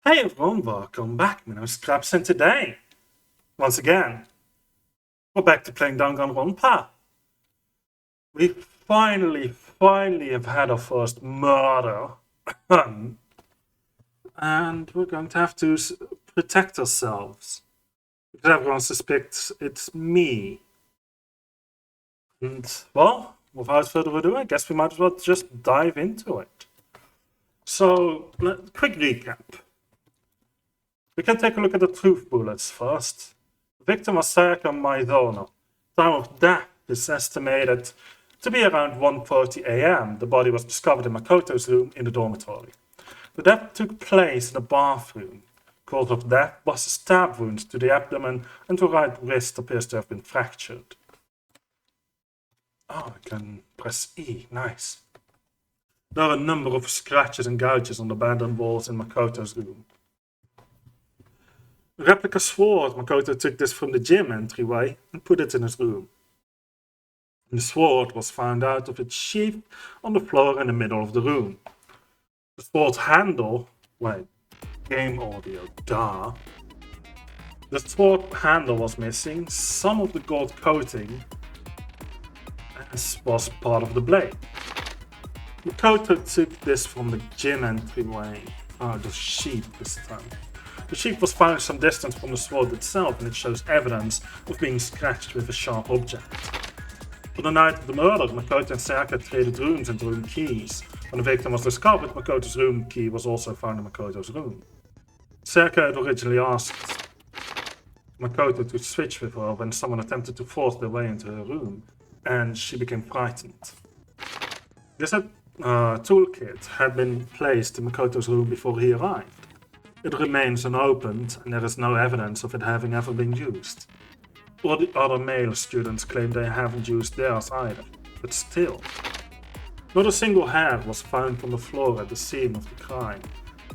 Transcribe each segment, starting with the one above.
Hey everyone, welcome back. My name is Scraps and today, once again, we're back to playing Danganronpa. We finally have had our first murder. And we're going to have to protect ourselves. Because everyone suspects it's me. And, well, without further ado, I guess we might as well just dive into it. So, quick recap. We can take a look at the truth bullets first. The victim was Sayaka Maidono. Time of death is estimated to be around 1:30 a.m. The body was discovered in Makoto's room in the dormitory. The death took place in the bathroom. Cause of death was a stab wound to the abdomen, and the right wrist appears to have been fractured. Oh, I can press E. Nice. There are a number of scratches and gouges on the abandoned walls in Makoto's room. A replica sword, Makoto took this from the gym entryway and put it in his room. The sword was found out of its sheath on the floor in the middle of the room. The sword's handle, game audio, duh. The sword handle was missing, some of the gold coating was part of the blade. Makoto took this from the gym entryway, the sheath this time. The sheath was found some distance from the sword itself, and it shows evidence of being scratched with a sharp object. On the night of the murder, Makoto and Sayaka traded rooms and room keys. When the victim was discovered, Makoto's room key was also found in Makoto's room. Sayaka had originally asked Makoto to switch with her when someone attempted to force their way into her room, and she became frightened. This toolkit had been placed in Makoto's room before he arrived. It remains unopened, and there is no evidence of it having ever been used. All the other male students claim they haven't used theirs either, but still. Not a single hair was found on the floor at the scene of the crime.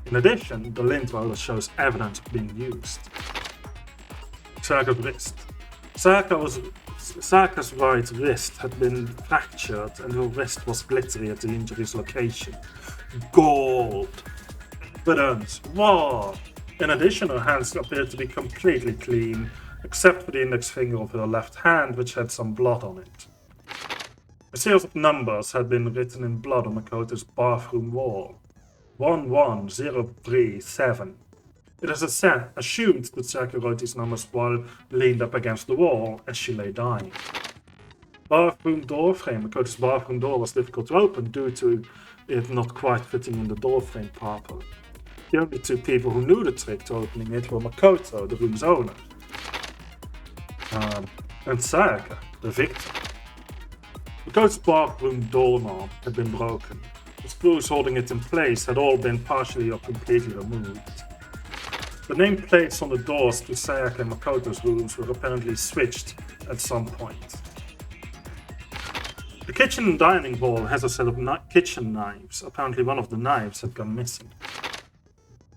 In addition, the lint roller shows evidence of being used. Sayaka's wrist. Sayaka's right wrist had been fractured, and her wrist was glittery at the injury's location. Gold! Evidence! Wow! In addition, her hands appeared to be completely clean, except for the index finger of her left hand, which had some blood on it. A series of numbers had been written in blood on Makoto's bathroom wall. 11037. It is assumed that Sayaka wrote these numbers while leaned up against the wall as she lay dying. Bathroom door frame. Makoto's bathroom door was difficult to open due to it not quite fitting in the door frame properly. The only two people who knew the trick to opening it were Makoto, the room's owner, and Sayaka, the victim. Makoto's bathroom doorknob had been broken. The screws holding it in place had all been partially or completely removed. The nameplates on the doors to Sayaka and Makoto's rooms were apparently switched at some point. The kitchen and dining hall has a set of kitchen knives. Apparently one of the knives had gone missing.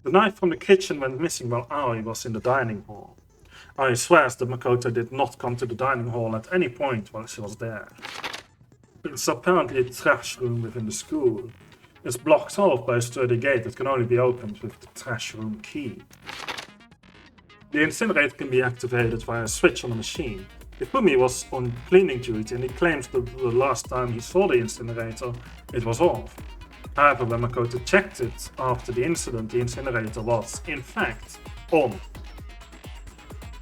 The knife from the kitchen went missing while Aoi was in the dining hall. Aoi swears that Makoto did not come to the dining hall at any point while she was there. It's apparently a trash room within the school. It's blocked off by a sturdy gate that can only be opened with the trash room key. The incinerator can be activated via a switch on the machine. Ifumi was on cleaning duty, and he claims that the last time he saw the incinerator, it was off. However, when Makoto checked it after the incident, the incinerator was, in fact, on.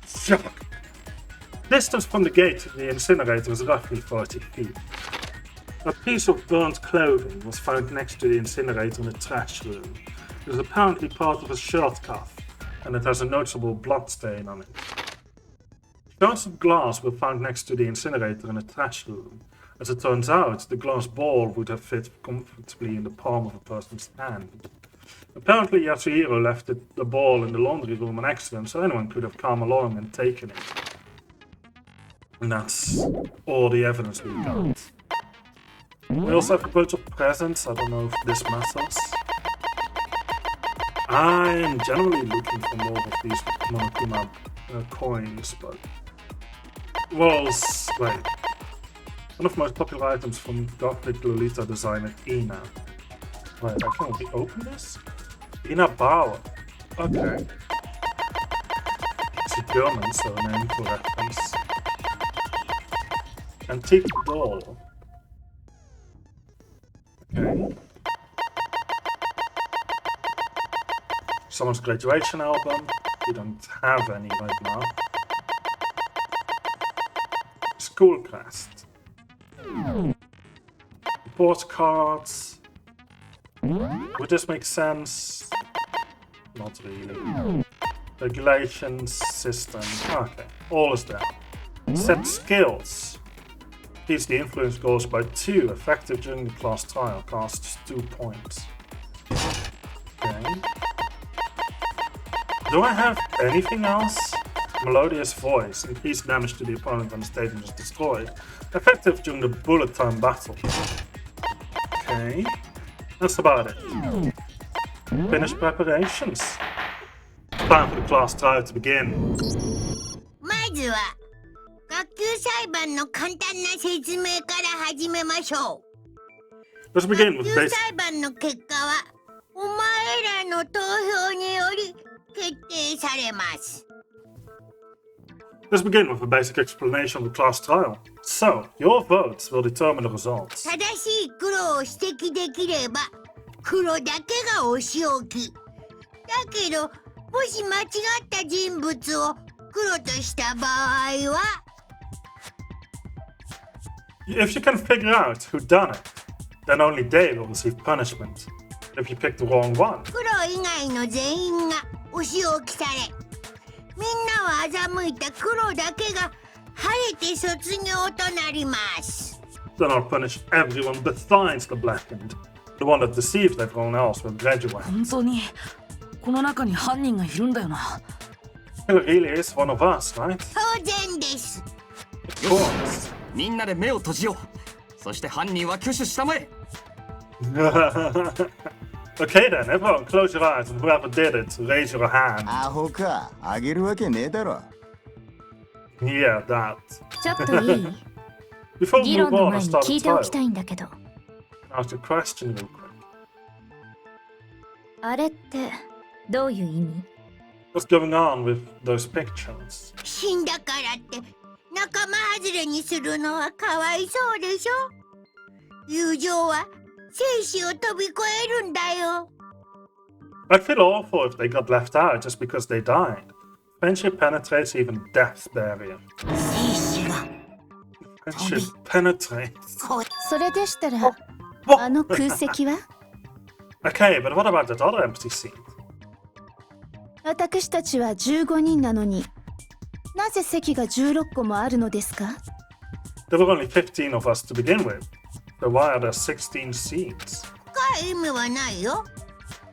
Yuck! Distance from the gate to the incinerator is roughly 30 feet. A piece of burnt clothing was found next to the incinerator in the trash room. It is apparently part of a shirt cuff, and it has a noticeable blood stain on it. Shards of glass were found next to the incinerator in the trash room. As it turns out, the glass ball would have fit comfortably in the palm of a person's hand. Apparently, Yasuhiro left the ball in the laundry room on accident, so anyone could have come along and taken it. And that's all the evidence we got. We also have a bunch of presents. I don't know if this matters. I'm generally looking for more of these Monokuma coins, but... Well, wait. One of the most popular items from Gothic Lolita designer Ina. Wait, I can only open this? Ina Bauer. Okay. It's a German surname for reference. Antique doll. Okay. Someone's graduation album. We don't have any right now. School crest. Report cards. Would this make sense? Not really. Regulations, system. Okay, all is there. Set skills. Increase the influence goals by 2. Effective during the class trial. Costs 2 points. Okay. Do I have anything else? Melodious voice. Increase damage to the opponent when the stadium is destroyed. Effective during the bullet time battle. Okay. That's about it. Finish preparations. Time for the class trial to begin. まずは学級裁判の簡単な説明から始めましょう。 Let's begin with 学級 basic. 裁判の結果はお前らの投票により決定されます。 Let's begin with a basic explanation of the class trial. So, your votes will determine the results. 正しい黒を指摘できれば黒だけがお仕置き。だけどもし間違った人物を黒とした場合は If you can figure out who done it, then only they will receive punishment. If you pick the wrong one, 黒以外の全員がお仕置きされみんなを欺いた黒だけが晴れて卒業となります。 then I'll punish everyone besides the blackened. The one that deceived everyone else will graduate. 本当にこの中に犯人がいるんだよな。 It really is one of us, right? 当然です。 Of course. みんなで目を閉じよう。そして犯人は挙手したまえ。 Okay then, everyone close your eyes and whoever did it, raise your hand. アホか、あげるわけねえだろ。 Yeah, that. ちょっといい Before 議 we 論 move の on 前 and に start 聞 the いておきた trial, いんだけど ask a question real quick. あれってどういう意味 What's going on with those pictures? 死んだからって仲間外れにするのはかわいそうでしょ。友情は生死を飛び越えるんだよ。 I'd feel awful if they got left out just because they died. Friendship penetrates even death's barrier. 生死が Friendship penetrates. こそれでしたら What? あの空席は Okay, but what about that other empty seat? 私たちは15人なのになぜ席が16個もあるのですか There were only 15 of us to begin with. So why are there 16 seats? 深い意味はないよ。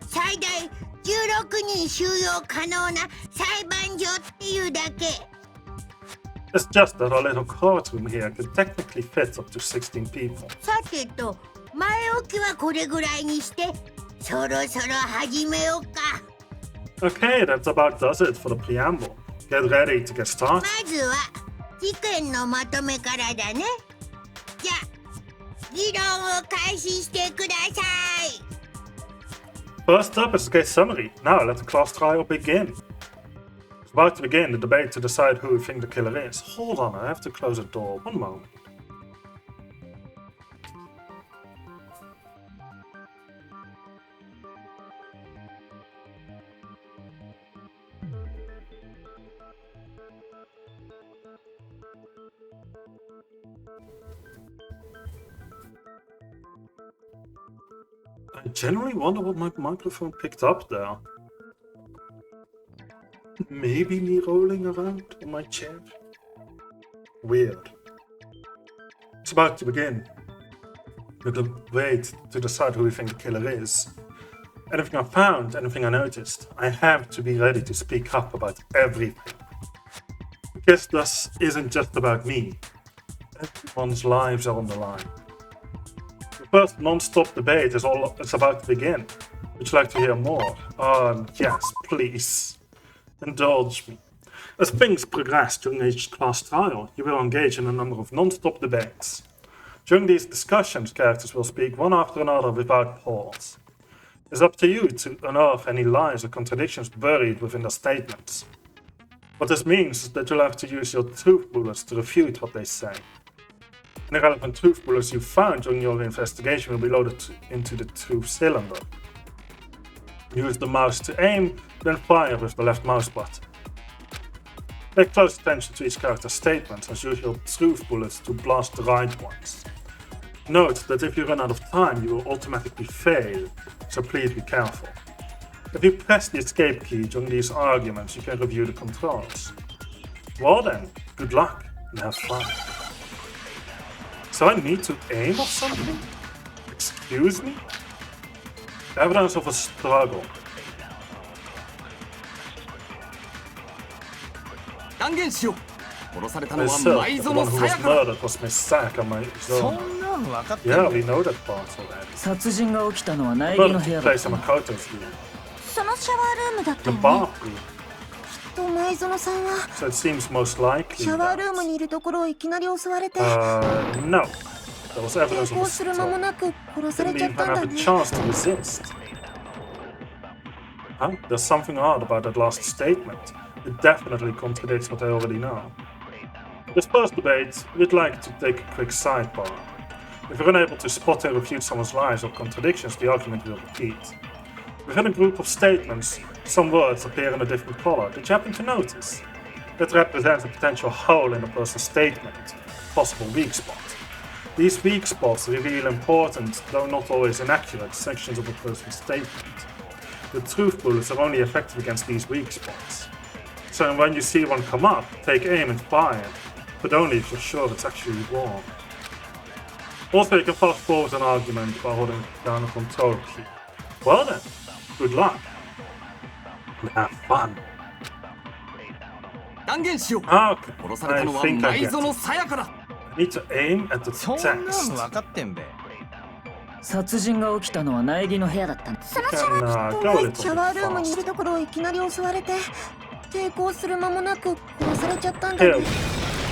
最大16人収容可能な裁判所っていうだけ。 It's just that our little courtroom here could technically fit up to 16 people. さてと前置きはこれぐらいにしてそろそろ始めようか。 Okay, that about does it for the preamble. Get ready to get ま started. ずは事件のまとめからだね。じゃあ議論を開始してください。 First up is the case summary. Now let the class trial begin. It's about to begin the debate to decide who we think the killer is. Hold on, I have to close the door. One moment. I genuinely wonder what my microphone picked up there. Maybe me rolling around in my chair? Weird. It's about to begin. The debate to decide who we think the killer is. Anything I found, anything I noticed, I have to be ready to speak up about everything. Because this isn't just about me. Everyone's lives are on the line. The first non-stop debate is about to begin. Would you like to hear more? Yes, please. Indulge me. As things progress during each class trial, you will engage in a number of non-stop debates. During these discussions, characters will speak one after another without pause. It's up to you to unearth any lies or contradictions buried within the statements. What this means is that you'll have to use your truth bullets to refute what they say. Any relevant truth bullets you found during your investigation will be loaded into the truth cylinder. Use the mouse to aim, then fire with the left mouse button. Pay close attention to each character's statements and use your truth bullets to blast the right ones. Note that if you run out of time, you will automatically fail, so please be careful. If you press the escape key during these arguments, you can review the controls. Well then, good luck and have fun. So I need to aim or something? Excuse me? Evidence of a struggle. 断言しよう。殺されたのは Myself, 前 the 園 one who さ was やかだ。 murdered was Misaka, my そ zone. んなの分かってん Yeah, の we know that part already. 殺人が起きたのは苗木 Murder の部 took 屋だっ place た in の Makoto's room. そのシャワールームだった The よね bathroom. と前園さんは So it seems most likely シャワールーム that... にいるところをいきなり襲われて No. There was 抵 evidence of 抗 a する間も struggle. なく殺され Didn't ちゃっ even たん have だ a ね chance to resist. Huh? There's something odd about that last statement. It definitely contradicts what I already know. This first debate, we'd like to take a quick sidebar. If you're unable to spot and refute someone's lies or contradictions, the argument will repeat. Within a group of statements, some words appear in a different color. Did you happen to notice? That represents a potential hole in a person's statement, a possible weak spot. These weak spots reveal important, though not always inaccurate, sections of a person's statement. The truth bullets are only effective against these weak spots. So when you see one come up, take aim and fire, but only if you're sure it's actually wrong. Also, you can fast forward an argument by holding down a control key. Well then, good luck. And have fun. 断言しよう。 Okay, 殺された I のは think I 前 get 園 it. さやかだ。 I need to aim at the そんなの text. 分かってんべ。殺人が起きたのは苗木の部屋だったんだ。その You シャワ can ー go a と little シャワー bit ルームにい fast. るところをいきなり襲われて抵抗する間もなく殺されちゃったんだね Killed.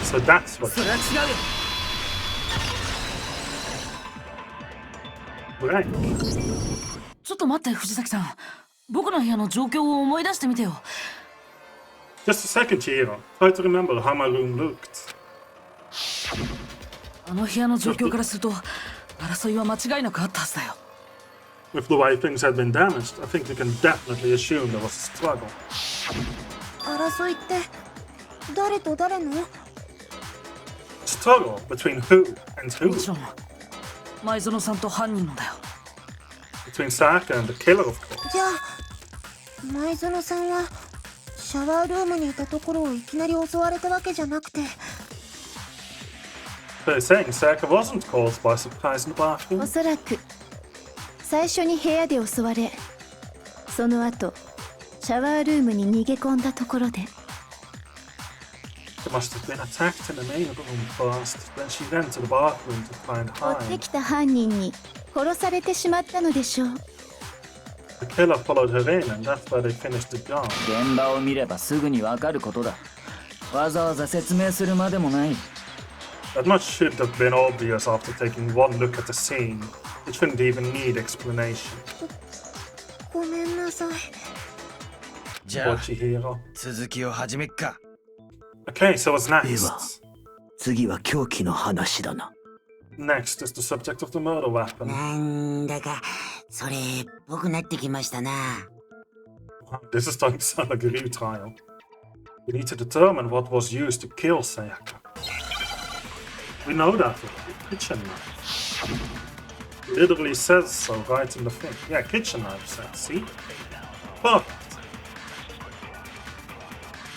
So that's what それは違うよ。 break. ちょっと待って藤崎さん。僕の部屋の状況を思い出してみてよ。 Just a second, Chihiro. Try to remember how my room looked. あの部屋の状況からすると争いは間違いなくあったはずだよ。 With the way things had been damaged, I think we can definitely assume there was a struggle. 争いって誰と誰の Struggle between who and も who? ちろん前園さんと犯人のだよ。 Between Saka and the killer, of course. じゃあ前園さんはシャワールームにいたところをいきなり襲われたわけじゃなくて So you're saying Saka wasn't caught by surprise in the bathroom? おそらく最初に部屋で襲われその後シャワールームに逃げ込んだところで She must have been attacked in the main room first, then she went to the bathroom to find 追って hide. きた犯人に殺されてしまったのでしょう The killer followed her in, and that's where they finished the job. 現場を見ればすぐにわかることだ。わざわざ説明するまでもない。 That much should have been obvious after taking one look at the scene. It shouldn't even need explanation. ごめんなさいじゃあ Chihiro. 続きを始めっか。 Okay, so what's で next? は次は凶器の話だな。 Next is the subject of the murder weapon. なんだかそれっぽくなってきましたな This is starting to sound like a retrial. We need to determine what was used to kill Sayaka. We know that already. Kitchen knife. It literally says so right in the thing. Yeah, kitchen knife says, see? Perfect.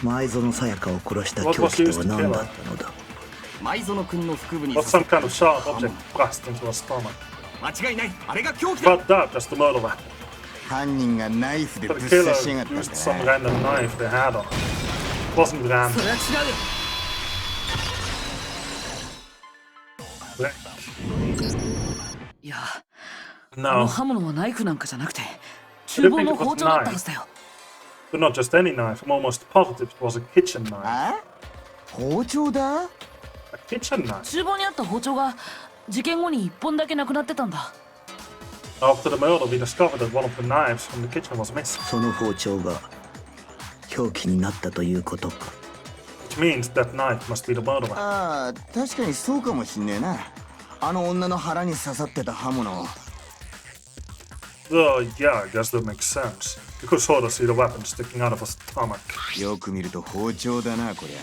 前園さやかを殺した凶器とは何だったのだ。前園君の腹部に Or some kind of sharp object thrust into her stomach. 間違いない。あれが凶器だ。 But that, just the murder weapon. 犯人がナイフでぶ But っ the 刺 killer しやがったん used some だ random knife they had on it. Wasn't random. それは違うよ。 いや、あの No, 刃物はナイフなんかじゃなくて厨房の包丁だったはずだよ。 but not just any knife. I'm almost positive it was a kitchen knife. あ包丁だ A kitchen knife? 厨房にあった包丁が事件後に1本だけなくなってたんだ。After the murder, we discovered that one of the knives from the kitchen was missing, その包丁が凶器になったということか。 which means that knife must be the murderer. ああ、確かにそうかもしんねえな。あの女の腹に刺さってた刃物。Yeah, I guess that makes sense. You could sort of see the weapon sticking out of her stomach. よく見ると包丁だな、こりゃ。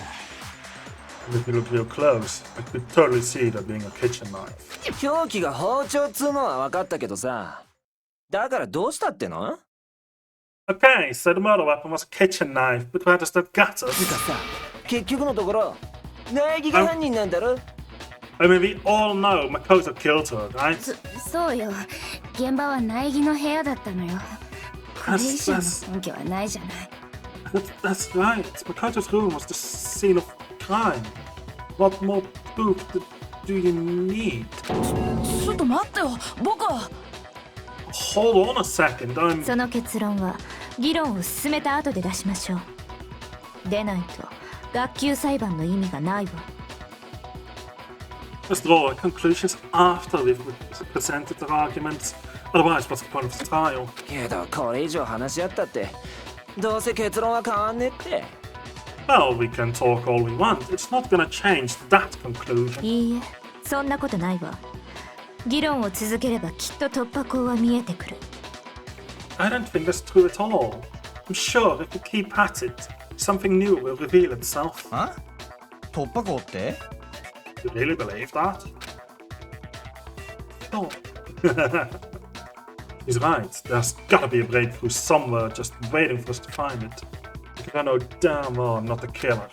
And if you look real close, I could totally see that being a kitchen knife. 凶器が包丁っつうのは分かったけどさ。だからどうしたっての？ Okay, so the murder weapon was a kitchen knife, but where does that get つう us? かさ、結局のところ、苗木が犯人なんだろ？ I mean, we all know Makoto killed her, right? そうよ。現場は苗木の部屋だったのよ。これ以上の根拠はないじゃない。That's right. Makoto's room was the scene of crime. What more proof do you need? ちょっと待ってよ、僕は。Hold on a second, I'm... その結論は議論を進めた後で出しましょう。でないと学級裁判の意味がないわ。Let's draw conclusions after we've presented our arguments. Otherwise, what's the point of the trial? けどこれ以上話し合ったって、どうせ結論は変わんねって。Well, we can talk all we want. It's not gonna change that conclusion. いいえ、そんなことないわ。議論を続ければきっと突破口は見えてくる。I don't think that's true at all. I'm sure if we keep at it, something new will reveal itself. あ？突破口って？ You really believe that? Oh. He's right. There's gotta be a breakthrough somewhere just waiting for us to find it. Because I know damn well I'm not the killer.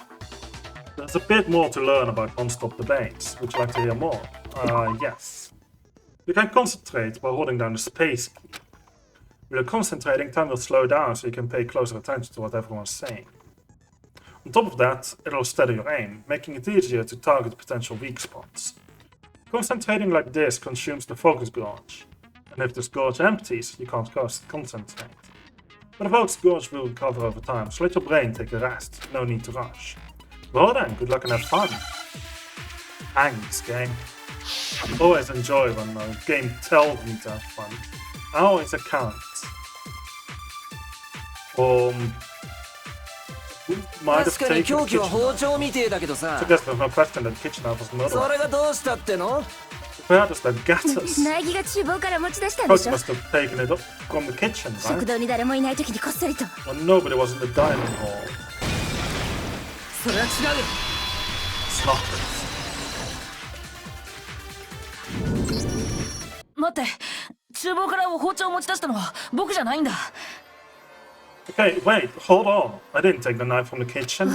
There's a bit more to learn about non-stop debates. Would you like to hear more? Yes. You can concentrate while holding down the space key. While concentrating, time will slow down so you can pay closer attention to what everyone's saying. On top of that, it'll steady your aim, making it easier to target potential weak spots. Concentrating like this consumes the focus gauge, and if this gauge empties, you can't concentrate. But the focus gauge will recover over time, so let your brain take a rest, no need to rush. Well then, good luck and have fun. Thanks, game. Always enjoy when a game tells me to have fun. I always account. Might have 確かに taken 凶 the 器は kitchen 包丁 knife. みてえだけどさ。 So I guess there's no question that the kitchen knife was the そ murderer. れがどうしたっての？ Where does that get us? 苗木が厨房から持ち出したんで Coach しょ。 must have taken it up from the kitchen, 食 right? 堂に誰もいない時にこっそりと。 When nobody was in the dining hall. それは違うよ。 It's not. 待って、厨房から包丁を持ち出したのは僕じゃないんだ。 Okay, wait, hold on. I didn't take the knife from the kitchen.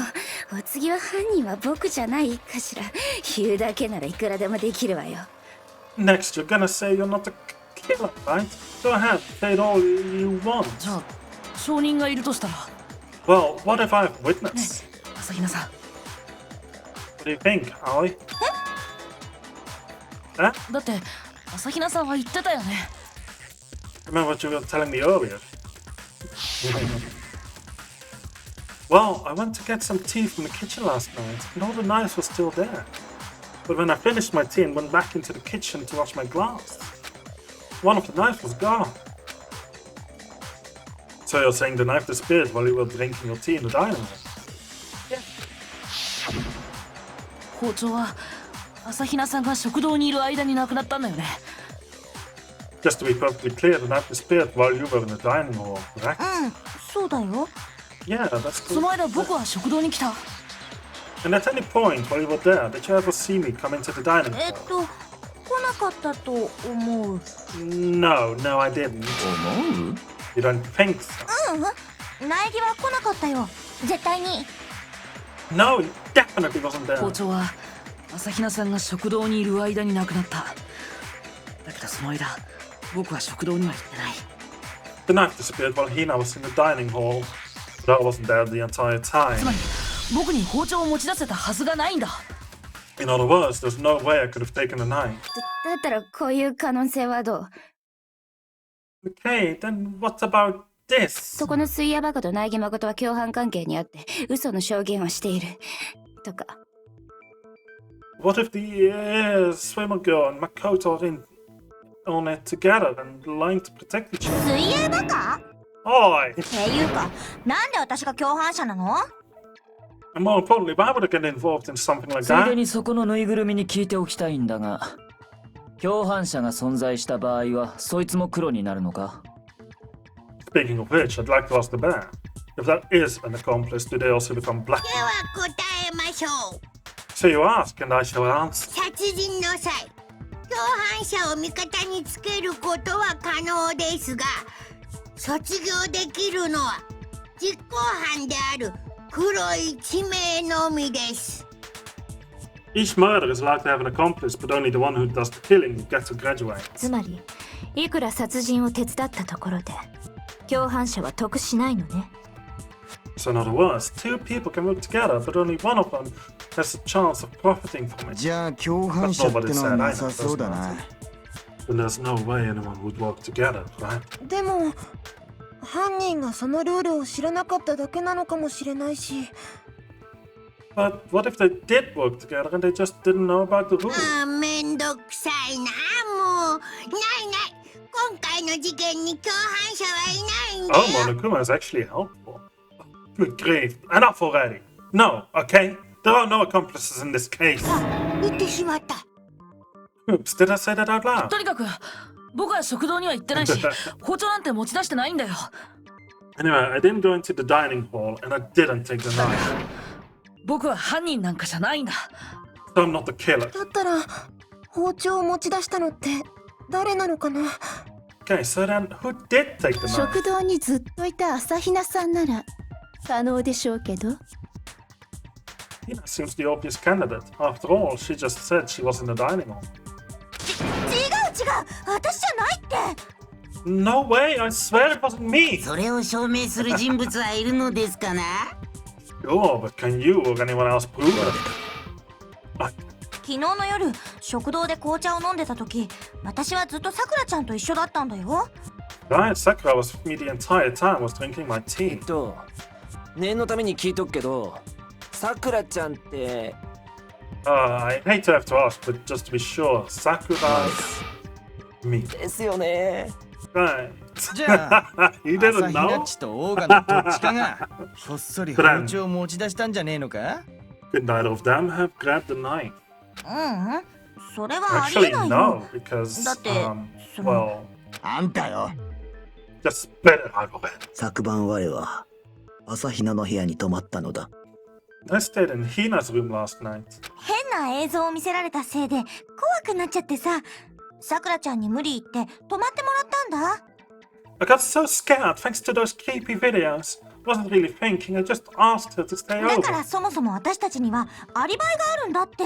お次は犯人は僕じゃないかしら。言うだけならいくらでもできるわよ。 Next, you're gonna say you're not a killer, right? Go ahead, say it all you want. じゃあ、証人がいるとしたら。 Well, what if I have a witness? 朝比奈さん。 What do you think, Ali? だって朝比奈さんは言ってたよね。 Remember what you were telling me earlier? Well, I went to get some tea from the kitchen last night, and all the knives were still there. But when I finished my tea and went back into the kitchen to wash my glass, one of the knives was gone. So you're saying the knife disappeared while you were drinking your tea in the dining room? 包丁は朝比奈さんが食堂にいる間になくなったんだよね。 Just to be perfectly clear, the knife disappeared while you were in the dining hall, correct? そうだよ。 Yeah, that's そ cool. の間僕は食堂に来た。 And at any point while you were there, did you ever see me come into the dining hall? 来なかったと思う。 No, no, I didn't. 思う？ You don't think so? 苗木は来なかったよ。絶対に。 No, he definitely wasn't there. 包丁は朝比奈さんが食堂にいる間になくなった。だけどその間、僕は食堂には行ってない。 The knife disappeared while Hina was in the dining hall. But I wasn't there the entire time. つまり僕に包丁を持ち出せたはずがないんだ。 In other words, there's no way I could have taken the knife. だったらこういう可能性はどう？ Okay, then what about this? そこの水屋箱と苗木誠は共犯関係にあって嘘の証言をしている。とか。 What if the swimmer girl and Makoto are in on it together and lying to protect each other. 水泳バカ Oi! っていうか、なんで私が共犯者なの？ And more importantly, why would I get involved in something like ついで that? にそこのぬいぐるみに聞いておきたいんだが、共犯者が存在した場合はそいつも黒になるのか？ Speaking of which, I'd like to ask the bear. If that is an accomplice, do they also become black? では答えましょう。 So you ask, and I shall answer. 殺人の際、共犯者を味方につけることは可能ですが、卒業できるのは実行犯である黒い地名のみです。 Each murder is allowed to have an accomplice, but only the one who does the killing gets to graduate. つまりいくら殺人を手伝ったところで共犯者は得しないのね。 So in other words, two people can work together, but only one of them has a chance of profiting from it. じゃあ共犯者ってのはなさそうだな。 Then there's no way anyone would work together, right? でも犯人がそのルールを知らなかっただけなのかもしれないし。 But what if they did work together and they just didn't know about the rule? ああ、めんどくさいな、もう。ないない。今回の事件に共犯者はいないんだ Oh, よ。 Monokuma is actually helpful. Good grief. Enough already. No, okay? There are no accomplices in this case. 言ってしまった。 Oops, did I say that out loud? とにかく僕は食堂には行ってないし包丁なんて持ち出してないんだよ。 Anyway, I didn't go into the dining hall and I didn't take the knife. 僕は犯人なんかじゃないんだ。 So I'm not the killer. だったら包丁を持ち出したのって誰なのかな。 Okay, so then who did take the knife? 食堂にずっといた朝比奈さんなら可能でしょうけど。 Hina seems the obvious candidate. After all, she just said she was in the dining hall. 違う、私じゃないって。 No way, I swear it wasn't me! それを証明する人物はいるのですかな？ Sure, but can you or anyone else prove it? 昨日の夜、食堂で紅茶を飲んでた時、私はずっとさくらちゃんと一緒だったんだよ。 Right, Sakura was with me the entire time, was drinking my tea. 念のために聞いとくけど、さくらちゃんって。 I hate to have to ask, but just to be sure, Sakura's me. ですよね。 Right. じゃあ You 朝 didn't 日奈 know? っちとオーガのどっちかがこっそり包丁を持ち出したんじゃねえのか？ Could neither of them have grabbed the knife? それはありえ Actually, ないよ。 no, because, だって、well, あんたよ。 just spit it out of it. 昨晩我は朝比奈の部屋に泊まったのだ。 I stayed in Hina's room last night. 変な映像を見せられたせいで怖くなっちゃってさ、さくらちゃんに無理言って泊まってもらったんだ。 I got so scared thanks to those creepy videos. Wasn't really thinking, I just asked her to stay だから over. そもそも私たちにはアリバイがあるんだって。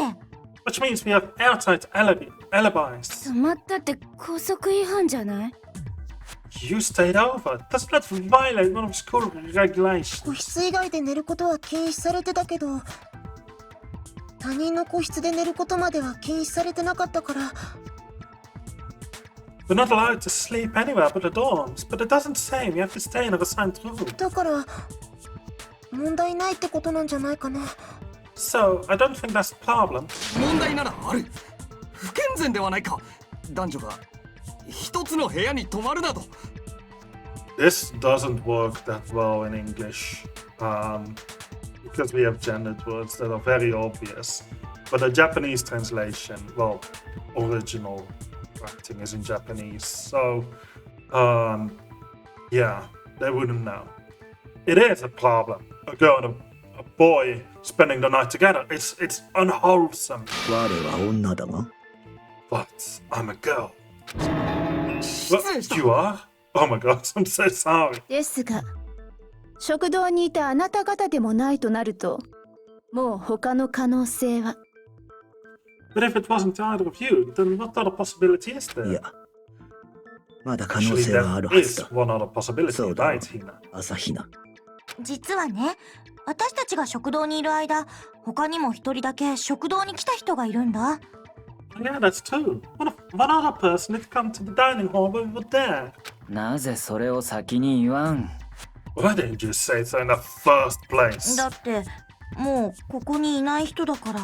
Which means we have airtight alibis. 泊まったって校則違反じゃない？ You stayed over. Doesn't that violate one of school regulations? 個室以外で寝ることは禁止されてたけど、他人の個室で寝ることまでは禁止されてなかったから。 We're not allowed to sleep anywhere but the dorms, but it doesn't say we have to stay in a assigned room. だから問題ないってことなんじゃないかな。 So, I don't think that's a problem. 問題ならある。不健全ではないか。男女が一つの部屋に泊まるなど。 This doesn't work that well in English, because we have gendered words that are very obvious. But the Japanese translation, well, original writing is in Japanese, so yeah, they wouldn't know. It is a problem. A girl and a boy spending the night together. It's unwholesome. 我は女だが。 But I'm a girl. 失礼した。 You are? Oh my god, I'm so sorry. ですが食堂にいたあなた方でもないとなるともう他の可能性は。 But if it wasn't either of you, then what other possibility is い there? や、まだ可能 Actually, 性はある there はず is だ。 one other possibility, そうだろ right, Hina? 朝比奈。実はね、私たちが食堂にいる間、他にも一人だけ食堂に来た人がいるんだ。 Yeah, that's true. One other person had come to the dining hall when we were there. なぜそれを先に言わん？ Why didn't you say so in the first place? だってもうここにいない人だから。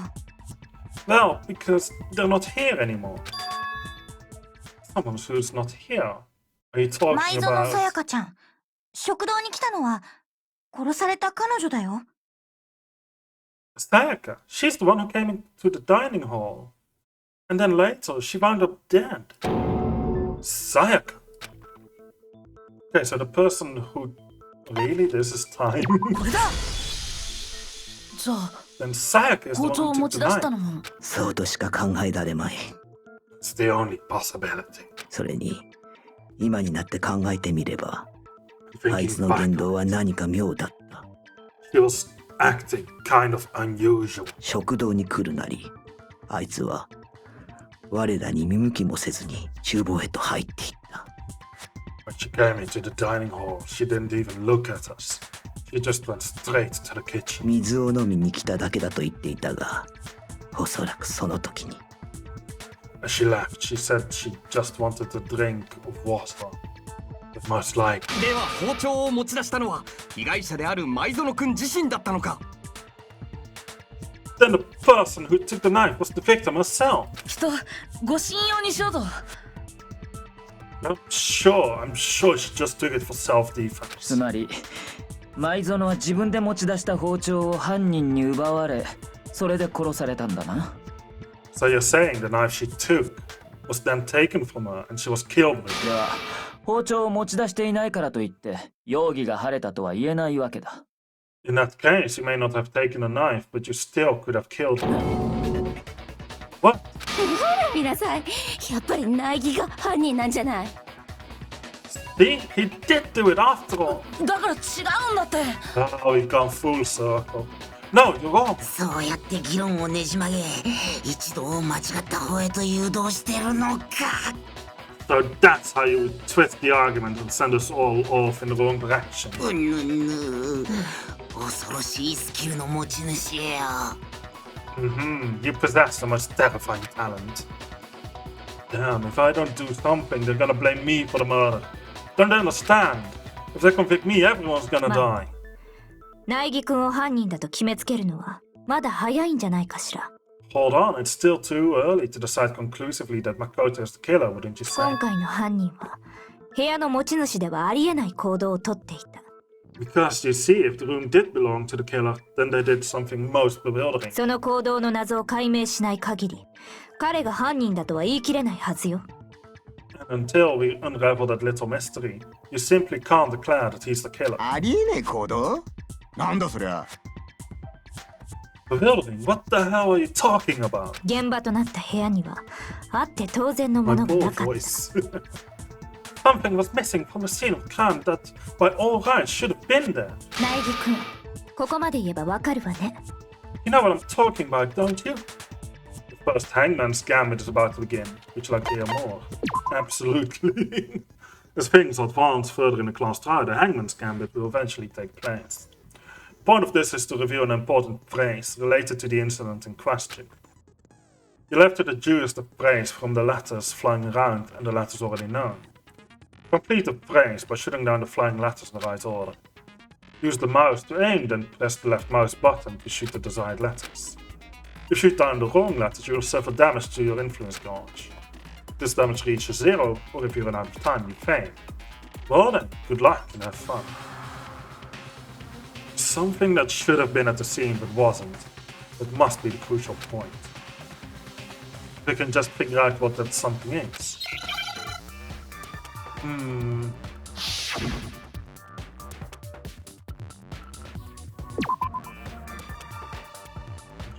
Well, because they're not here anymore. someone who's not here. Are you talking 前園さや about... かちゃん、食堂に来たのは殺された彼女だよ。Sayaka? She's the one who came into the dining hall. And then later, she wound up dead. Sayaka? Okay, so the person who... Really? This is time? これだ。じゃあ Then Sayaka is the 包丁を one 持 who ち took 出 the した knife. のもそうとしか考えられまい。 It's the only possibility. それに今になって考えてみれば、あい Thinking つの言 back, 動は何か妙だった。 he was acting kind of unusual. 食堂に来るなり、あいつは我らに見向きもせずに厨房へと入っていった。 When she came into the dining hall, she didn't even look at us. She just went straight to the kitchen. 水を飲みに来ただけだと言っていたが、おそらくその時に As she left, she said she just wanted a drink of water. But most likely, では包丁を持ち出したのは被害者である前園くん自身だったのか。 then the person who took the knife was the victim herself. きっとご信用にしようと。 I'm sure she just took it for つ self-defense. まり舞園は自分で持ち出した包丁を犯人に奪われ、それで殺されたんだな。 So you're saying the knife she took was then taken from her and she was killed with it? では包丁を持ち出していないからといって容疑が晴れたとは言えないわけだ。 In that case, you may not have taken a knife, but you still could have killed her. What? 見なさい。やっぱり苗木が犯人なんじゃない。 See? He did do it after all. だから違うんだって。 Oh, we've gone full circle. No, you're wrong. そうやって議論をねじ曲げ、一度間違った方へと誘導してるのか。 So that's how you would twist the argument and send us all off in the wrong direction. うんぬんぬ。恐ろしいスキルの持ち主よ。You possess the most terrifying talent. Damn, if I don't do something, they're gonna blame me for the murder. Don't they understand? If they convict me, everyone's gonna die. 苗木くんを犯人だと決めつけるのはまだ早いんじゃないかしら。 Hold on, it's still too early to decide conclusively that Makoto is the killer, wouldn't you say? 今回の犯人は部屋の持ち主ではありえない行動をとっていた。 Because you see, if the room did belong to the killer, then they did something most bewildering. その行動の謎を解明しない限り、彼が犯人だとは言い切れないはずよ。 And until we unravel that little mystery, you simply can't declare that he's the killer. ありえねえ行動なんだそりゃ。 Bewildering? What the hell are you talking about? 現場となった部屋にはあって当然のも My のが poor なかった。 voice. Something was missing from the scene of crime that, by all rights, should have been there. 苗木くん、ここまで言えばわかるわね。 You know what I'm talking about, don't you? The first Hangman's Gambit is about to begin. Would you like to hear more? Absolutely. As things advance further in the class trial, the Hangman's Gambit will eventually take place. The point of this is to review an important phrase related to the incident in question. You'll have to deduce the phrase from the letters flying around and the letters already known. Complete the phrase by shooting down the flying letters in the right order. Use the mouse to aim, then press the left mouse button to shoot the desired letters. If you shoot down the wrong letters, you will suffer damage to your influence gauge. If this damage reaches 0, or if you run out of time, you fail. Well then, good luck and have fun. Something that should have been at the scene but wasn't. That must be the crucial point. We can just figure out what that something is.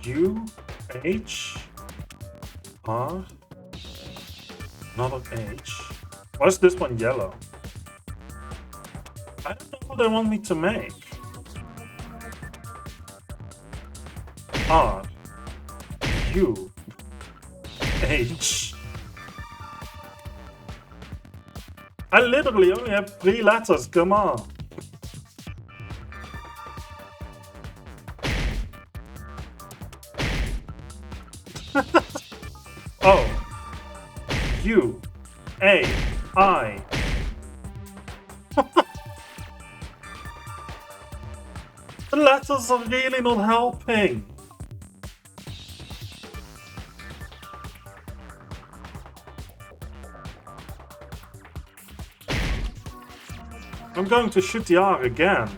U, H, R, another H. Why is this one yellow? I don't know what they want me to make. R, U, H. I literally only have 3 letters, come on. O, U, A, I. The letters are really not helping. going to shoot the R again.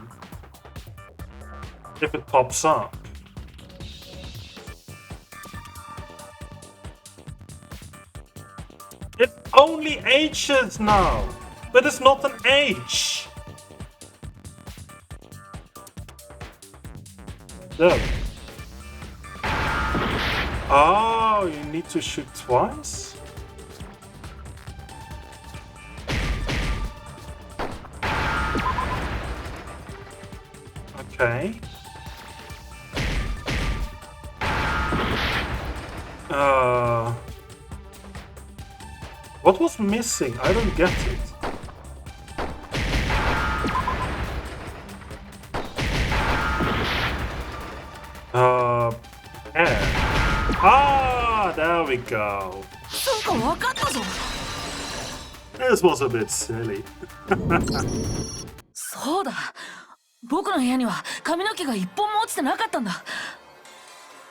If it pops up. It only H's now. But it's not an H. There. Oh, you need to shoot twice? Okay. What was missing? I don't get it. Ah, there we go. This was a bit silly. そうだ。僕の部屋には髪の毛が一本も落ちてなかったんだ。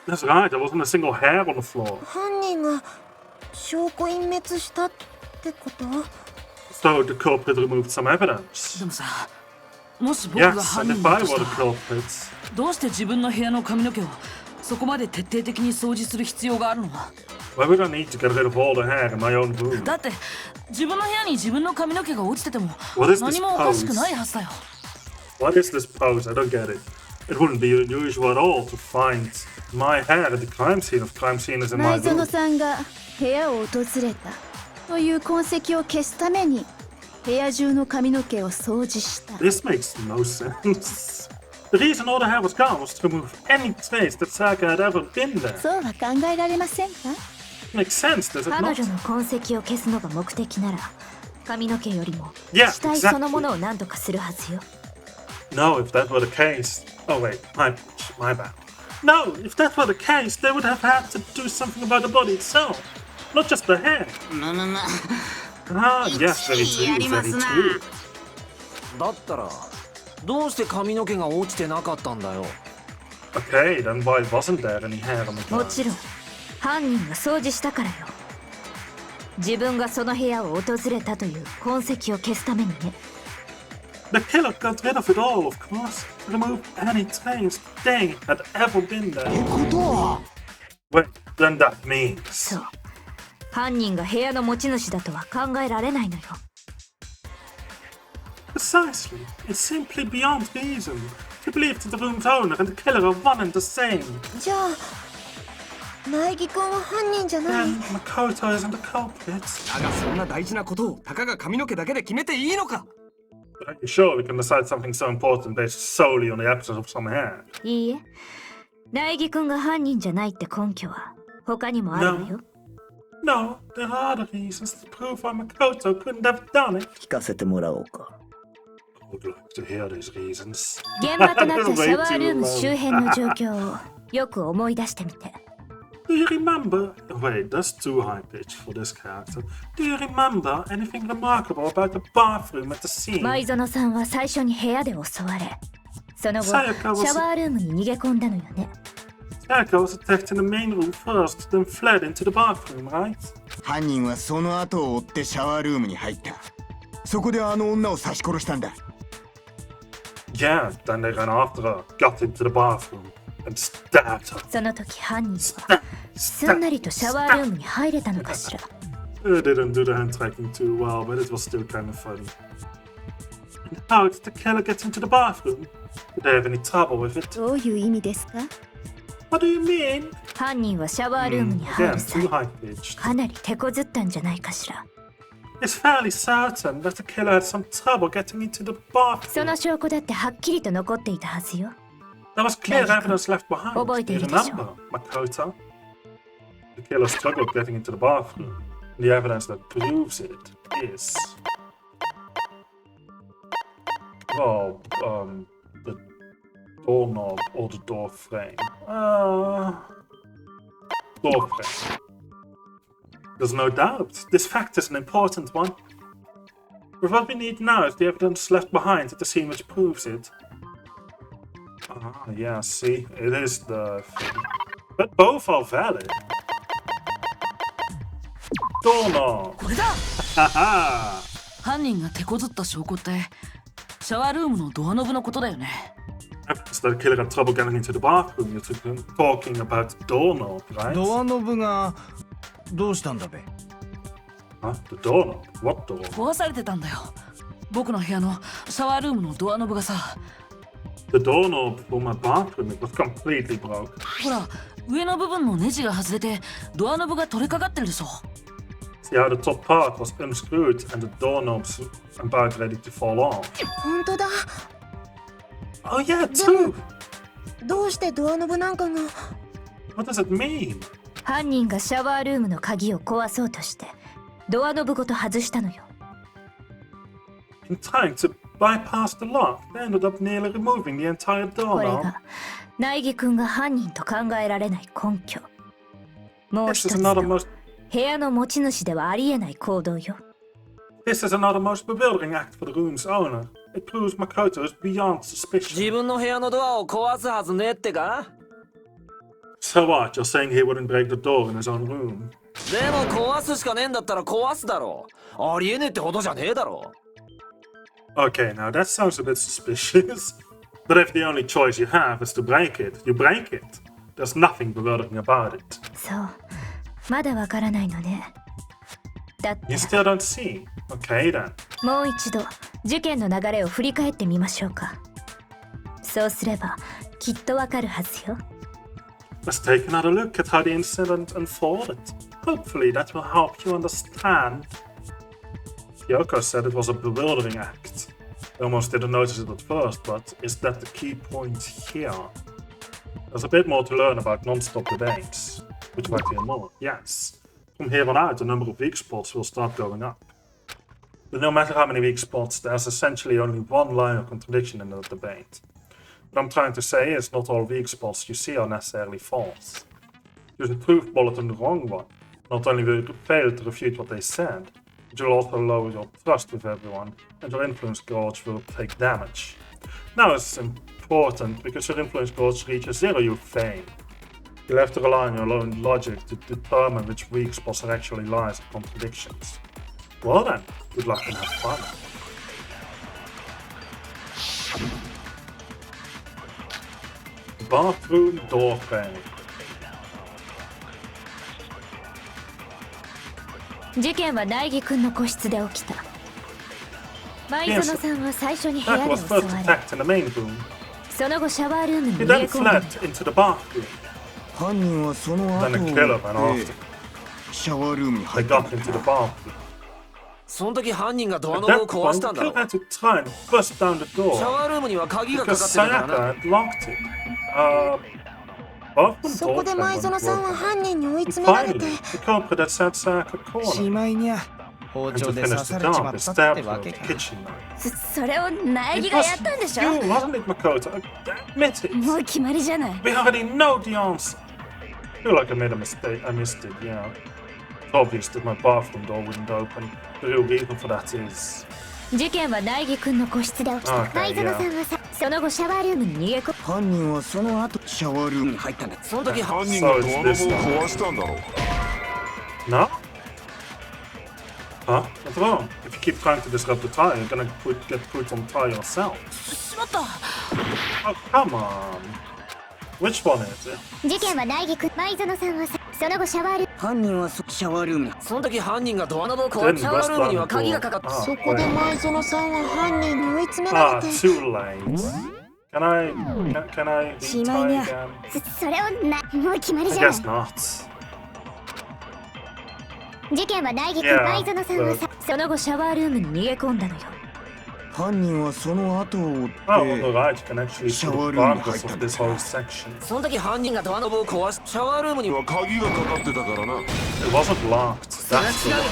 That's right, there wasn't a single hair on the floor. 犯人が証拠隠滅したってこと？ So the culprit removed some evidence. でもさ、もし僕が Yes, 犯 and 人 if だ I とし were た the ら、 culprit, どうして自分の部屋の髪の毛をそこまで徹底的に掃除する必要があるの？ why would I need to get rid of all the hair in my own room? だって自分の部屋に自分の髪の毛が落ちてても What is this 何もおかしくないはずだよ。 What is this pose? I don't get it. It wouldn't be unusual at all to find my hair at the crime scene if crime scene is in my 前園 room. さんが部屋を訪れたという痕跡を消すために部屋中の髪の毛を掃除した。 This makes no sense. The reason all the hair was gone was to remove any trace that Saga had ever been there. そうは考えられませんか？ Makes sense, does it 彼 not? 女の痕跡を消すのが目的なら髪の毛よりも Yeah, 死体そのも exactly. のを何とかするはずよ。 No, if that were the case. Oh wait, my bad. No, if that were the case, they would have had to do something about the body itself, not just the hair. Ah, yes, very true, very true. だったらどうして髪の毛が落ちてなかったんだよ。 Okay, then why wasn't there any hair on the も ground? ちろん犯人が掃除したからよ。自分がその部屋を訪れたという痕跡を消すためにね。 The killer got rid of it all, of course. Removed any trace they had ever been there. Well, then that means... そう。犯人が部屋の持ち主だとは考えられないのよ。 Precisely. It's simply beyond reason to believe that the room's owner and the killer are one and the same. じゃあ苗木君は犯人じゃない。 Then Makoto isn't the culprit. だがそんな大事なことをたかが髪の毛だけで決めていいのか？ Are you sure we can decide something so important based solely on the absence of some hair? いいえ。苗木君が犯人じゃないって根拠は他にもあるわよ。 No, there are other reasons to prove why Makoto couldn't have done it. 聞かせてもらおうか。 I would like to hear these reasons. 現場となったシャワールーム周辺の状況をよく思い出してみて。 Do you remember? Wait, that's too high pitched for this character. Do you remember anything remarkable about the bathroom at the scene? 前園さんは最初に部屋で襲われ、その後シャワールームに逃げ込んだのよね。 Sayaka was attacked in the main room first, then fled into the bathroom, right? 犯人はその後を追ってシャワールームに入った。そこであの女を刺し殺したんだ。Yeah, then they ran after her, got into the bathroom, and stabbed her. その時犯人はすんなりとシャワールームに入れたのかしら。 It didn't do the hand tracking too well, but it was still kind of funny. And how did the killer get into the bathroom? Did they have any trouble with it? どういう意味ですか？ What do you mean? 犯人はシャワールームに入 Again, る too 際、 high pitched. かなり手こずったんじゃないかしら。 It's fairly certain that the killer had some trouble getting into the そ bathroom. の証拠だってはっきりと残っていたはずよ。 There was clear evidence left behind. 覚えて Do い you るでしょ remember, Makoto? The killer struggled getting into the bathroom. The evidence that proves it is... Well, the doorknob or the door frame. Door frame. There's no doubt. This fact is an important one. But what we need now is the evidence left behind at the scene which proves it. Ah, yeah, see, it is the thing. But both are valid. Doorknob. これだ。 Haha. 犯人が手こずった証拠ってシシャワールームのドアノブのことだよね。So the killer had trouble getting into the bathroom. You're talking about the doorknob, right? ドアノブがどうしたんだべ。Huh? The doorknob? What door? 壊されてたんだよ。僕の部屋のシャワールームのドアノブがさ。The doorknob for my bathroom, it was completely broke. ほら、上の部分のネジが外れてドアノブが取れかかってるでしょ。See how the top part was unscrewed and the doorknob's about ready to fall off. 本当だ。Oh yeah, too! どうしてドアノブなんかが。 What does it mean? 犯人がシャワールームの鍵を壊そうとしてドアノブごと外したのよ。In trying to bypass the lock, they ended up nearly removing the entire これ doorknob. が苗木くんが犯人と考えられない根拠。もう This 一 is つ another の most 部屋の持ち主ではありえない行動よ。This is another most bewildering act for the room's owner. It proves Makoto is beyond suspicion. 自分の部屋のドアを壊すはずねってか？ So what? You're saying he wouldn't break the door in his own room? でも壊すしかねえんだったら壊すだろ。ありえねえってほどじゃねえだろ。Okay, now that sounds a bit suspicious. But if the only choice you have is to break it, you break it. There's nothing bewildering about it. そう、まだわからないのね。だった You ら still don't see? Okay then. もう一度事件の流れを振り返ってみましょうか。そうすればきっとわかるはずよ。Let's take another look at how the incident unfolded. Hopefully that will help you understand. Kyoko said it was a bewildering act. I almost didn't notice it at first, but is that the key point here? There's a bit more to learn about non-stop debates. Would you like to hear more? Yes. From here on out, the number of weak spots will start going up. But no matter how many weak spots, there's essentially only one line of contradiction in the debate. What I'm trying to say is not all weak spots you see are necessarily false. Use a proof bulletin the wrong one. Not only will you fail to refute what they said, but you'll also lower your trust with everyone, and your influence gauge will take damage. Now it's important because your influence gauge reaches zero, you fail. You'll have to rely on your own logic to determine which weak spots are actually lies or contradictions. Well then, good luck and have fun. Bathroom doorway. 事件は苗木くんの個室で起きた。舞園さんは最初に部屋 That で was 襲わ first れ、 attacked in the main room. その後シャワールームに He 逃げ then 込んだ。 fled into the bathroom. 犯人はその後を Then 追 the っ killer ran て after. シャワールームに They 入った got into the bathroom. その時犯人がドア At ノブを that 壊 point, し the たんだ killer ろ。 had to try and bust down the シャ door ワールームには鍵がかか because ってたからな。 Sayaka had locked it. Bathroom そこで door 前 went 園さんは broken. 犯人に追い詰められて Finally, the culprit had set Sayaka し corner. まいにゃ包 And 丁 to で finish 刺 the されちま job, っ they たって stabbed her わ with け the か。 kitchen knife. それを苗 It 木がや was ったんでしょ。 you, wasn't it, Makoto? Admit it. もう決まりじゃない。 We already know the answer. I feel like I made a mistake. I missed it, yeah. It's obvious that my bathroom door wouldn't open. The real reason for that is... 事件は苗木くんの個室で起きた。 Okay, 舞園さん yeah. はさ、その後シャワールームに逃げ込犯人はその後シャワールームに入ったんだ。その時犯 So 人が it's ドアノブを this now. 壊したんだろう。 No? Huh? What's wrong? If you keep trying to disrupt the tire, you're gonna get put on tire yourself. しまった。 Oh, come on. Which one is it? 事件は苗木くん、舞園さんはさ、その後シャワールーム。犯人はシャワールームに。その時犯人がドアノブを壊し、シャワールームには鍵がかかってた。そこで前園さんは犯人に追い詰めら Ah, れて too late. Can I retry しまいにゃ again? それをもう決ま I りじゃない guess。not. 事件は苗木くん、 Yeah, 舞園さんはさ、その後シャワールームに逃げ込んだのよ。犯人はその後を追っ Oh, alright, you can actually て see シャ the ワールームに入 progress った of んだ。 this whole section. その時犯人がドアノブを壊し、シャワールームには鍵がかかってたからな。 It wasn't locked. それは That's 違 the う。 one.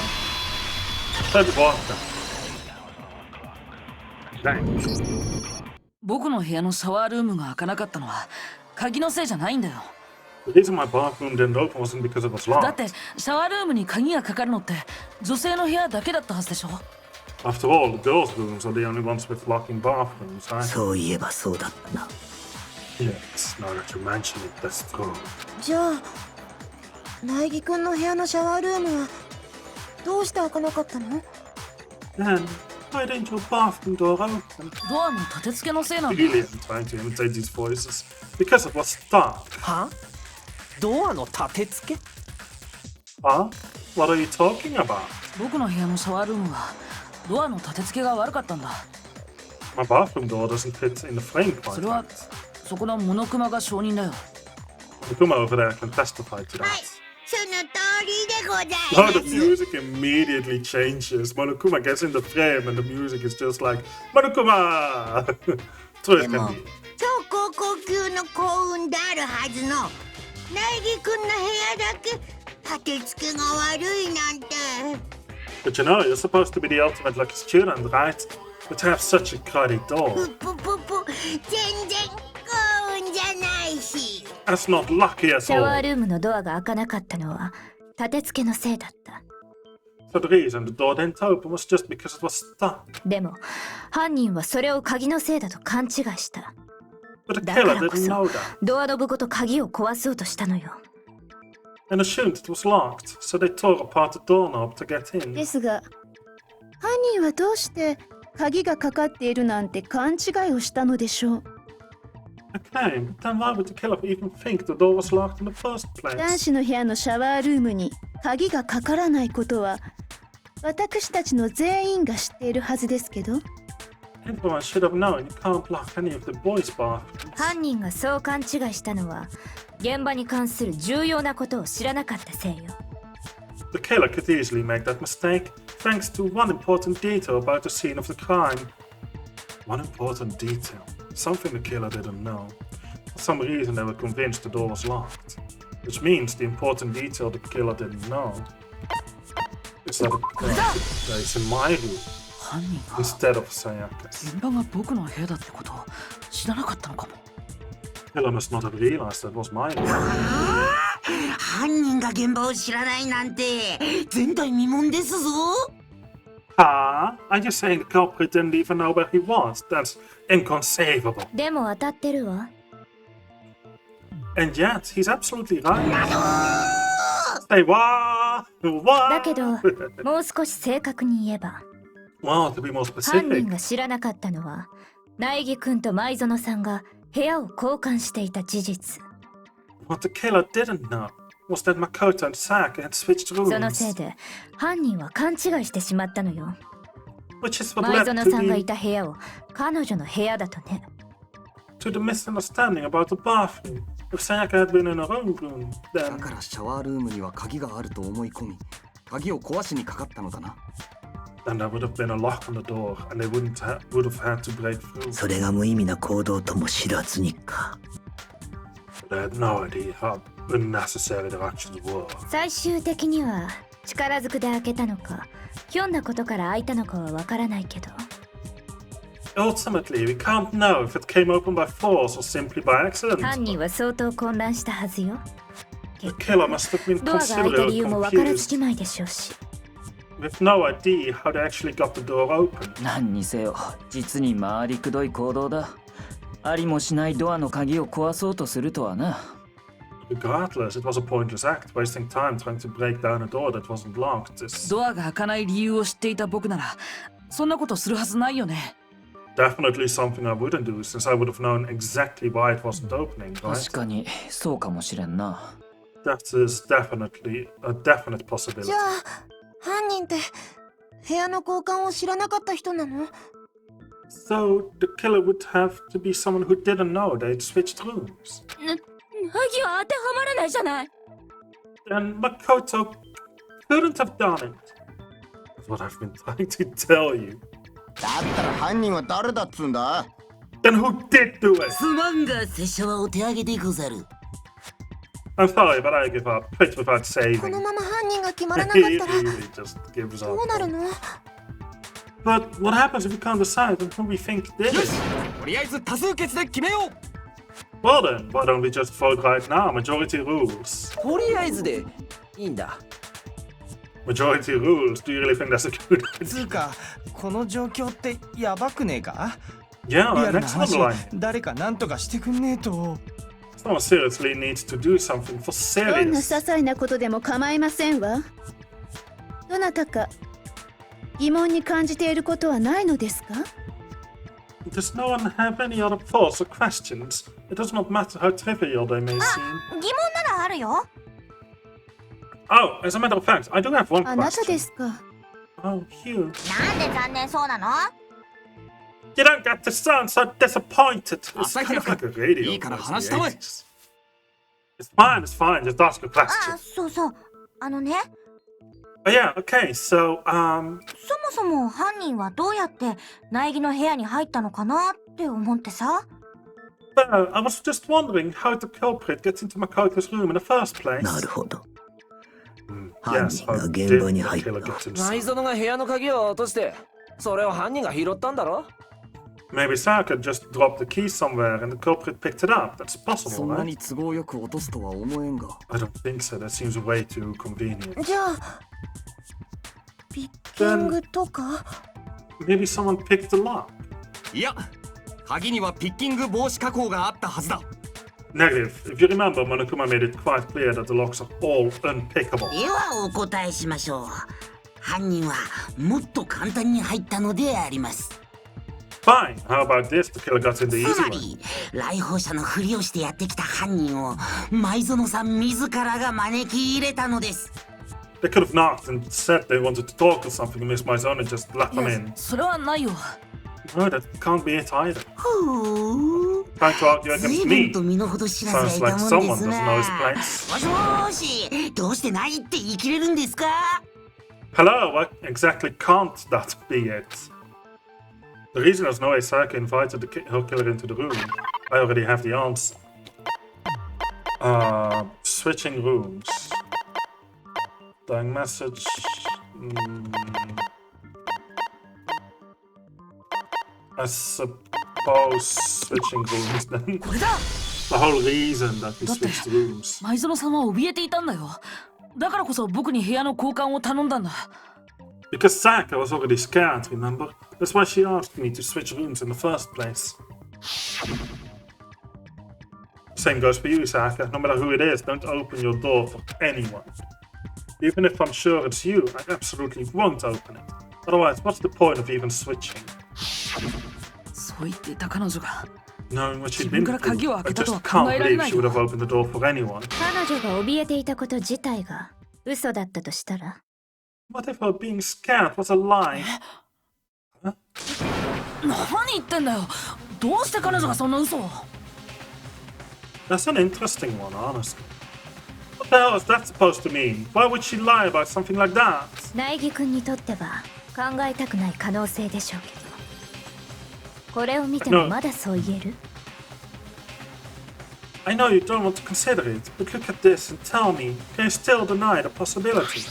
Said what then? Thanks. 僕の部屋のシャワールームが開かなかったのは鍵のせいじゃないんだよ。 The reason my bathroom didn't open wasn't because it was だ locked. ってシャワールームに鍵がかかるのって女性の部屋だけだったはずでしょ。 After all, the girls' rooms are the only ones with locking bathrooms, right? そういえばそうだったな。 Yes, now that you mention it, that's true. じゃあ苗木くんの部屋のシャワールームはどうして開かなかったの？ Then, Why didn't your bathroom door open? ドアの立て付けのせいなんだ。 Really, I'm trying to imitate these voices. Because it was stuck. は？ドアの立て付け？ Huh? What are you talking about? 僕の部屋のシャワールームはドアの立て付けが悪かったんだ。 My bathroom door doesn't fit in the frame そ quite れは right. そこのモノクマが証人だよ。 Kuma over there can testify to はい that. その通りでござい Oh, the ます music immediately changes. Monokuma gets in the frame and the music is just like Monokuma! So it でも can be. 超高校級の幸運であるはずの苗木くんの部屋だけ立て付けが悪いなんて But you know, you're supposed to be the ultimate lucky student, right? But to have such a cruddy door. ぷ全然幸運じゃないし That's not lucky at シャワー all. ルームのドアが開かなかったのは立て付けのせいだった。 So the reason the door didn't open was just because it was stuck. でも犯人はそれを鍵のせいだと勘違いした。 But the だか killer らこ didn't そ know that ドアノブごと鍵を壊そうとしたのよ。 and assumed it was locked, so they tore apart the doorknob to get in. ですが犯人はどうして鍵がかかっているなんて勘違いをしたのでしょう。 Okay, but then why would the killer even think the door was locked in the first 男 place? 子の部屋のシャワールームに鍵がかからないことは私たちの全員が知っているはずですけど。 Everyone should have known you can't lock any of the boys' bathrooms. 犯人がそう勘違いしたのは現場に関する重要なことを知らなかったせいよ。 The killer could easily make that mistake thanks to one important detail about the scene of the crime. One important detail. Something the killer didn't know. For some reason they were convinced the door was locked. Which means the important detail the killer didn't know is that it's in my room 犯人が instead of Sayaka's. 現場が僕の部屋だってことを知らなかったのかも。 Killer must not have realized that was my room. 犯人が現場を知らないなんて前代未聞ですぞ。 Are you saying the culprit didn't even know where he was? That's inconceivable. でも当たってるわ。 And yet, he's absolutely right. Say what? What? だけどもう少し正確に言えば Well, to be more 犯人 specific, が知らなかったのは苗木くんと舞園さんが部屋を交換していた事実。 what the killer didn't know was that Makoto and Saka had switched その rooms, せいで犯人は勘違いしてしまったのよ。 which is what 舞 led 園さんがいた部屋を彼女の部屋だとね。 to the misunderstanding about the bathroom. If Sayaka had been in her own room, だ then からシャワールームには鍵があると思い込み鍵を壊しにかかったのだな。 there would have been a lock on the door, and they would have had to break through. それが無意味な行動とも知らずにか。 They had no idea how unnecessary their actions were. 最終的には力ずくで開けたのかひょんなことから開いたのかはわからないけど Ultimately, we can't know if it came open by force or simply by accident. 犯人は相当混乱したはずよ。 The killer must have been ドアが開いた理 considerably 由もわからつ confused, きまいでしょうし with no idea how they actually got the door open. 何にせよ実に回りくどい行動だ。ありもしないドアの鍵を壊そうとするとはな。 Regardless, it was a pointless act, wasting time trying to break down a door that wasn't locked. It's ドアが開かない理由を知っていた僕ならそんなことするはずないよね。 definitely something I wouldn't do, since I would have known exactly why it wasn't opening, right? 確かにそうかもしれんな。 That is definitely a definite possibility. じゃあ犯人って部屋の交換を知らなかった人なの？ So the killer would have to be someone who didn't know they'd switched rooms. 鍵は当てはまらないじゃない。 Then Makoto couldn't have done it. That's what I've been trying to tell you. だったら犯人は誰だっつうんだ？ Then who did do it? すまんが拙者はお手上げでござる。 I'm sorry, but I give up. Quit without こ saving. のまま犯人が決まらなかった He ら really just gives ど up. うなるの？ But what happens if we can't decide on who we think did よ it? しとりあえず多数決で決めよう。 Well then, why don't we just vote right now? Majority rules. とりあえずでいいんだ。 Majority rules? Do you really think that's a good つ idea? うかこの状況ってやばくねえか？ Yeah, リアルな next 話 one line. 誰か何とかしてくんねえと。 Someone seriously needs to do something for どんな些 serious. 細なことでも構いませんわ。どなたか疑問に感じていることはないのですか？ Does no one have any other thoughts or questions? It does not matter how trivial they may seem. 疑問ならあるよ。 Oh, as a matter of fact, I do have one あなた question. ですか。 Oh, Hugh. なんで残念そうなの？ You don't get to sound so disappointed. It's 朝 kind 日 of like a 君、い radio いから voice 話 in し the たまえ。 80s. It's fine, it's fine. Just ask a あ question. そうそうね Oh, yeah, okay, so, そもそも犯人はどうやって苗木の部屋に入ったのかなって思ってさ。 well, I was just wondering how the culprit gets into Makoto's room in the first place. なるほど。 Yes, 犯 how 人 did が現場に the 入っ killer た。 get 前 inside? 園が部屋の鍵を落としてそれを犯人が拾ったんだろ Maybe Saka just dropped the key somewhere and the culprit picked it up. That's そ possible, んな right? に都合よく落とすとは思えんが。 I don't think so. That seems way too convenient. じゃあピッキングとか？ Maybe someone picked the lock. いや、鍵にはピッキング防止加工があったはずだ。 Negative. If you remember, Monokuma made it quite clear that the locks are all unpickable. ではお答えしましょう。犯人はもっと簡単に入ったのであります。 Fine. How about this? The killer got in the つ easy ま way. り来訪者のふりをしてやってきた犯人を前園さん自らが招き入れたのです。 They could have knocked and said they wanted to talk or something, and Miss Maizone just let い them や in. それはないよ。 No, that can't be it either. ほう。 Trying to argue 随 against 分 me. と身の程知らず Sounds がい like たもんで someone す doesn't な。 know his place. もしもーし、どうしてないって言い切れるんですか？ Hello, what exactly can't that be it? The reason there's no way Saka invited the her killer into the room, I already have the answer. Switching rooms. Dying message. I suppose switching rooms then. これだ。 The whole reason that we switched rooms. 前園さんは怯えていたんだよ。だからこそ僕に部屋の交換を頼んだんだ。 Because Saka was already scared, remember? That's why she asked me to switch rooms in the first place. Same goes for you, Saka. No matter who it is, don't open your door for anyone. Even if I'm sure it's you, I absolutely won't open it. Otherwise, what's the point of even switching? そう言っていた彼女が。 Knowing what she'd 自 been 分から through, 鍵を開 I けたと just は can't 考えられ believe ない she would よ。 have opened the door for anyone. 彼女が怯えていたこと自体が嘘だったとしたら？ What if her being scared was a lie? 何言ってんだよ。どうして彼女がそんな嘘を？ That's an interesting one, honestly. What the hell is that supposed to mean? Why would she lie about something like that? 苗木君にとっては考えたくない可能性でしょうけど、これを見てもまだそう言える？ I know you don't want to consider it, but look at this and tell me, can you still deny the possibility?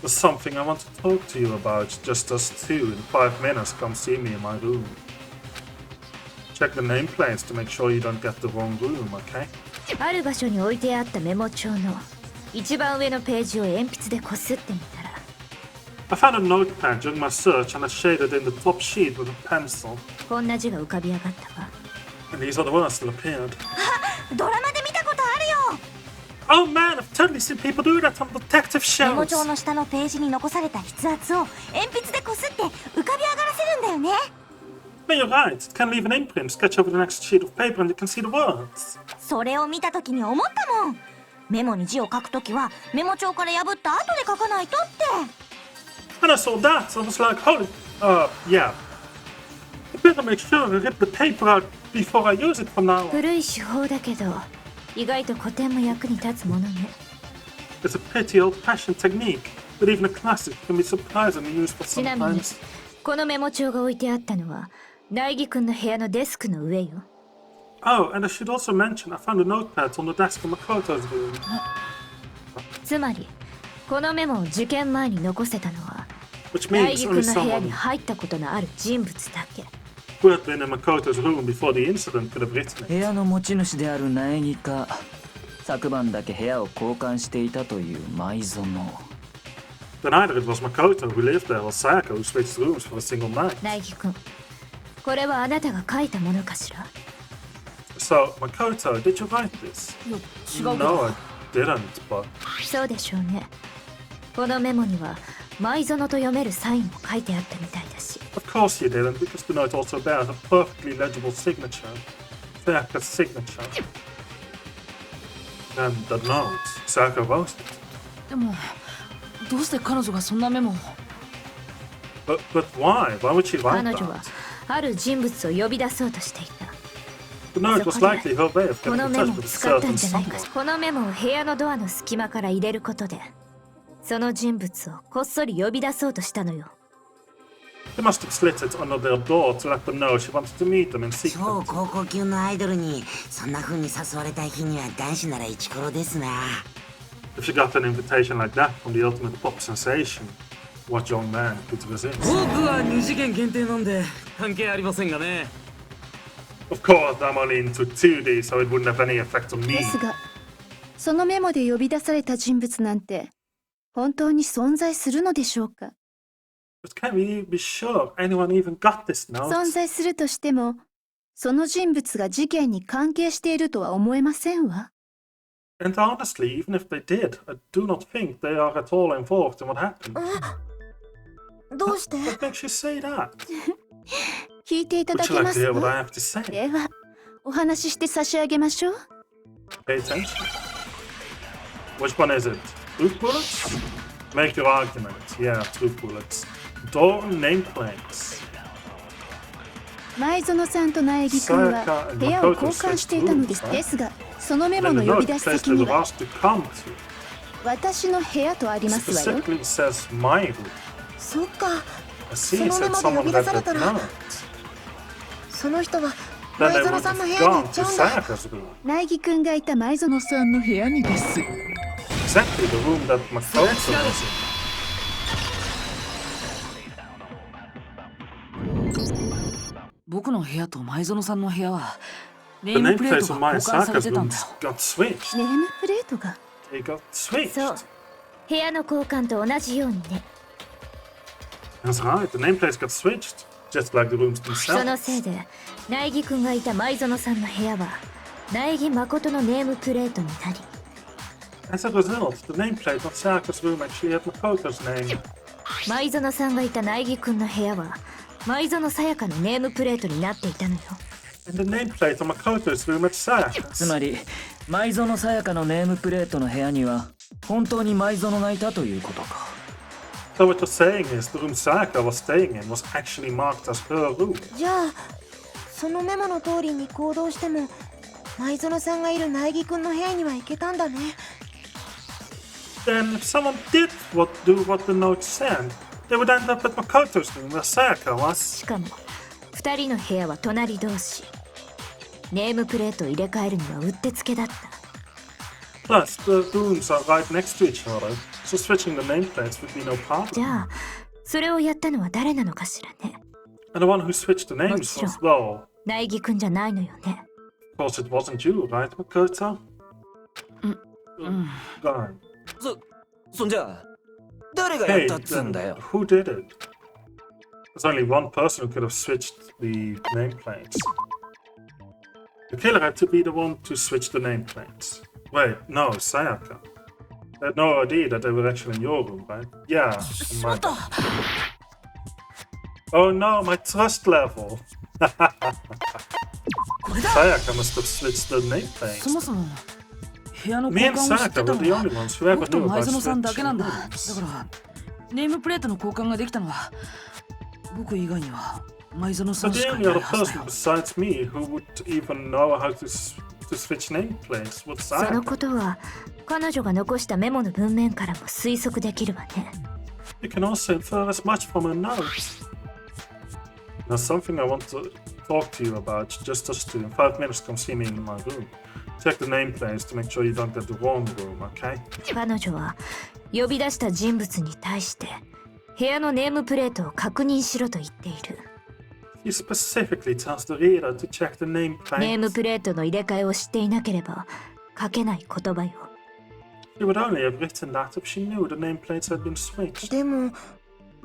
There's something I want to talk to you about, just us two. In 5 minutes, come see me in my room. Check the nameplates to make sure you don't get the wrong room, okay? ある場所に置いてあったメモ帳の一番上のページを鉛筆でこすってみたら、 I found a notepad during my search and I shaded in the top sheet with a pencil. こんな字が浮かび上がったわ。 And these are the words that appeared. ドラマで見たことあるよ。 Oh man, I've totally seen people do that on detective メモ shows. 帳の下のページに残された筆圧を鉛筆でこすって浮かび上がらせるんだよね。 But you're right, it can leave an imprint, sketch over the next sheet of paper and you can see the words. それを見た時に思ったもん。メモに字を書くときはメモ帳から破った後で書かないとって。 When I saw that, I was like, holy... yeah. I better make sure I rip the paper out before I use it from now on. 古い手法だけど、意外と古典も役に立つものね。 It's a pretty old-fashioned technique, but even a classic can be surprisingly useful ちなみに sometimes. このメモ帳が置いてあったのは苗木君の部屋のデスクの上よ。 Oh, and I should also mention, I found a notepad on the desk in Makoto's room. つまりこのメモを事件前に残せたのは Which 苗 means 木 only 君の部屋に someone 入ったことのある人物だけ。 who had been in Makoto's room before the incident could have written 部 it. 屋の持ち主である苗木か、昨晩だけ部屋を交換していたという前園。 Then either it was Makoto who lived there or Sayaka who switched rooms for a single night. 苗木君、これはあなたが書いたものかしら？ So, Makoto, did you write this? いや、違うけ No, ど。 I didn't, but... そうでしょうね。このメモには舞園と読めるサインも書いてあったみたいだし。 Of course you didn't, because the note also bears a perfectly legible signature. Sayaka's signature. And the note, Sayaka wrote it. でもどうして彼女がそんなメモを。 But why? Why would she write 彼女は that? ある人物を呼び出そうとしていた。 The note was likely her way of こ getting の in メ touch モを with a 使ったん certain じゃないか。 someone. このメモを部屋のドアの隙間から入れることで、その人物をこっそり呼び出そうとしたのよ。 They must have slit it under their door to let them know she wanted to meet them in 超 secret. 高校級のアイドルにそんな風に誘われた日には男子ならイチコロですな。 If she got an invitation like that from the ultimate pop sensation, what young man could resist? 僕は2次元限定なんで関係ありませんがね。 Of course, I'm only into 2D, so it wouldn't have any effect on で me. すが、そのメモで呼び出された人物なんて本当に存在するのでしょうか。 But can we be sure anyone even got this note? 存在するとしても、その人物が事件に関係しているとは思えませんわ。 And honestly, even if they did, I do not think they are at all involved in what happened. どうして？ What makes you say that? 聞いていただ Would け you ま like す to hear what か？ I have to say? では、お話しして差し上げましょう。 Pay attention. Which one is it? Truth bullets? Make your argument. Yeah, truth bullets. Door and nameplates. 前園さんと苗木君は部屋を交換していたのです。ですが、そのメモ Then の the 呼び note 出し says 先 they に were は asked to come to. 私の部屋とありますわよ。 Specifically says my room. そっか。 I see it その said メモ someone で呼び出 read された that ら、 note. その人は Then 前 they 園 would さんの部 have 屋に行 gone っち to ゃうんだ。 Sayaka's room. 苗木君がいた前園さんの部屋にです。 Exactly the room that Makoto was in. 僕の部屋と前園さんの部屋はネ The ームプレー nameplates ト of が my 交換され Sayaka's てたん rooms だよ。 got switched. ネームプレートが。 They got switched. そう。部屋の交換と同じようにね。 That's right, the nameplates got switched. Just like the rooms その themselves. せいで、苗木君がいた前園さんの部屋は、苗木誠のネームプレートになり、 As a result, the nameplate of Sayaka's room actually had Makoto's name. 前園さんがいた苗木君の部屋は、前園さやかのネームプレートになっていたのよ。 And the nameplate of Makoto's room at つ Sayaka's. まり前園さやかのネームプレートの部屋には本当に前園がいたということか。 So what you're saying is the room Sayaka was staying in was actually marked as her room. じゃあ、そのメモの通りに行動しても、前園さんがいる苗木君の部屋には行けたんだね。Then if someone did do what the note said, they would end up at Makoto's room where Sayaka was. しかも、2人の部屋は隣同士。ネームプレートを入れ替えるにはうってつけだった。 Plus, the rooms are right next to each other, so switching the nameplates would be no じ problem. ゃあ、それをやったのは誰なのかしらね。 And the one who switched the names was, well, 苗木君じゃないのよね。 of course it wasn't you, right, Makoto? Gone. そんじゃ誰がや Hey, ったっつうん then だよ。 who did it? There's only one person who could have switched the nameplates. The killer had to be the one to switch the nameplates. Wait, no, Sayaka. They had no idea that they were actually in your room, right? Yeah. in my bed. Oh no, my trust level. Sayaka must have switched the そ nameplates. もそも部屋の Me 交 and 換を知って Sayaka た were の the は only ones who ever 僕と knew 前 about 園さんだけなん switching だ。だ rooms. からネームプレートの交換ができたのは僕以外には前園さ So ん the しかい only ない other はずだ person よ。 besides me who would even know how to switch nameplates was その Sayaka. ことは、彼女が残したメモの文面からも推測できるわね。 You can also infer as much from her notes. Now something I want to talk to you about, just us two. In 5 minutes, come see me in my room. Check the nameplates to make sure you don't get the wrong room, okay? 彼女は呼び出した人物に対して部屋のネームプレートを確認しろと言っている。 He specifically tells the reader to check the ネー nameplates. ムプレートの入れ替えを知っていなければ書けない言葉よ。 She would only have written that if she knew the nameplates had been switched. でも、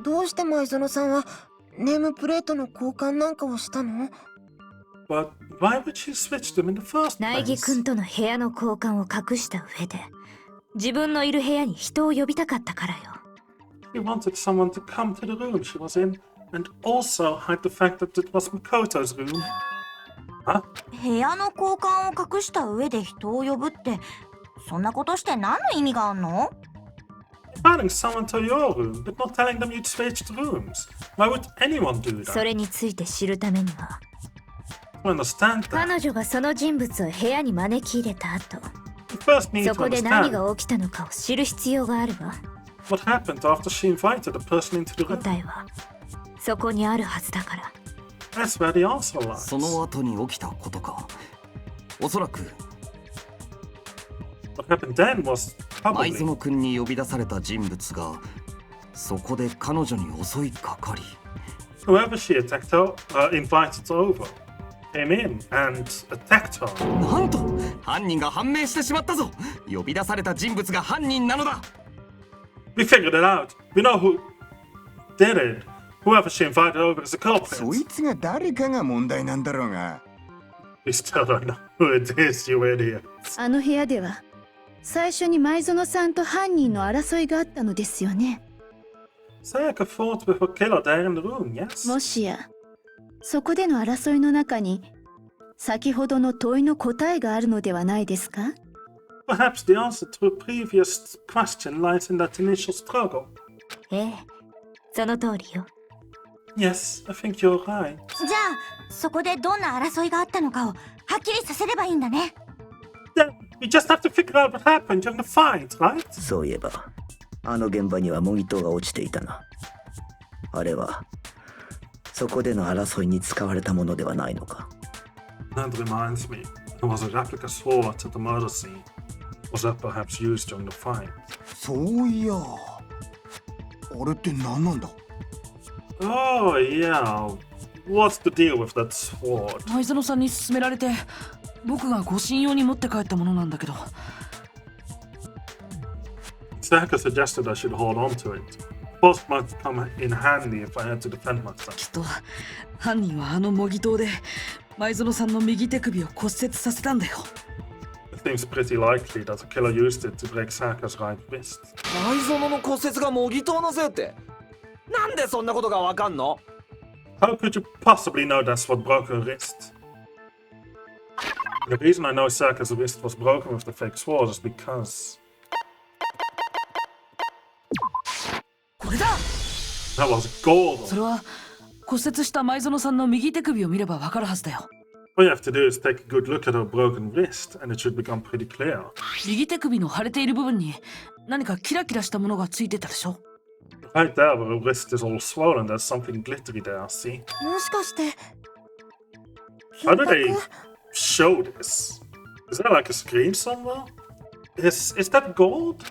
どうして前園さんはネームプレートの交換なんかをしたの？ But why would she switch them in the first 苗木 place? 君との部屋の交換を隠した上で自分のいる部屋に人を呼びたかったからよ。He wanted someone to come to the room she was in, and also hide the fact that it was Makoto's room. Huh? 部屋の交換を隠した上で人を呼ぶって、そんなことして何の意味があんの？ Inviting someone to your room, but not telling them you'd switched rooms. Why would anyone do that? それについて知るためには、I understand that. 彼女がその人物を部屋に招き入れた後、 You first need そ to こで何 understand が起きたのかを知る必要があるわ。 what happened after she invited the person into the room. 答えはそこにあるはずだから。 That's where the answer lies. その後に起きたことか。おそらく What happened then was 舞 probably 園君に呼び出された人物がそこで彼女に襲いかかり whoever she attacked her, invited over, came in and attacked her. なんと犯人が判明してしまったぞ。呼び出された人物が犯人なのだ。 We figured it out. We know who did it. Whoever she invited over is a culprit. そいつが誰かが問題なんだろうが。 We still don't know who it is, you idiot. あの部屋では最初に舞園さんと犯人の争いがあったのですよね。Sayaka fought with her killer there in the room, yes? もしやそこでの争いの中に先ほどの問いの答えがあるのではないですか？ Perhaps the answer to a previous question lies in that initial struggle. ええ、その通りよ。 Yes, I think you're right. じゃあそこでどんな争いがあったのかをはっきりさせればいいんだね。 Yeah, we just have to figure out what happened during the fight, right? そういえばあの現場には模擬刀が落ちていたな。あれはそこでの争いに使われたものではないのか。 That reminds me, there was a replica sword at the murder scene. Was that perhaps used during the fight? そういや、あれって何なんだ？ Oh, yeah. What's the deal with that sword? 舞園さんに勧められて僕が護身用に持って帰ったものなんだけど。 Sayaka suggested I should hold on to it. Both might come in handy if I had to defend myself. きっと犯人はあの模擬刀で舞園さんの右手首を骨折させたんだよ。 It seems pretty likely that the killer used it to break Sayaka's right wrist. 舞園の骨折が模擬刀のせいって、なんでそんなことがわかんの？ How could you possibly know that's what broke her wrist? The reason I know Sayaka's wrist was broken with the fake sword is because これだ。 that was gold. それは骨折した舞園さんの右手首を見ればわかるはずだよ。 All you have to do is take a good look at her broken wrist, and it should become pretty clear. 右手首の腫れている部分に何かキラキラしたものがついてたでしょ。 Right there, where her wrist is all swollen, there's something glittery there, see? もしかして How do they show this? Is there like a screen somewhere? Is that gold?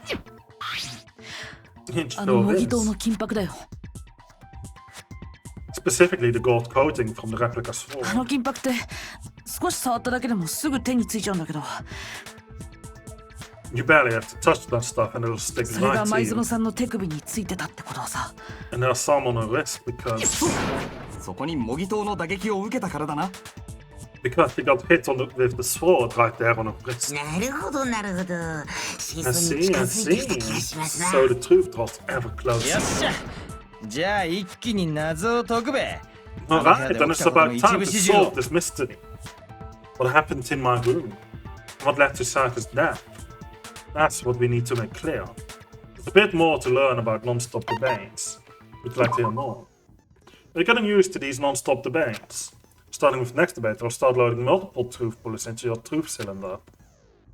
あの模擬刀の金箔だよ。 Specifically the gold coating from the replica sword. あの金箔って少し触っただけでもすぐ手についちゃうんだけど。 You barely have to touch that stuff and it'll stick それ right が to 舞 you. 園さんの手首についてたってことはさ。 And there's some on her wrist because そこに模擬刀の打撃を受けたからだな。 he got hit with the sword right there on her wrist. なるほどなるほど。 I 真相に see, 近 I づいてきた気が see. しますな。 So the truth draws ever よっ closer. しゃ。じゃあ一気に謎を解くべ。 Alright, then it's about time to solve this mystery. What happened in my room? What led to Sayaka's death? That's what we need to make clear. There's a bit more to learn about non-stop debates. Would you like to hear more? We're getting used to these non-stop debates. Starting with the next debate, I'll start loading multiple truth bullets into your truth cylinder.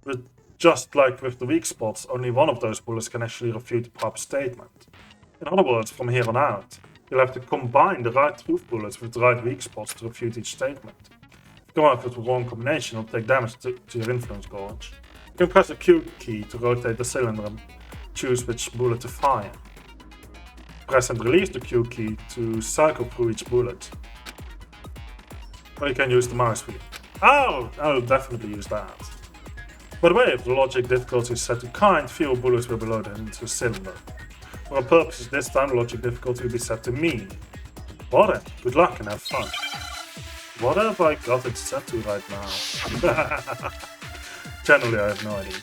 But just like with the weak spots, only one of those bullets can actually refute the proper statement. In other words, from here on out, you'll have to combine the right truth bullets with the right weak spots to refute each statement. If you come up with the wrong combination, you'll take damage to your influence gauge. You can press the Q key to rotate the cylinder and choose which bullet to fire. Press and release the Q key to cycle through each bullet. Or you can use the mouse wheel. Oh, I'll definitely use that. By the way, if the logic difficulty is set to kind, fewer bullets will be loaded into the cylinder. For our purposes this time, the logic difficulty will be set to mean. Well then, good luck and have fun. What have I got it set to right now? Generally, I have no idea.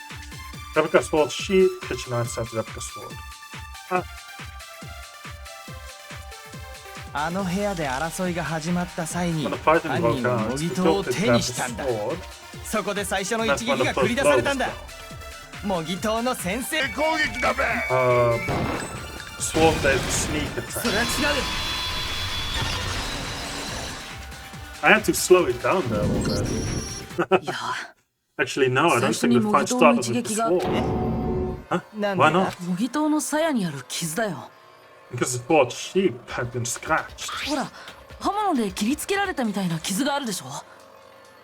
Replica sword, sheath, kitchen knife set to replica sword. あの部屋で争いが始まった際に When the 犯 fighting 人 broke は out, 模擬 he 刀を thought 手 he'd に grab し the たんだ sword. そこで最初の That's 一 when 撃 the が繰り first 出さ blow れた was んだ felt. 模擬刀の先生攻撃だべ Sword blade sneak attack. それは違う I had to slow it down there already. Actually, no, I don't think the fight started with the sword. Huh? Why not? 模擬刀の鞘にある傷だよ。 Because the sword's sheep had been scratched. ほら、刃物で切りつけられたみたいな傷があるでしょ。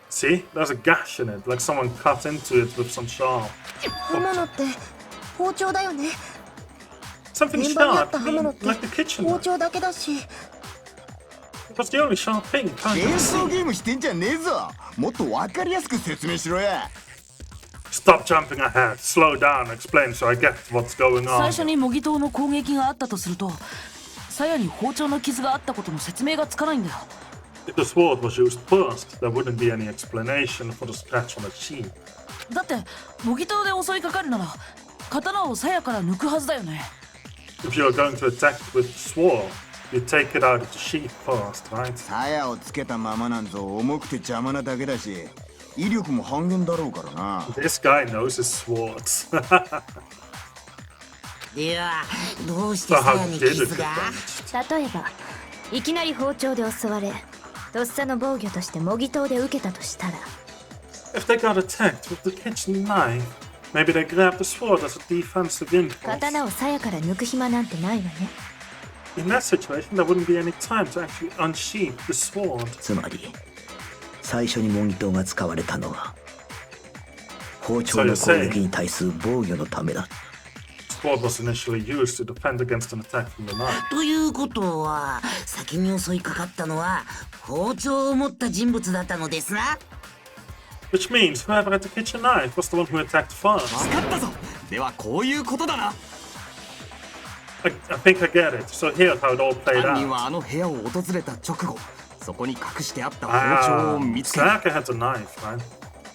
See? There's a gash in it, like someone cut into it with some sharp. 刃物って包丁だよね Something 現場にあっ sharp, た刃物って like the kitchen 包 knife. 丁だけだし It was the only sharp thing. 連想ゲームしてんじゃねえぞもっとわかりやすく説明しろや Stop jumping ahead. Slow down. Explain so I get what's going 最 on. 初に模擬刀の攻撃があったとすると、鞘に包丁の傷があったことの説明がつかないんだよ。 If the sword was used first, there wouldn't be any explanation for the scratch on the sheep. だって模擬刀で襲いかかるなら刀を鞘から抜くはずだよね。 If you're going to attack with sword, you take it out of the sheep first, right? 鞘をつけたままなんぞ重くて邪魔なだけだし威力も半減だろうからな This guy knows his swords. ではどうして鞘に傷が例えばいきなり包丁で襲われとっさの防御として模擬刀で受けたとしたら If they got attacked with the kitchen knife, maybe they grabbed the sword as a defensive impulse. 刀を鞘から抜く暇なんてないわね In that situation, there wouldn't be any time to actually unsheath the sword. つまり最初に模擬刀が使われたのは包丁の攻撃に対する防御のためだ Sword was initially used to defend against an attack from the knife. ということは先に襲いかかったのは包丁を持った人物だったのですな Which means whoever had the kitchen knife was the one who attacked first. 分かったぞではこういうことだな I think I get it. So here's how it all played 犯人は out. あの部屋を訪れた直後そこに隠してあった包丁を見つけ Saka had a knife, right?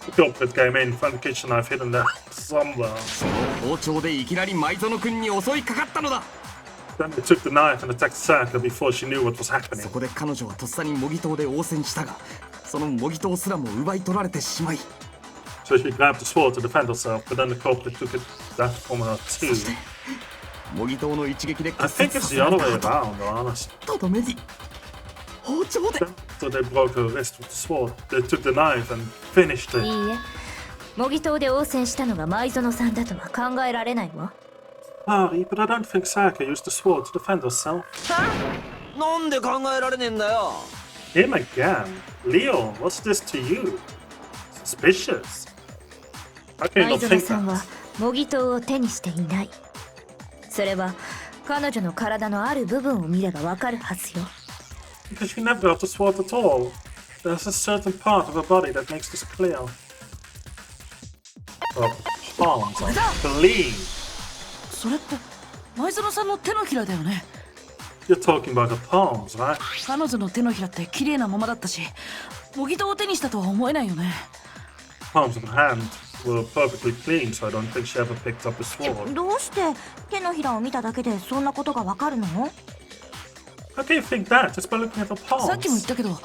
The culprit came in, found the kitchen knife hidden there somewhere. その包丁でいきなり舞園君に襲いかかったのだ Then they took the knife and attacked Saka before she knew what was happening. そこで彼女はとっさに模擬刀で応戦したがその模擬刀すらも奪い取られてしまい So she grabbed the sword to defend herself, but then the culprit took that from her too. 模擬刀の一撃で I 骨 think 折 it's さ the せら other れ way た後 around, honestly. とどめに包丁で So they broke her wrist with the sword. They took the knife and finished い it. いえ模擬刀で応戦したのが舞園さんだとは考えられないわ Sorry, but I don't think Saka used the sword to defend herself. なんで考えられねえんだよ Him again. Leo, what's this to you? Suspicious. How can you 舞 not 園 think さん that? は模擬刀を手にしていないそれは彼女の体のある部分を見ればわかるはずよ Because she never got the sword at all. There's a certain part of her body that makes this clear. Her palms are clean. それって舞園さんの手のひらだよね。 You're talking about her palms, right? 彼女の手のひらって綺麗なままだったし、模擬刀を手にしたとは思えないよね。 Palms of her hand were perfectly clean, so I don't think she ever picked up a sword. どうして手のひらを見ただけでそんなことがわかるの？ How can you think that just by looking at her さっきも言 palms? ったけど、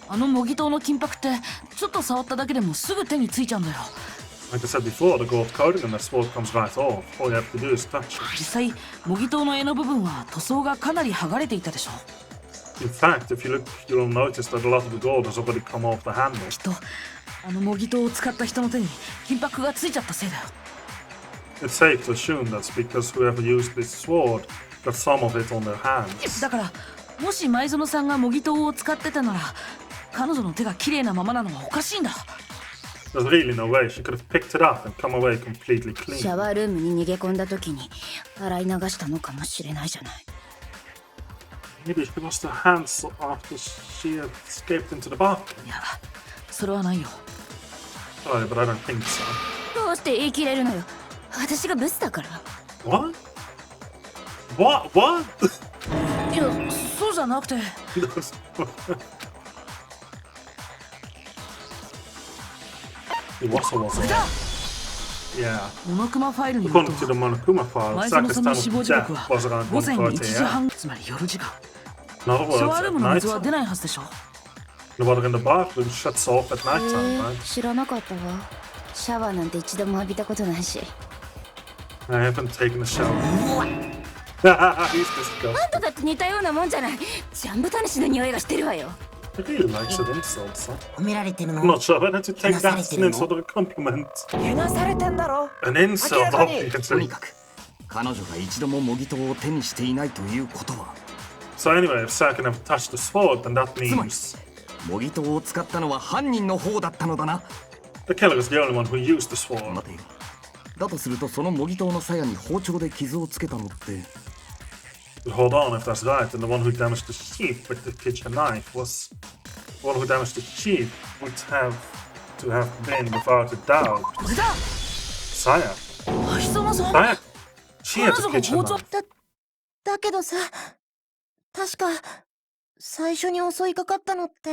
あの模擬刀の金箔ってちょっと触っただけでもすぐ手についちゃうんだよ。 Like I said before, the gold coating on the sword comes right off. All you have to do is touch it. 実際模擬刀の柄の部分は塗装がかなり剥がれていたでしょ。 In fact, if you look, you'll notice that a lot of the gold has already come off the handle. きっとあの模擬刀を使った人の手に金箔がついちゃったせいだよ。 It's safe to assume that's because whoever used this sword got some of it on their hands. だからもし舞園さんが模擬刀を使ってたなら、彼女の手が綺麗なままなのはおかしいんだ。 There's really no way she could have picked it up and come away completely シャ clean. ワールームに逃げ込んだ時に洗い流したのかもしれないじゃない。 Maybe she lost her hands after she had escaped into the bathroom. いや、それはないよ。 Sorry, but I don't think so. どうして言い切れるのよ。私がブスだから。 What? What? いや、そうじゃなくて。 It was. Yeah. モノクマファイルによる According to the Monokuma file, 舞園 Saka's さんの time 死 of 亡時 death 刻は was around 午前1時 1:30 a.m. 半、つまり夜時間。In other シャワ words, ールー at ムの水は night 出ないはずでしょ。 the water in the bathroom shuts off at night time, right? 知らなかったわ。シャワーなんて一度も浴びたことないし。I haven't taken a shower. He's あ disgusting. んただって似たようなもんじゃない。ジャンボタニシの匂いがしてるわよ。He really likes an insult, son. 褒められてるの I'm not sure whether to take that as an insult or a compliment. けなされてんだろ。 An insult, とに obviously. かく彼女が一度も模擬刀を手にしていないということは So anyway, if Saka never touched the sword, then that つまり means 模擬刀を使ったのは犯人の方だったのだな。 the killer is the only one who used the sword. 待てよ。だとするとその模擬刀の鞘に包丁で傷をつけたのって But hold on, if that's right, then the one who damaged the sheep with the kitchen knife was the one who damaged the sheep would have to have been without a doubt. これだ Saya. ひそまさん Saya. She had 彼 the 女が kitchen 包丁 knife. だけどさ、確か最初に襲いかかったのって。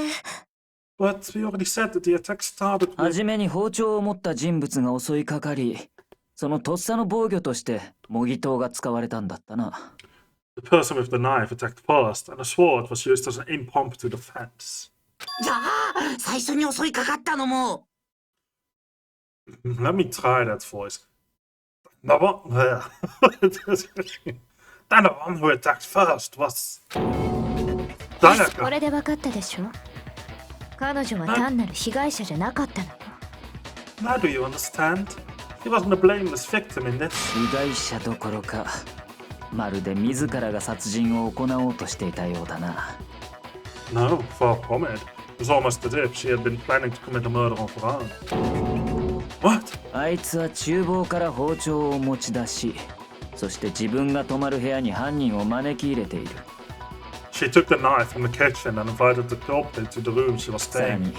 But we already said that the attack started は with じめに包丁を持った人物が襲いかかり、そのとっさの防御として模擬刀が使われたんだったな。the person with the knife attacked first, and the sword was used as an impromptu defense. じゃあ最初に襲いかかったのも Let me try that voice. The one, then the one who attacked first was こ Dayaka. れで分かったでしょ。彼女は単なる被害者じゃなかったの。 Now do you understand? He wasn't a blameless victim in this. 被害者どころか、まるで自らが殺人を行おうとしていたようだな。No, far from it. It was almost as if she had been planning to commit a murder on her own. What? あいつは厨房から包丁を持ち出し、そして自分が泊まる部屋に犯人を招き入れている。She took the knife from the kitchen and invited the culprit to the room she was さら staying に in.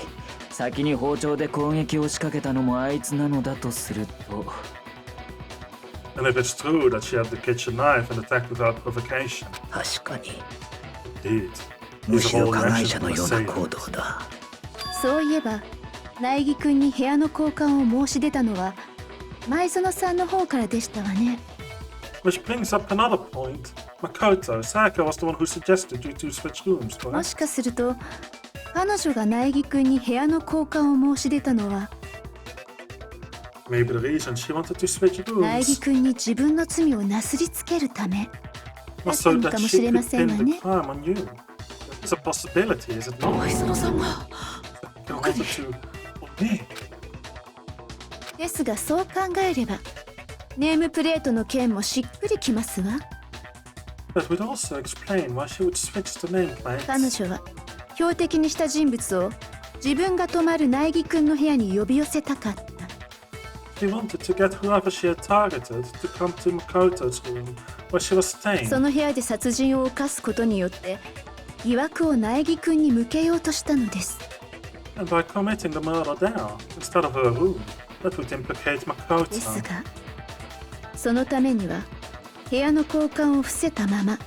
先に包丁で攻撃を仕掛けたのもあいつなのだとすると、 And if it's true that she had the kitchen knife and attacked without provocation, 確かに indeed, む these し are ろ all 加害 mentioned 者 in の the ような same. 行動だ。そういえば苗木くんに部屋の交換を申し出たのは前園さんの方からでしたわね。 Which brings up another point. Makoto, Saka was the one who suggested you two switch rooms, も correct? しかすると彼女が苗木くんに部屋の交換を申し出たのは Maybe the reason she wanted to switch 苗木 rooms くんに自分の罪をなすりつけるため was だった so の that かも she しれま could せん pin わ the ね。 crime on you. It's a possibility, is it not? 前園さんが You wanted to on me. ですがそう考えればネームプレートの件もしっくりきますわ。 That would also explain why she would switch the 彼 nameplates. 女は標的にした人物を自分が泊まる苗木くんの部屋に呼び寄せたかった。 She wanted to get whoever she had targeted to come to Makoto's room where she was staying. その部屋で殺人を犯すことによって疑惑を苗木くんに向けようとしたのです。 And by committing the murder there, instead of her room, that would implicate です Makoto. がそのためには部屋の交換を伏せたまま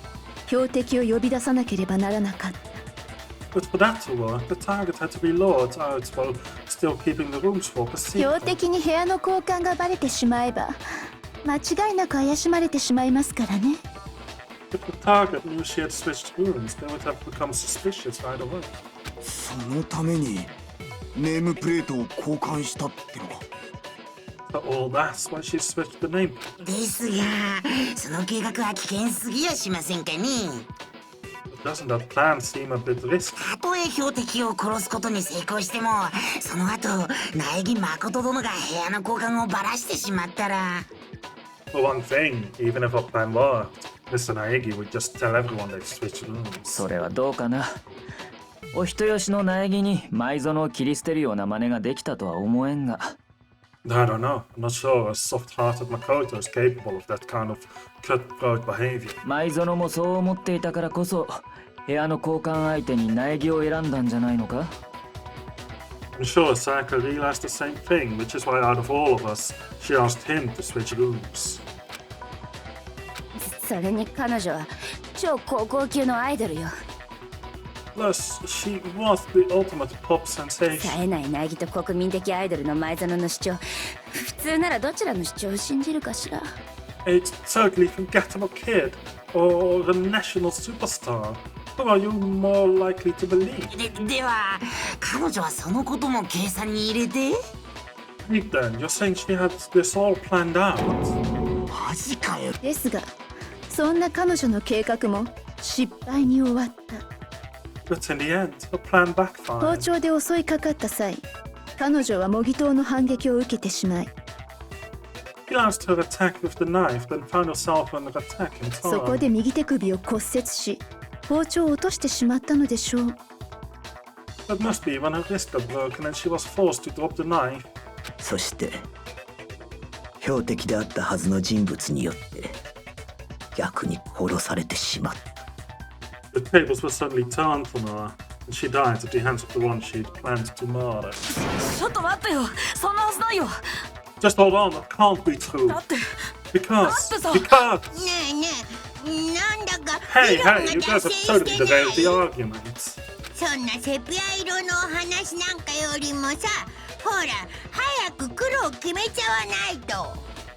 標的を呼び出さなければならなかった。 But for that to work, the target had to be lured out while still keeping the room swap a 標 secret. 的に部屋の交換がバレてしまえば間違いなく怪しまれてしまいますからね。 If the target knew she had switched rooms, they would have become suspicious right away. そのためにネームプレートを交換したってのは For all that's why she switched the name. ですがその計画は危険すぎやしませんかね。 But doesn't that plan seem a bit risky? たとえ標的を殺すことに成功してもその後苗木誠殿が部屋の交換をばらしてしまったら For one thing, even if our plan worked, Mr. Naegi would just tell everyone they'd switched rooms. それはどうかな。お人よしの苗木に前園を切り捨てるような真似ができたとは思えんが。I don't know. I'm not sure a soft-hearted Makoto is capable of that kind of cutthroat behavior. 前園もそう思っていたからこそ部屋の交換相手に苗木を選んだんじゃないのか。 I'm sure Saka realized the same thing, which is why out of all of us, she asked him to switch rooms. それに彼女は超高校級のアイドルよ。 Plus, she was the ultimate pop sensation. 冴えない苗木と国民的アイドルの前園の主張、普通ならどちらの主張を信じるかしら。 A totally forgettable kid or a national superstar. Who are you more likely to believe? では、彼女はそのことも計算に入れて Wait then, you're saying she had this all planned out? マジかよ。ですが、そんな彼女の計画も失敗に終わった。But in the end, the plan 包 backfired. 丁で襲いかかった際、彼女は模擬刀の反撃を受けてしまい、 She launched her attack with the knife, then found herself under attack in そこ turn. で右手首を骨折し、包丁を落としてしまったのでしょう。 That must be when her wrist got broken and she was forced to drop the knife. そして標的であったはずの人物によって逆に殺されてしまった。 The tables were suddenly turned on her, and she died at the hands of the one she'd planned to murder. ちょっと待ってよ、そんなはずないよ。 Just hold on, that can't be true. だって Because, さ because. ねえねえ、なんだか Hey, 議論が hey, you 脱 guys 線 have し totally てない derailed the argument. そんなセピア色のお話なんかよりもさ、ほら早く黒を決めちゃわないと。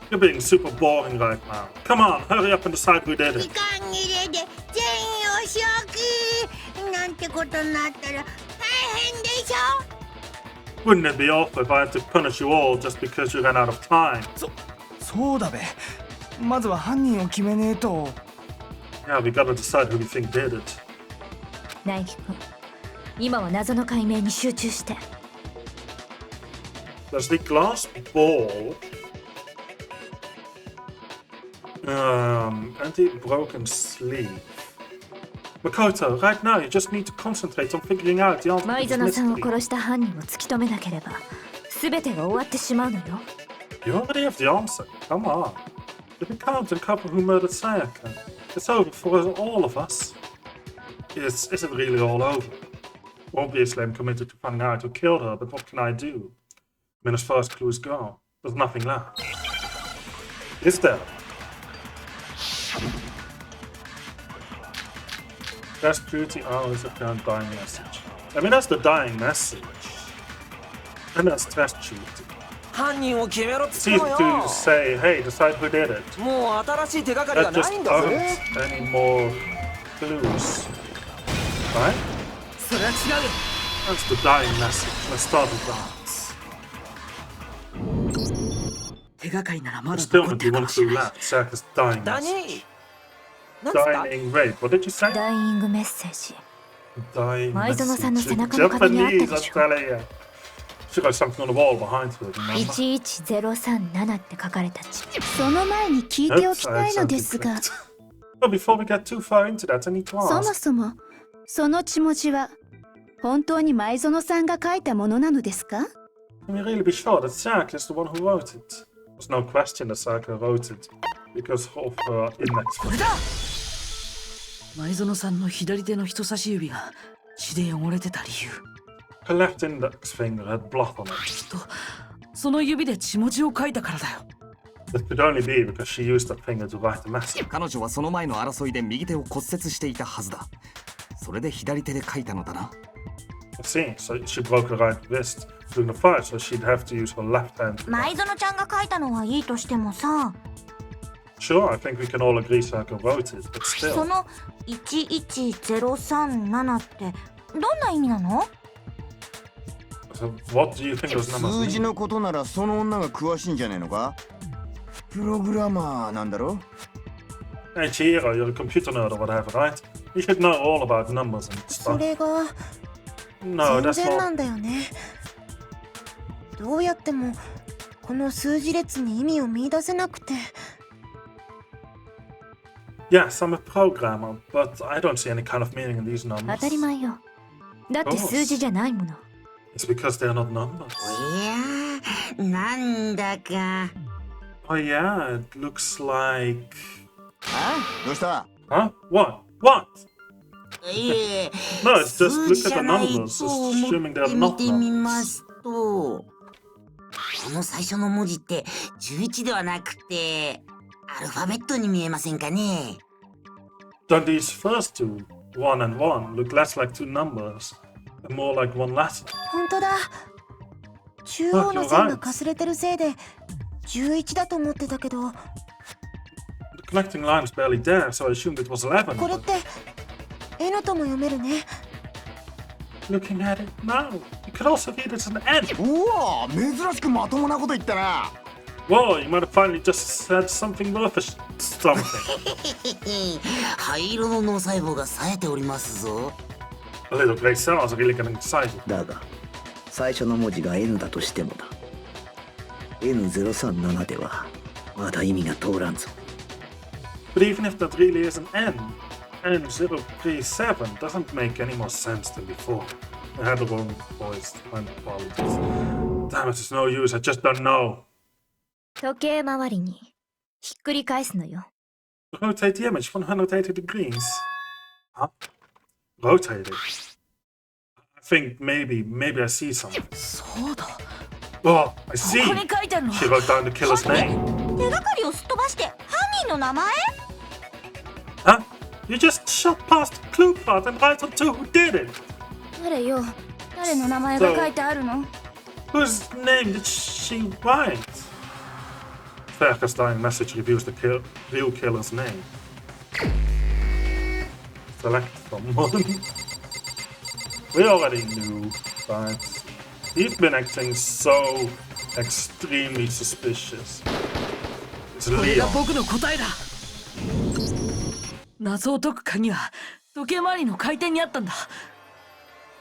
You're being super boring right now. Come on, hurry up and decide who did 時 it. 間切れで全員お仕置きなんてことになったら大変でしょ。 Wouldn't it be awful if I had to punish you all just because you ran out of time? そうだべ。まずは犯人を決めねえと。 Yeah, we gotta decide who we think did it. 苗木君、今は謎の解明に集中して。 There's the glass ball. And the broken sleeve. Makoto, right now you just need to concentrate on figuring out the answer 舞 to 園 this さんを mystery. 殺した犯人を突き止めなければ、全てが終わってしまうのよ。 You already have the answer. Come on. If you count the couple who murdered Sayaka, it's over for all of us. Is it really all over? Obviously, I'm committed to finding out who killed her, but what can I do? I mean, as far as clues go, there's nothing left. Is there? Best beauty hours of the dying message. I mean, that's the dying message. And that's stress duty. 犯人を決めろっ It's つった easy のよ to say, hey, decide who did it. もう新しい手がかりが That な just いんだぜ aren't any more clues. Right? それは違うよ。 That's the dying message. Let's start with that. 手がかりならま There's だ still 残っ not てる be か one もしれ clue ない。 left. Sayaka's dying ダニ message. なんつった Dying rape. What did you say? ダイイングメッセージ。 Dying 舞園さんの message. 背中の壁にあった Japanese, で I しょ。 tell you. She got something on the wall behind her, remember? 11037って書かれた地。その前に聞いておきたいのですが、 But before we get too far into that, I need to そも ask. そもその血文字は本当に舞園さんが書いたものなのですか？ Can we really be sure that Sayaka is the one who wrote it? There's no question that Sayaka wrote it because of her index. これだ。前園さんの左手の人差し指が血で汚れてた理由。 Her left index finger had blood on it. きっとその指で血文字を書いたからだよ。 That could only be because she used that finger to write the message. 彼女はその前の争いで右手を骨折していたはずだ。それで左手で書いたのだな。 I see. So she broke her right wrist during the fight, so she'd have to use her left hand. to 舞 write. 園ちゃんが書いたのはいいとしてもさ、 Sure, I think we can all agree Sayaka wrote it, but そ still. の11037ってどんな意味なの？ So what do you think those numbers 数字 mean? のことならその女が詳しいんじゃねえのか？プログラマーなんだろ？ Hey Chihiro, you're a computer nerd or whatever, right? You should know all about numbers and そ stuff. れが No, 全 that's 然な not. んだよね。どうやってもこの数字列に意味を見出せなくて。 Yes, I'm a programmer, but I don't see any kind of meaning in these 当 numbers. たり前よ。だって数字じゃないもの。 It's because they're not numbers. いやー、なんだか Oh yeah, it looks like. どうした？ Huh? What? What? いえ No, it's just 数 look 字 at じ the ゃない numbers, と思 assuming っ they're て見 not てみま numbers. すと、この最初の文字って11ではなくてアルファベットに見えませんかね？ Don't these first two, 1 and 1, look less like two numbers and more like one letter? 本当だ。中央の線がかすれてるせいで11だと思ってたけど、 The connecting line is barely there, so I assumed it was 11. これって N とも読めるね。Looking at it now, you could also read it as an N. うわ、珍しくまともなこと言ったな。Whoa, you might have finally just said something worth something. 灰色の脳細胞が冴えておりますぞ。A little grey cells are really getting excited. だが最初の文字が N だとしてもだ。N037 ではまだ意味が通らんぞ。But even if that really is an N, N037 doesn't make any more sense than before. I had the wrong voice. My apologies. Damn it, it's no use. I just don't know. 時計回りにひっくり返すのよ。Rotate the image 180 degrees. Huh? Rotate it. I think maybe I see something. そうだ。 Oh, I see. ここに書いてあるの。 She wrote down the killer's name. 手がかりをすっ飛ばして犯人の名前？ Huh? You just shot past the clue part and right on to who did it. 誰よ？誰の名前が書いてあるの？ Whose name did she write? Ferka's dying message reveals the real killer's name. Select from one. We already knew, but he's been acting so extremely suspicious. It's これが Leon. 僕の答えだ。謎を解く鍵は時計回りの回転にあったんだ。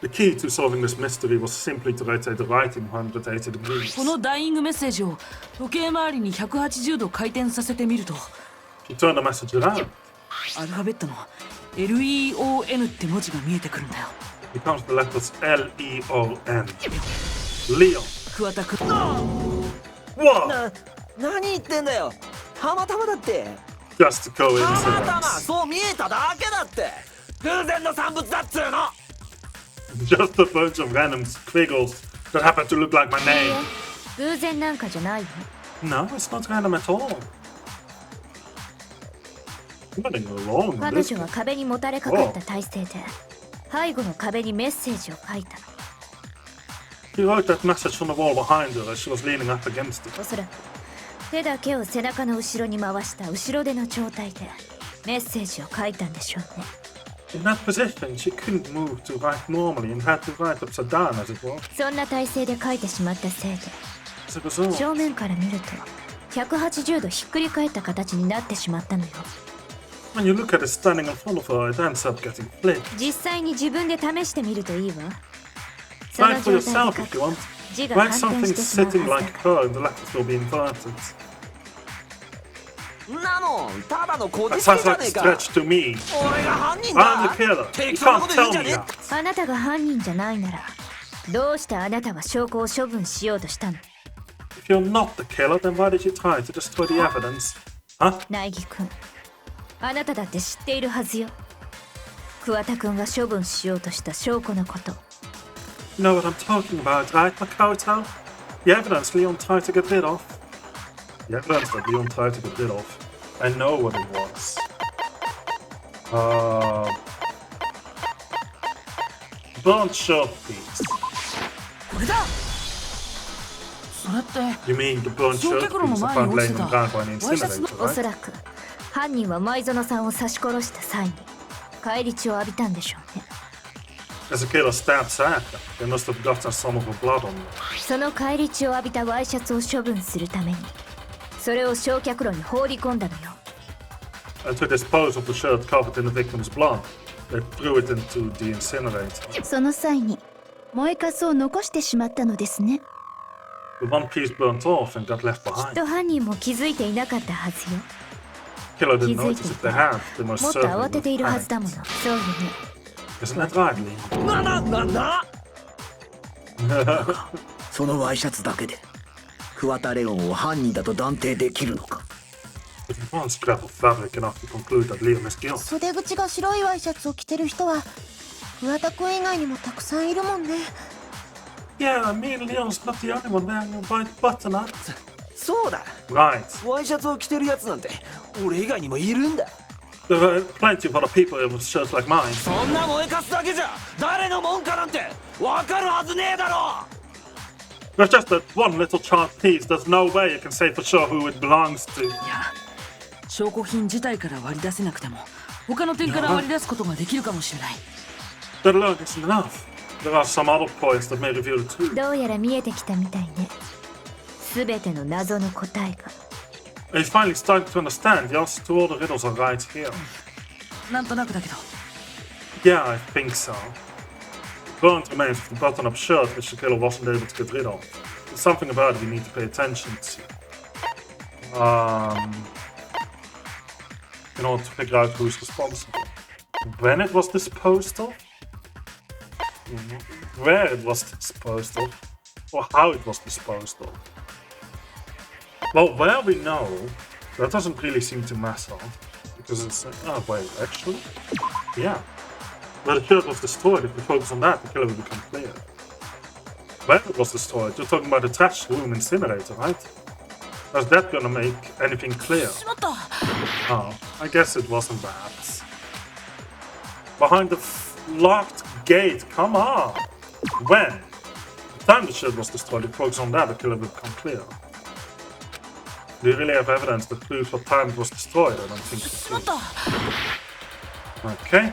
The key to solving this mystery was simply to rotate the writing 180 degrees. このダイイングメッセージを時計回りに180度回転させてみると、 She turned the message around. アルファベットの LEON って文字が見えてくるんだよ。It becomes the letters L-E-O-N. Leon. 桑田君。What? 何言ってんだよ。たまたまだって。 Just a たまたま coincidence. そう見えただけだって。偶然の産物だっつうの。 Just a bunch of random squiggles that happen to look like my name. 偶然なんかじゃないよ。 No, it's not random at all. Nothing wrong with 彼 this. 女は壁にもたれかかった体勢で背後の壁にメッセージを書いたの。 She wrote that message from the wall behind her as she was leaning up against it. おそらく手だけを背中の後ろに回した後ろ手の状態でメッセージを書いたんでしょうね。 In that position, she couldn't move to write normally and had to write upside down as it was. そんな体勢で書いてしまったせいで As a result, 正面から見ると180度ひっくり返った形になってしまったのよ。 when you look at it standing in front of her, it ends up getting flipped. 実際に自分で試してみるといいわ。その Write for 状態 yourself で if 書 you く want. 字が Write 反転 something してしまうは sitting ず like だ。 her and the letters will be inverted. なのただのこ That じつけ sounds じゃ like ね a えか。 stretch to me. 俺が犯人 I'm だ。 the killer. You 適当な can't こと言うん tell じゃ me ね that. あなたが犯人じゃないならどうしてあなたは証拠を処分しようとしたの？ If you're not the killer, then why did you try to destroy the evidence? Huh? 苗木君、あなただって知っているはずよ。桑田君が処分しようとした証拠のこと。 You know what I'm talking about, right, Makoto? The evidence Leon tried to get rid of. The evidence that Leon tried to get rid of. I know what it was. Burnt shirt piece. これだ。それって You mean the burnt shirt piece found laying on the ground by an incinerator, おそ right? らく犯人は舞園さんを刺し殺した際に返り血を浴びたんでしょうね。 As the killer stabbed Sayaka, they must have gotten some of her blood on them. その返り血を浴びたワイシャツを処分するためにそれを焼却炉に放り込んだのよ。 And to dispose of the shirt covered in the victim's blood, they threw it into the incinerator. その際に燃えかすを残してしまったのですね。 The one piece burnt off and got left きっ behind. と犯人も気づいていなかったはずよ。 Killer 気 didn't づい notice てい if た they ら had. They も most っと certainly 慌て would ているは have ずだもの。 panicked. そうよね。 Isn't that right, Lee? なんだそのワイシャツだけで桑田レオンを犯人だと断定できるのか？ With one scrap of fabric enough to conclude that Leon is guilty. 袖口が白いワイシャツを着てる人は桑田君以外にもたくさんいるもんね。 Yeah, me and Leon's not the only one wearing a white button-up. そうだ。 Right. ワイシャツを着てるやつなんて俺以外にもいるんだ。 There were plenty of other people with shirts like mine. そんな燃えかすだけじゃ誰のもんかなんてわかるはずねえだろ。 There's just that one little chart piece. There's no way you can say for sure who it belongs to. いや、証拠品自体から割り出せなくても他の点から割り出すことができるかもしれない。That alone isn't enough. There are some other points that may reveal the truth. どうやら見えてきたみたいね。すべての謎の答えが。Are you finally starting to understand? The answers to all the riddles are right here. なんとなくだけど。Yeah, I think so. The burnt remains of the button-up shirt which the killer wasn't able to get rid of. There's something about it we need to pay attention to. In order to figure out who's responsible. When it was disposed of? Where it was disposed of? Or how it was disposed of? Well, where we know, that doesn't really seem to matter. Because it's... oh, wait, actually? Yeah. Where the shirt was destroyed, if we focus on that, the killer will become clear. Where it was destroyed? You're talking about the trash room incinerator, right? How's that gonna make anything clear? Oh, I guess it wasn't that. Behind the locked gate, come on! When? The time the shirt was destroyed, if we focus on that, the killer will become clear. Do you really have evidence that proves what time it was destroyed? I don't think we do. Okay.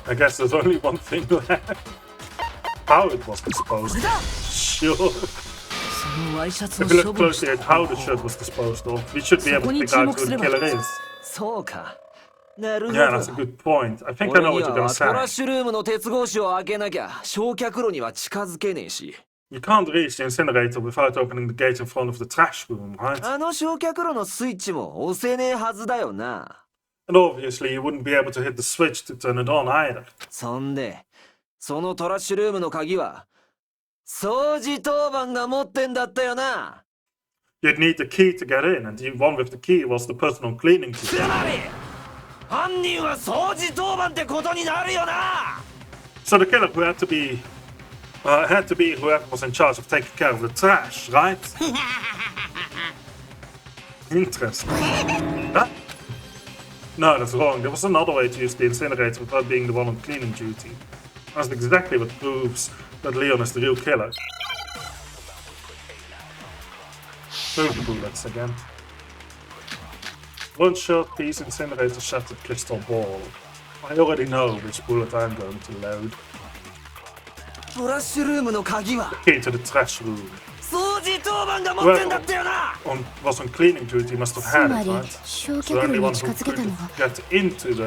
I guess there's only one thing left. How it was disposed of. Sure. If we look closely at how the shirt was disposed of, we should be able to figure out who the killer is. Yeah, that's a good point. I think I know what you're gonna say. トラッシュルームの鉄格子を開けなきゃ焼却炉には近づけねえし。You can't reach the incinerator without opening the gate in front of the trash room, right? あの焼却炉のスイッチも押せねえはずだよな。And obviously you wouldn't be able to hit the switch to turn it on either. そんで、そのトラッシュルームの鍵は掃除当番が持ってんだったよな。You'd need the key to get in, and the one with the key was the personal cleaning key. つまり、犯人は掃除当番ってことになるよな。So the killer who had to be whoever was in charge of taking care of the trash, right? Interesting. Huh? No, that's wrong. There was another way to use the incinerator without being the one on cleaning duty. That's exactly what proves that Leon is the real killer. Boom bullets again. One short piece, incinerator, shattered crystal ball. I already know which bullet I'm going to load. トラッシュルームの鍵は Key to the trash room. 掃除当番が持ってんだったよな。Was on cleaning duty, must have had it, right? 焼 So the 却 only 炉 one に who 近づけたの could は get into the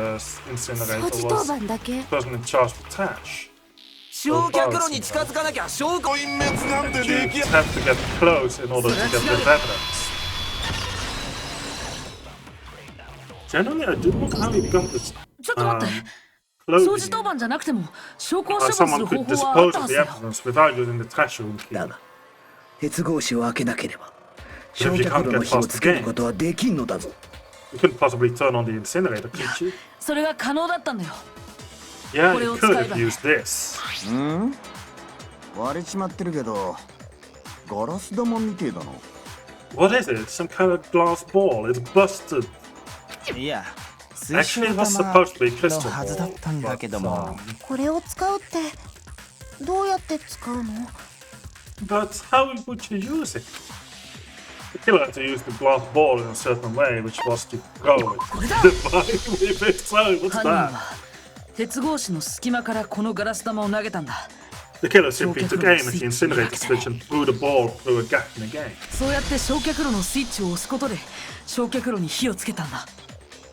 incinerator 掃除当 was 番だけ the person in charge of the trash. 焼却炉に近づかなきゃ証拠隠滅なんてでき You have to get close in order to get this evidence. Generally, I do wonder how he got this. ちょっと待って。掃除当番じゃなくても証拠を処分す Someone る could 方法はあ dispose ったは of ず the だよ。 evidence without using the trash room key. だが鉄格子を開けなければ But 焼 if you 却 can't 炉の get 火を past つ the ける gate, ことはできんのだぞ。 you couldn't possibly turn on the incinerator, could you? それが可能だったんだよ。 Yeah, これ you を使 could えば have used this. 割れちまってるけどガラス玉みてえだな。 What is it? Some kind of glass ball. It's busted. いや Actually, it was supposed to be の crystal はずだったんだけども ball. これを使うってどうやって使うの？ But how would you use it? The killer had to use the glass ball in a certain way, which was to go with it. So, what's 犯人 that? は鉄格子の隙間からこのガラス玉を投げたんだ。 The killer simply took aim at the incinerator switch and threw the ball through a gap in the gate. そうやって焼却炉のスイッチを押すことで焼却炉に火をつけたんだ。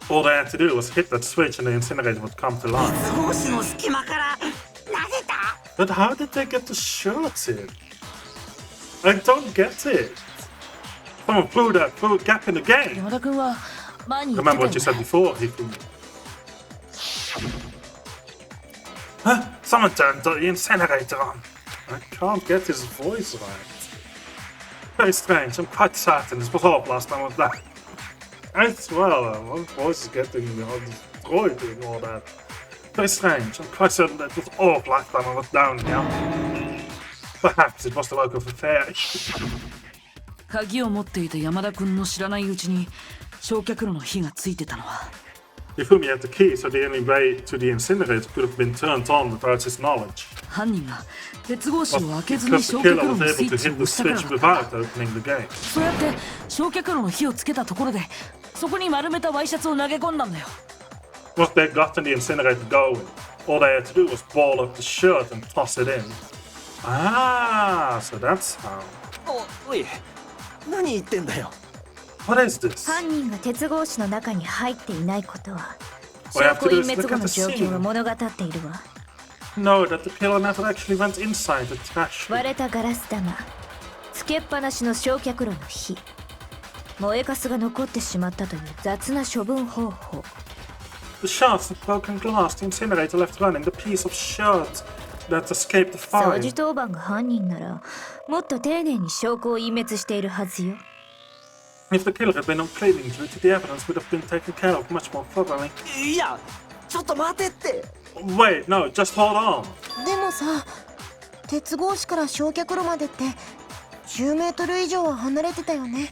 All they had to do was hit that switch and the incinerator would come to life. 格子の隙間から投げた。 But how did they get the shirts in? I don't get it. Someone threw a gap in the game. 山田君は前に言って Remember たよ what you ね。 said before? He threw. Huh? Someone turned the incinerator on. I can't get his voice right. Very strange. I'm quite certain this was off last time I was there. I swear, my voice is getting destroyed doing all that. Very strange. I'm quite certain that it was off last time I was down here. Perhaps it was the work of a fairy. 鍵を持っていた山田君の知らないうちに焼却炉の火がついてたのは Ifumi had the key, so the only way to the incinerator could have been turned on without his knowledge. 犯人が鉄格子を開けずに Because the 焼却 killer 炉 was のスイ able ッ to チを hit the 押したから switch だった。 without opening the gate. そうやって焼却炉の火をつけたところでそこに丸めたワイシャツを投げ込んだんだよ。 Once they had gotten the incinerator going, all they had to do was ball up the shirt and toss it in. Ah, so that's how. おい、何言ってんだよ。 What is this? 犯人が鉄格子の中に入っていないことは All you have 証 to 拠 do 隠 is 滅 look 後 at の the 状況を scene. 物語っているわ。 No, that the killer never actually went inside the trash. 割れたガラス玉、つけっぱなしの焼却炉の火、燃えかすが残ってしまったという雑な処分方法。 The shards of broken glass, the incinerator left running, the piece of shirt that escaped the 掃 fire. 除当番が犯人ならもっと丁寧に証拠を隠滅しているはずよ。 If the killer had been on cleaning duty, the evidence would have been taken care of much more thoroughly. いや、ちょっと待てって。 Wait, no, just hold on. でもさ、鉄格子から焼却炉までって10メートル以上は離れてたよね。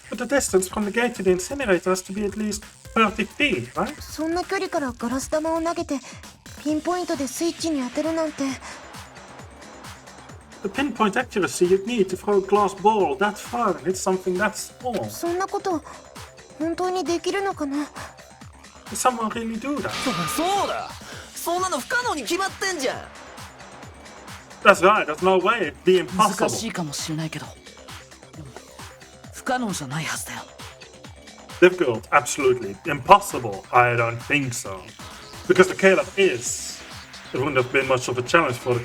But the distance from the gate to the incinerator has to be at least 30 feet, right? そんな距離からガラス玉を投げてピンポイントでスイッチに当てるなんて。 The pinpoint accuracy you'd need to throw a glass ball that far and hit something that small. そんなこと本当にできるのかな。 Does someone really do that? そうだ。そんなの不可能に決まってんじゃん。 That's right, there's no way it'd be 難し impossible. いかもしれないけど、でも不可能じゃないはずだよ。 Difficult, absolutely. Impossible, I don't think so. Because the killer is. It wouldn't have been much of a challenge for the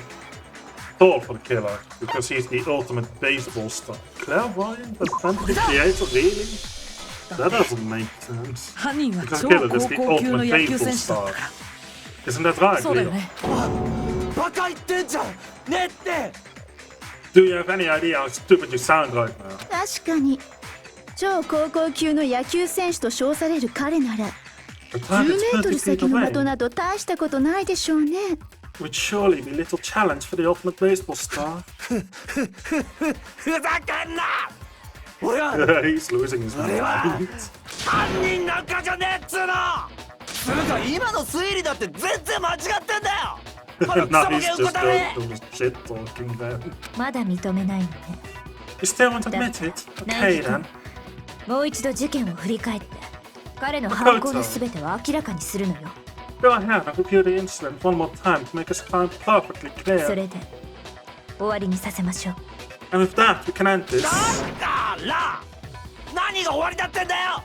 killer, because he's the ultimate baseball star. Clairvoyant and fantasy creator, really? That doesn't make sense. 犯人は Because 超 the killer is the 高校級の ultimate 野球 baseball 選手だっ star. たから。 Isn't that right, そうだよ Leo? ね。バカ言ってんじゃん。ねえって。 Do you have any idea how stupid you sound right now? 確かに超高校級の野球選手と称される彼なら The 10 target's メートル 30 feet 先の away. 的など大したことないでしょうね。 Would surely be little challenge for the ultimate baseball star. ふざけんな。俺は He's losing his 俺は mind. 犯人なんかじゃねえっつうの。つうか今の推理だって全然間違ってんだよ。このク Now ソボ he's ケ just うこたれ。 doing shit talking then. まだ認めないのね。 You still won't admit it? Okay then. もう一度事件を振り返って彼の犯行の全てを明らかにするのよ。 Go ahead and review the incident one more time to make us find perfectly そ clear. れで終わりにさせましょう。 And with that, we can end this. だから何が終わりだってんだよ。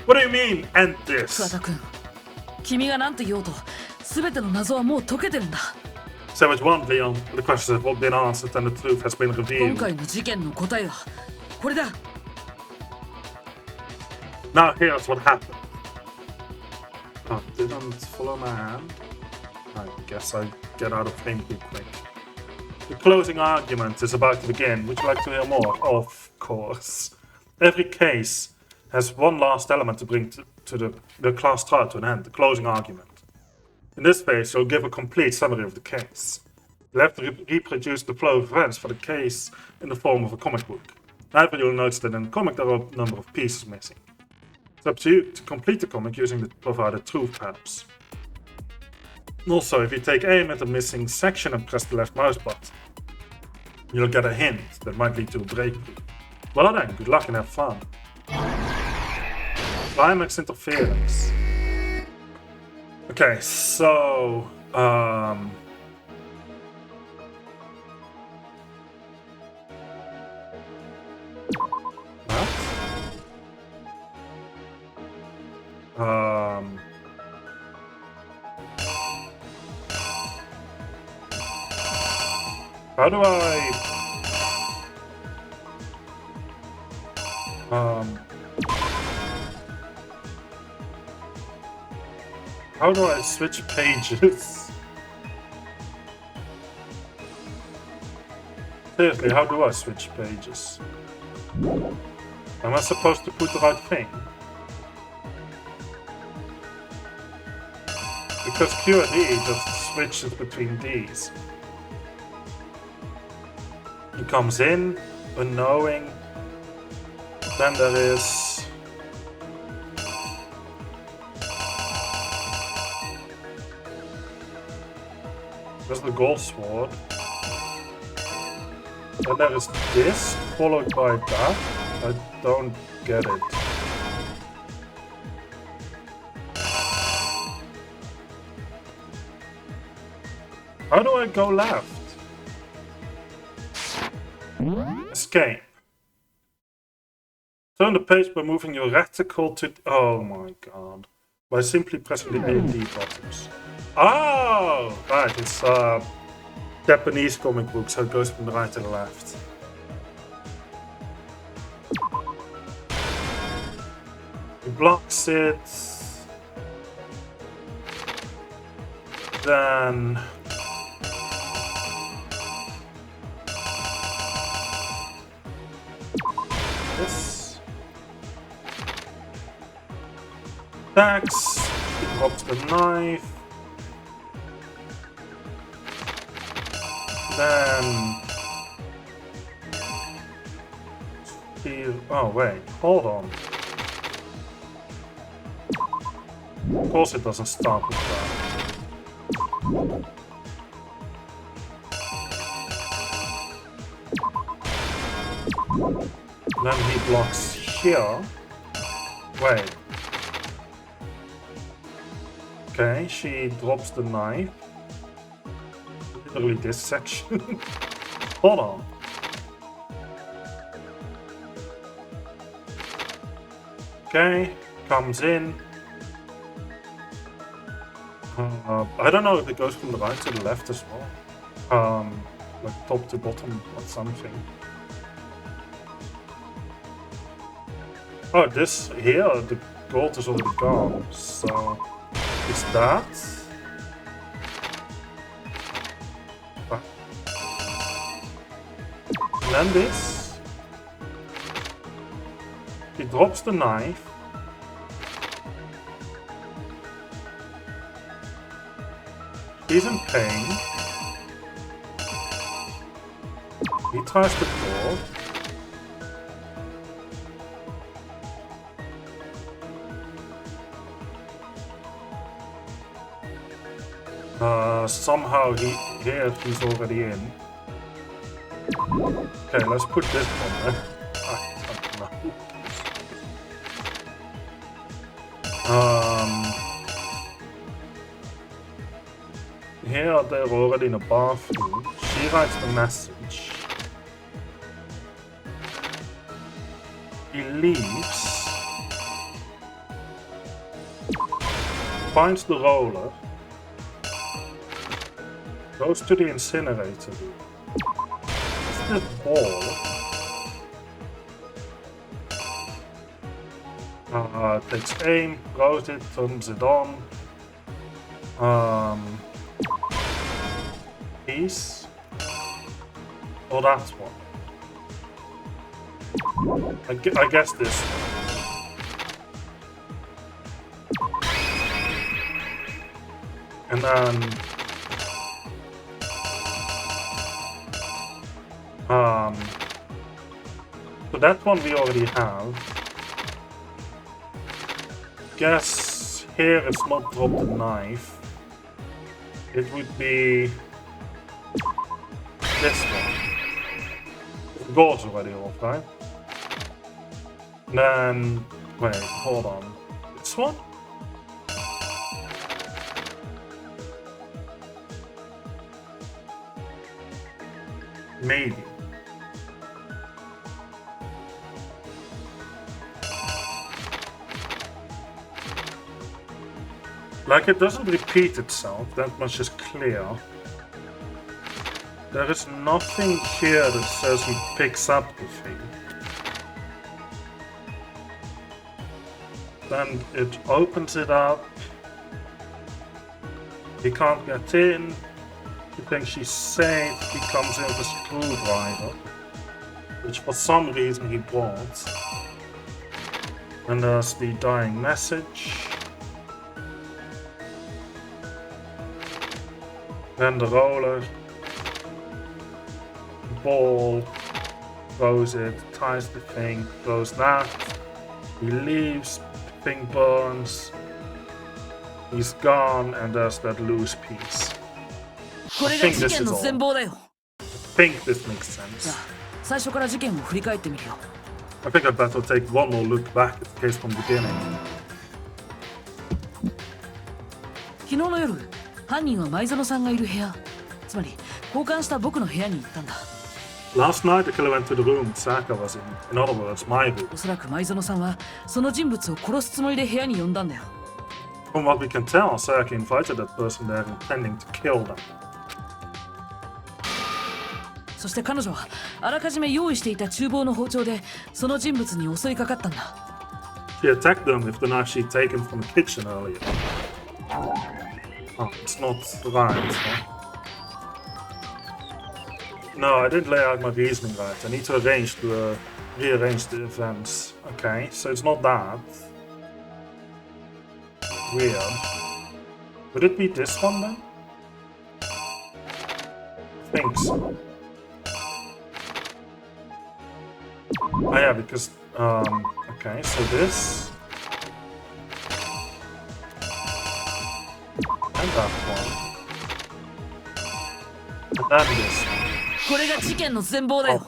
What do you mean, end 桑 this? 田君、君が何と言おうと全ての謎はもう解けてるんだ。 So it won't, Leon. The questions have all been answered and the truth has been 今 revealed. 回の事件の答えはこれだ。 Now here's what happened. Oh, didn't follow my hand. I guess I get out of frame too quick. The closing argument is about to begin. Would you like to hear more? Of course. Every case has one last element to bring to the class trial to an end, the closing argument. In this phase, you'll give a complete summary of the case. You'll have to reproduce the flow of events for the case in the form of a comic book. However, you'll notice that in the comic there are a number of pieces missing. It's up to you to complete the comic using the provided truth tabs. Also, if you take aim at the missing section and press the left mouse button, you'll get a hint that might lead to a breakthrough. Well then, good luck and have fun. Climax interference. Okay, so how do I how do I switch pages? Seriously, how do I switch pages? Am I supposed to put the right thing? Because Q and E just switches between these. He comes in, unknowing. Then there is... There's the gold sword. Then there is this, followed by that. I don't get it. How do I go left? Escape. Turn the page by moving your reticle to... Oh my god. By simply pressing the A and D buttons. Oh! Right, it's Japanese comic book, so it goes from the right to the left. He blocks it. Then... this. Attacks. He drops the knife. Then... oh wait, hold on. Of course it doesn't start with that. Then he blocks here. Wait. Okay, she drops the knife. Literally this section. Hold on. Okay, comes in. I don't know if it goes from the right to the left as well. Like top to bottom or something. Oh, this here, the gold is already gone, so it's that. And then this. He drops the knife. He's in pain. He tries to fall. Somehow he's already in. Okay, let's put this one there. I don't know. Here they're already in a bathroom. She writes the message. He leaves. Finds the roller. Goes to the incinerator. Isn't it ball? Takes aim, throws it, turns it on. Piece. Or that one. I guess this one. And then... so that one we already have. Guess here it's not drop the knife. It would be this one. The gold's already off, right? Then wait, hold on. This one? Maybe. Like, it doesn't repeat itself, that much is clear. There is nothing here that says he picks up the thing. Then it opens it up. He can't get in. He thinks she's safe. He comes in with a screwdriver, which for some reason he bought. And there's the dying message. Then the roller. Ball. Throws it, ties the thing, throws that. He leaves, the thing burns. He's gone, and there's that loose piece. I think this is all. I think this makes sense. I think I'd better take one more look back at the case from the beginning. 昨日の夜、犯人は前園さんがいる部屋、つつまり交換した僕の部屋に行ったんだ。 Last night, the killer went to the room Saka was in. In other words, my room. おそらく前園さんはその人物を殺すつもりで部屋に呼んだんだよ。 From what we can tell, Saka invited that person there intending to kill them. そして彼女はあらかじめ用意していた厨房の包丁でその人物に襲いかかったんだ。 She attacked them with the knife she'd taken from the kitchen earlier. Oh, it's not right, huh? No, I didn't lay out my reasoning right. I need to rearrange the events. Okay, so it's not that. Weird. Would it be this one then? I think so. Oh yeah, because, okay, so this. And that one. And then this one. これが事件の全貌だよ。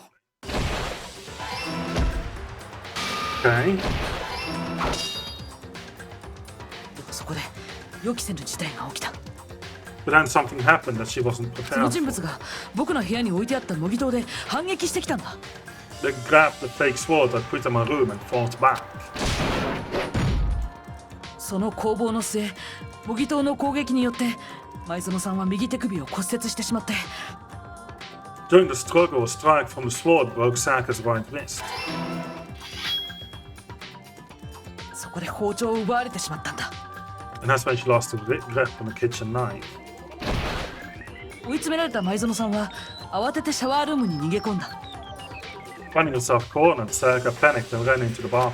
Okay. そこで予期せぬ事態が起きた。 But then something happened that she wasn't その prepared 人 for. 物が僕の部屋に置いてあった模擬刀で反撃してきたんだ。 They grabbed the fake sword I put in my room and fought back. その攻防の末、模擬刀の攻撃によって前園さんは右手首を骨折してしまって。 During the struggle, a strike from the sword broke Saka's right wrist. そこで包丁を奪われてしまったんだ。 And that's when she lost the grip on the kitchen knife. 追い詰められた前園さんは慌ててシャワールームに逃げ込んだ。 Finding herself cornered, Saka panicked and ran into the bathroom.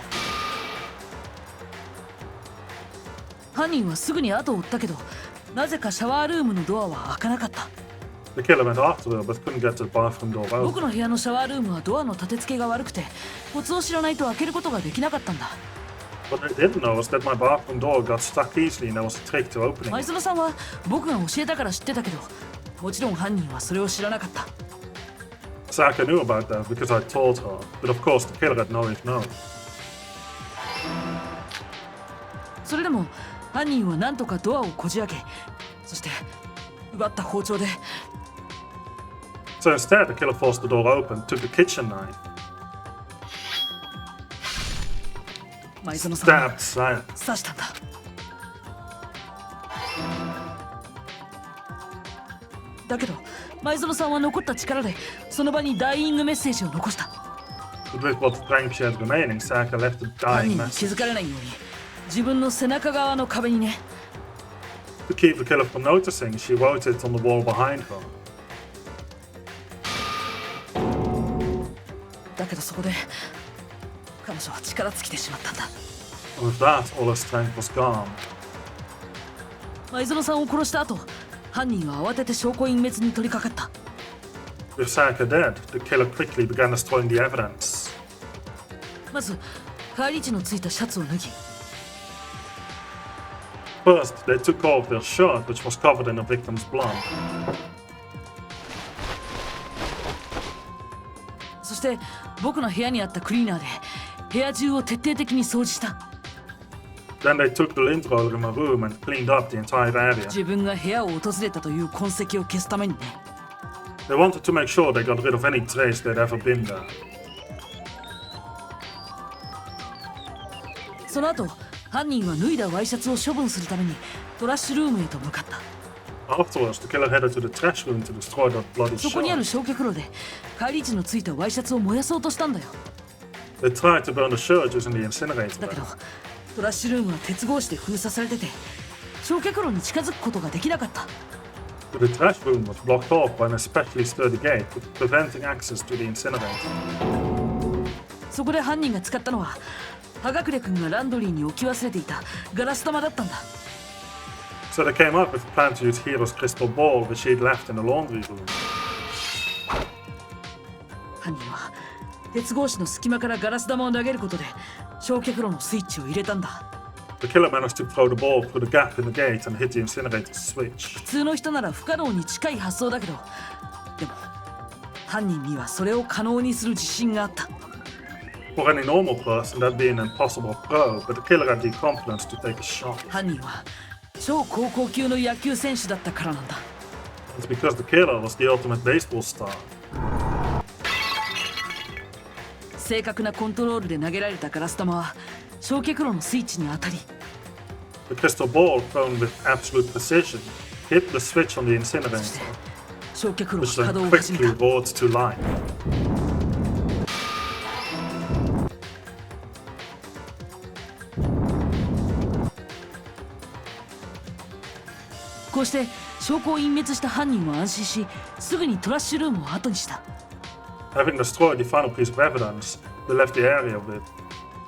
犯人はすぐに後を追ったけど、なぜかシャワールームのドアは開かなかった。 The killer went after her but couldn't get the bathroom door 僕 open. の部屋のシャワールームはドアの立て付けが悪くて、コツを知らないと開けることができなかったんだ。 What they didn't know was that my bathroom door got stuck easily and there was a trick to opening 前 it. 園さんは僕が教えたから知ってたけど、もちろん犯人はそれを知らなかった。 Saka knew about that because I told her, but of course the killer had no if known. それでも犯人は何とかドアをこじ開け、そして奪った包丁で。 So instead, the killer forced the door open, took the kitchen knife, 前園さんは stabbed Saka. 刺したんだ。だけど前園さんは残った力でその場にダイイングメッセージを残した。 But with what strength she had remaining, Saka left a 犯 dying 人に気 message. づかれないように自分の背中側の壁にね。 To keep the killer from noticing, she wrote it on the wall behind her. だけどそこで彼女は力尽きてしまったんだ。 And with that, all her strength was gone. 前園さんを殺した後、犯人は慌てて証拠隠滅に取り掛かった。 With Saka dead, the killer quickly began destroying the evidence. まず帰り血のついたシャツを脱ぎ、 First, they took off their shirt, which was covered in the victim's blood. そして僕の部屋にあったクリーナーで部屋中を徹底的に掃除した。 Then they took the lint roller in my room and cleaned up the entire area. 自分が部屋を訪れたという痕跡を消すためにね。 They wanted to make sure they got rid of any trace they'd ever been there. その後犯人は脱いだワイシャツを処分するためにトラッシュルームへと向かった。 Afterwards, the killer headed to the trash room to destroy that bloody そこにある shirt. 焼却炉で帰り血のついたワイシャツを燃やそうとしたんだよ。 They tried to burn the shirt using the incinerator だけ bin. どトラッシュルームは鉄格子で封鎖されてて焼却炉に近づくことができなかった。 But the trash room was blocked off by an especially sturdy gate, preventing access to the incinerator. そこで犯人が使ったのは葉隠君がランドリーに置き忘れていたガラス玉だったんだ。 So they came up with a plan to use Hero's crystal ball, which she'd left in the laundry room. 犯人は鉄格子の隙間からガラス玉を投げることで焼却炉のスイッチを入れたんだ。 The killer managed to throw the ball through the gap in the gate and hit the incinerator switch. 普通の人なら不可能に近い発想だけど、でも犯人にはそれを可能にする自信があった。 For any normal person, that'd be an impossible throw, but the killer had the confidence to take a shot. 犯人は超高校級の野球選手だったからなんだ。It's because the killer was the ultimate baseball star. 正確なコントロールで投げられたガラス玉は焼却炉のスイッチに当たり The crystal ball thrown with absolute precision hit the switch on the incinerator, 焼却炉 which は then 稼働を始め quickly た roared to life. こうして証拠を隠滅した犯人は安心しすぐにトラッシュルームを後にした Having destroyed the final piece of evidence, they left the area with,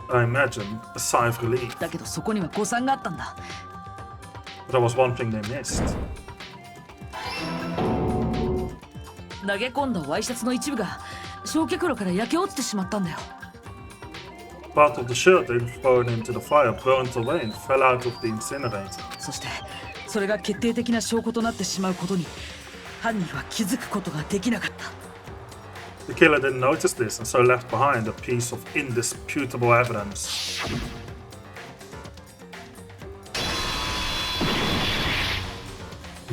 I imagine, a sigh of relief. だけどそこには誤算があったんだ But there was one thing they missed. 投げ込んだワイシャツの一部が焼却炉から焼け落ちてしまったんだよ Part of the shirt they'd thrown into the fire burnt away and fell out of the incinerator. そしてそれが決定的な証拠となってしまうことに犯人は気づくことができなかった The killer didn't notice this and so left behind a piece of indisputable evidence.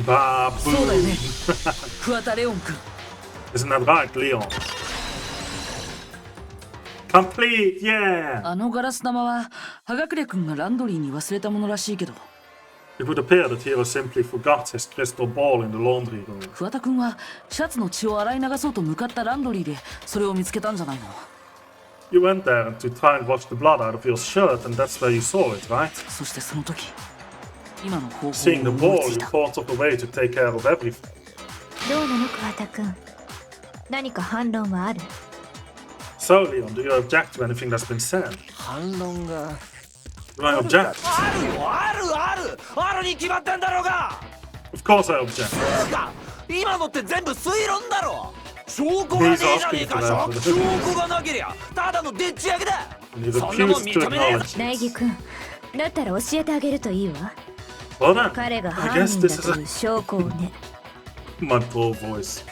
Baboon! そうだよね桑田レオン君 Isn't that right, Leon? Complete, yeah! あのガラス玉は葉隠君がランドリーに忘れたものらしいけど It would appear that Hiro simply forgot his crystal ball in the laundry room. 桑田君はシャツの血を洗い流そうと向かったランドリーでそれを見つけたんじゃないの You went there to try and wash the blood out of your shirt, and that's where you saw it, right? そしてその時今の方法を Seeing the 思い ball, つい you た thought of a way to take care of everything. どうなの桑田君何か反論はある So, Leon, do you object to anything that's been said? 反論が Do I object? あるよあるに決まってんだろうが Of course I object. つうか今のって全部推論だろ証拠がねえじゃねえか証拠がなけりゃただのでっち上げだ And you そんなもん refuse to 認めねえぞ acknowledge 苗木君だったら教えてあげるといいわ Well then, 彼が I 犯 guess 人 this だ is と a... いう証拠をね My poor voice.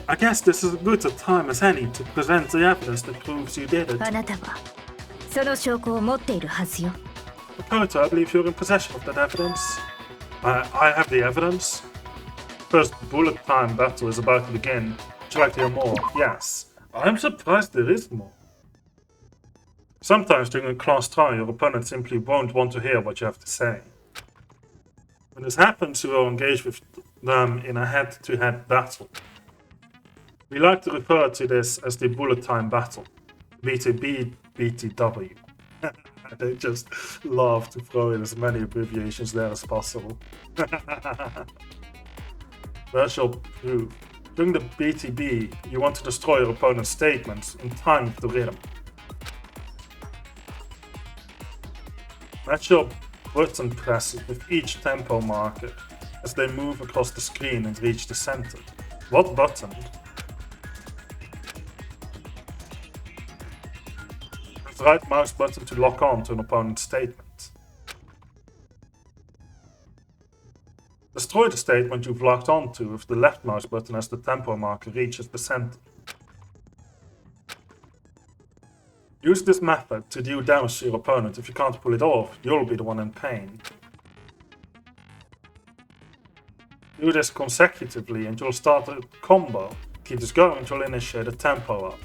I guess this is as good a time as any to present the evidence that proves you did it. あなたはその証拠を持っているはずよ Dakota, I believe you're in possession of that evidence. I have the evidence. First bullet time battle is about to begin. Would you like to hear more? Yes. I'm surprised there is more. Sometimes during a class trial, your opponent simply won't want to hear what you have to say. When this happens, you will engage with them in a head-to-head battle. We like to refer to this as the bullet time battle. BTB, BTW. They just love to throw in as many abbreviations there as possible. Virtual proof. During the BTB, you want to destroy your opponent's statements in time with the rhythm. Match your button presses with each tempo marker as they move across the screen and reach the center. What button? Press the right mouse button to lock on to an opponent's statement. Destroy the statement you've locked onto with the left mouse button as the tempo marker reaches the center. Use this method to deal damage to your opponent. If you can't pull it off, you'll be the one in pain. Do this consecutively and you'll start a combo. Keep this going until you initiate a tempo up.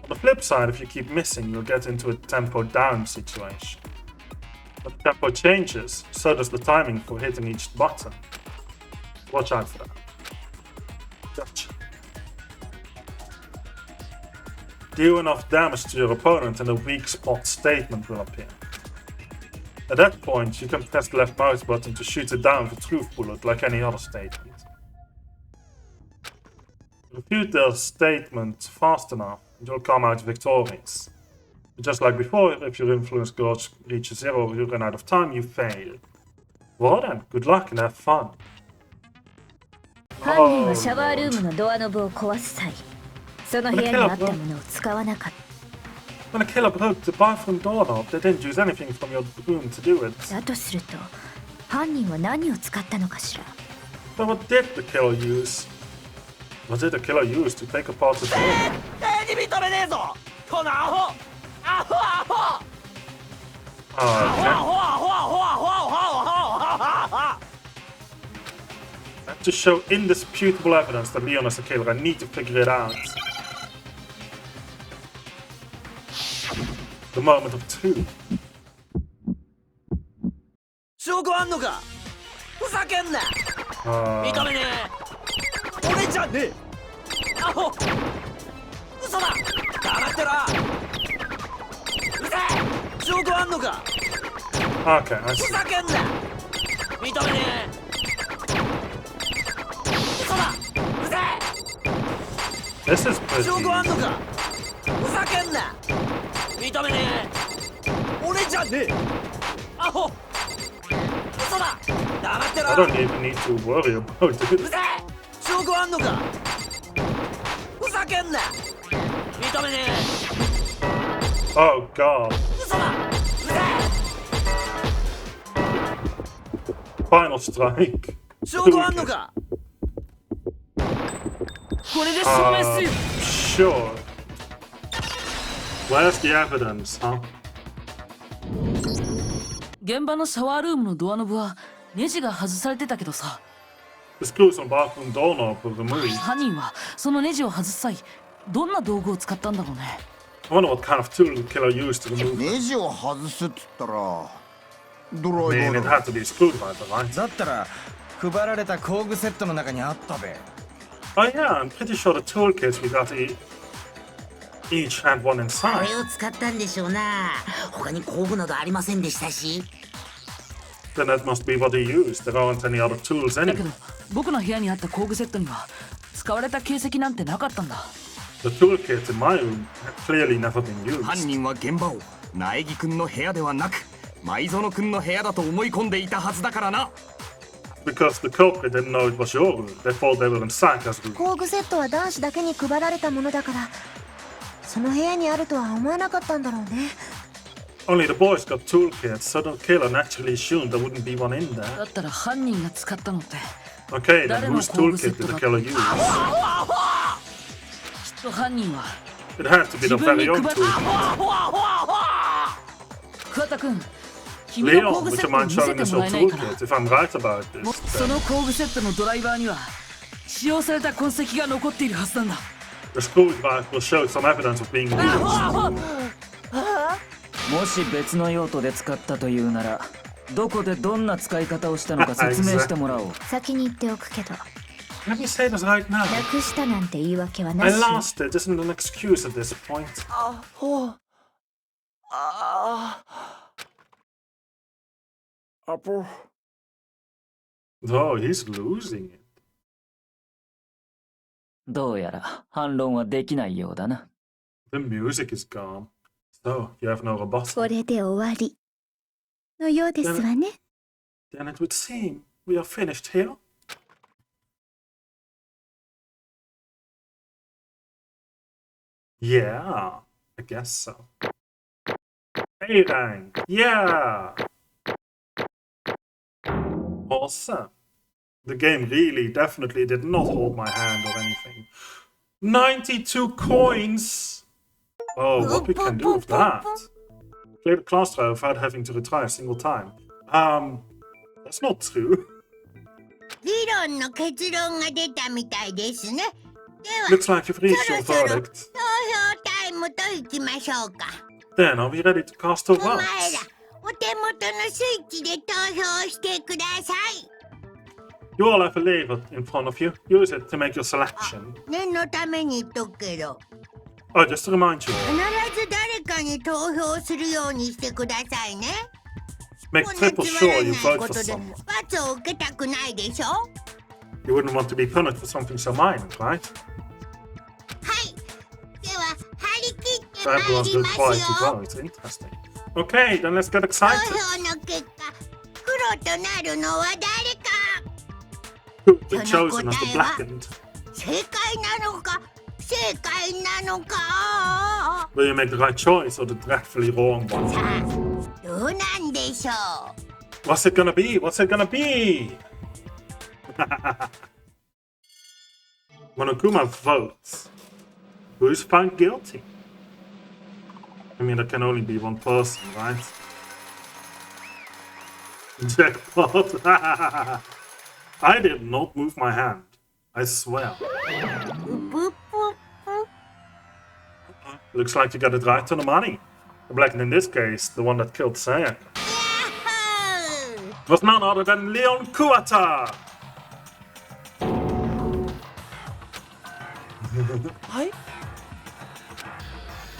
On the flip side, if you keep missing, you'll get into a tempo down situation. When the tempo changes, so does the timing for hitting each button. Watch out for that. Gotcha. Deal enough damage to your opponent and a weak spot statement will appear. At that point, you can press the left mouse button to shoot it down with a truth bullet like any other statement. Refute their statement fast enough and you'll come out victorious. Just like before, if your influence gauge reaches 0 or you run out of time, you fail. Well then, good luck and have fun. 犯人はシャワールームのドアノブを壊す際その部屋にあったものを使わなかった When a killer broke the bathroom doorknob, they didn't use anything from your room to do it. だとすると犯人は何を使ったのかしら But what did the killer use? What did the killer use to take apart the door? 手に認めねえぞこのアホアホアホ Oh, okay. That to show indisputable evidence that Leon is the killer. I need to figure it out. The moment of truth. 証拠あんのかふざけんな認めねえ俺じゃねえアホ嘘だ黙ってろうぜえ証拠あんのか Okay, I see. ふざけんな認めねえ嘘だうぜえ This is pretty. 証拠あんのかふざけんな認めねえ俺じゃねえアホ I don't even need to worry about it. 証拠あんのかふざけんな認めねえ Oh god. 嘘だうぜ Final strike. 証拠あんのかこれで証明する Sure. Where's the evidence, huh? 現場のシャワールームのドアノブはネジが外されてたけどさ。The screws on bathroom doorknob were removed. 犯人はそのネジを外す際、どんな道具を使ったんだろうね。I wonder what kind of tool the killer used to remove. ネジを外すっつったらドラ I イ mean, バ it ー had to be a screwdriver, right? だったら配られた工具セットの中にあったべ。 Oh yeah, I'm pretty sure the toolkits we got each had one こ inside. れを使ったんでしょうな他に工具などありませんでしたし Then that must be what he used. There aren't any other tools だけ anyway. ど、僕の部屋にあった工具セットには使われた形跡なんてなかったんだ。The toolkit in my room had clearly never been used. 犯人は現場を苗木くんの部屋ではなく舞園くんの部屋だと思い込んでいたはずだからな。 Because the culprit didn't know it was your room. They thought they were in Saka's room. 工具セットは男子だけに配られたものだからその部屋にあるとは思えなかったんだろうね。 Only the boys got toolkits, so the killer naturally assumed there wouldn't be one in there. だったら犯人が使ったのって Okay, then whose toolkit did the killer use? きっと犯人は It had to be the 自分に very 配 own った toolkit. 桑田君、君の Leon, 工具 would セ you ットを mind 見せ showing て us も your らえないかな。 toolkit? If I'm right about this, その工具セットのドライバーには使用された痕跡が残っているはずなんだ。 the screwdriver will show some evidence of being used. もし別の用途で使ったというなら、どこでどんな使い方をしたのか説明してもらおう。先に言っておくけど Let me say this right now. なくしたなんて言い訳はな I し。 lost it. Isn't an excuse at this point. Oh, he's losing it. どうやら反論はできないようだな。 The music is gone. So, you have no rebuttal. これで終わりのようですわね。 Then it would seem we are finished here. Yeah, I guess so. Hey, Rang. Yeah. Awesome. The game really, definitely did not hold my hand or anything. 92 coins! Oh, what we can do with that? Play the class trial without having to retry a single time. That's not true. 議論の結論が出たみたいですね。では、 Looks like you've reached そ your ろそろ投 verdict. 票タイムといきましょうか。 Then, are we ready to cast our お前ら votes?、お手元のスイッチで投票してください。 You all have a label in front of you. Use it to make your selection. 念のために言っとくけど、 Oh, just to remind you 必 all, ず誰かに投票するようにしてくださいね。 make こんな triple つま sure ら you ない vote こ for とで someone. 罰を受けたくないでしょ。 You wouldn't want to be punished for something so minor, right? では、張り切って So 参 everyone's り been ます quiet よ。 to vote. Interesting. Okay, then let's get 投 excited. 票の結果、黒となるのは誰か。 Who's been chosen as the blackened? 正解なのか、不正解なのか。 Will you make the right choice or the dreadfully wrong one? さあ、どうなんでしょう。 What's it gonna be? What's it gonna be? Monokuma votes. Who's found guilty? I mean, there can only be one person, right? Jackpot. I did not move my hand. I swear. Looks like you got it right on the money. Black, in this case, the one that killed Sayaka. Was none other than Leon Kuwata!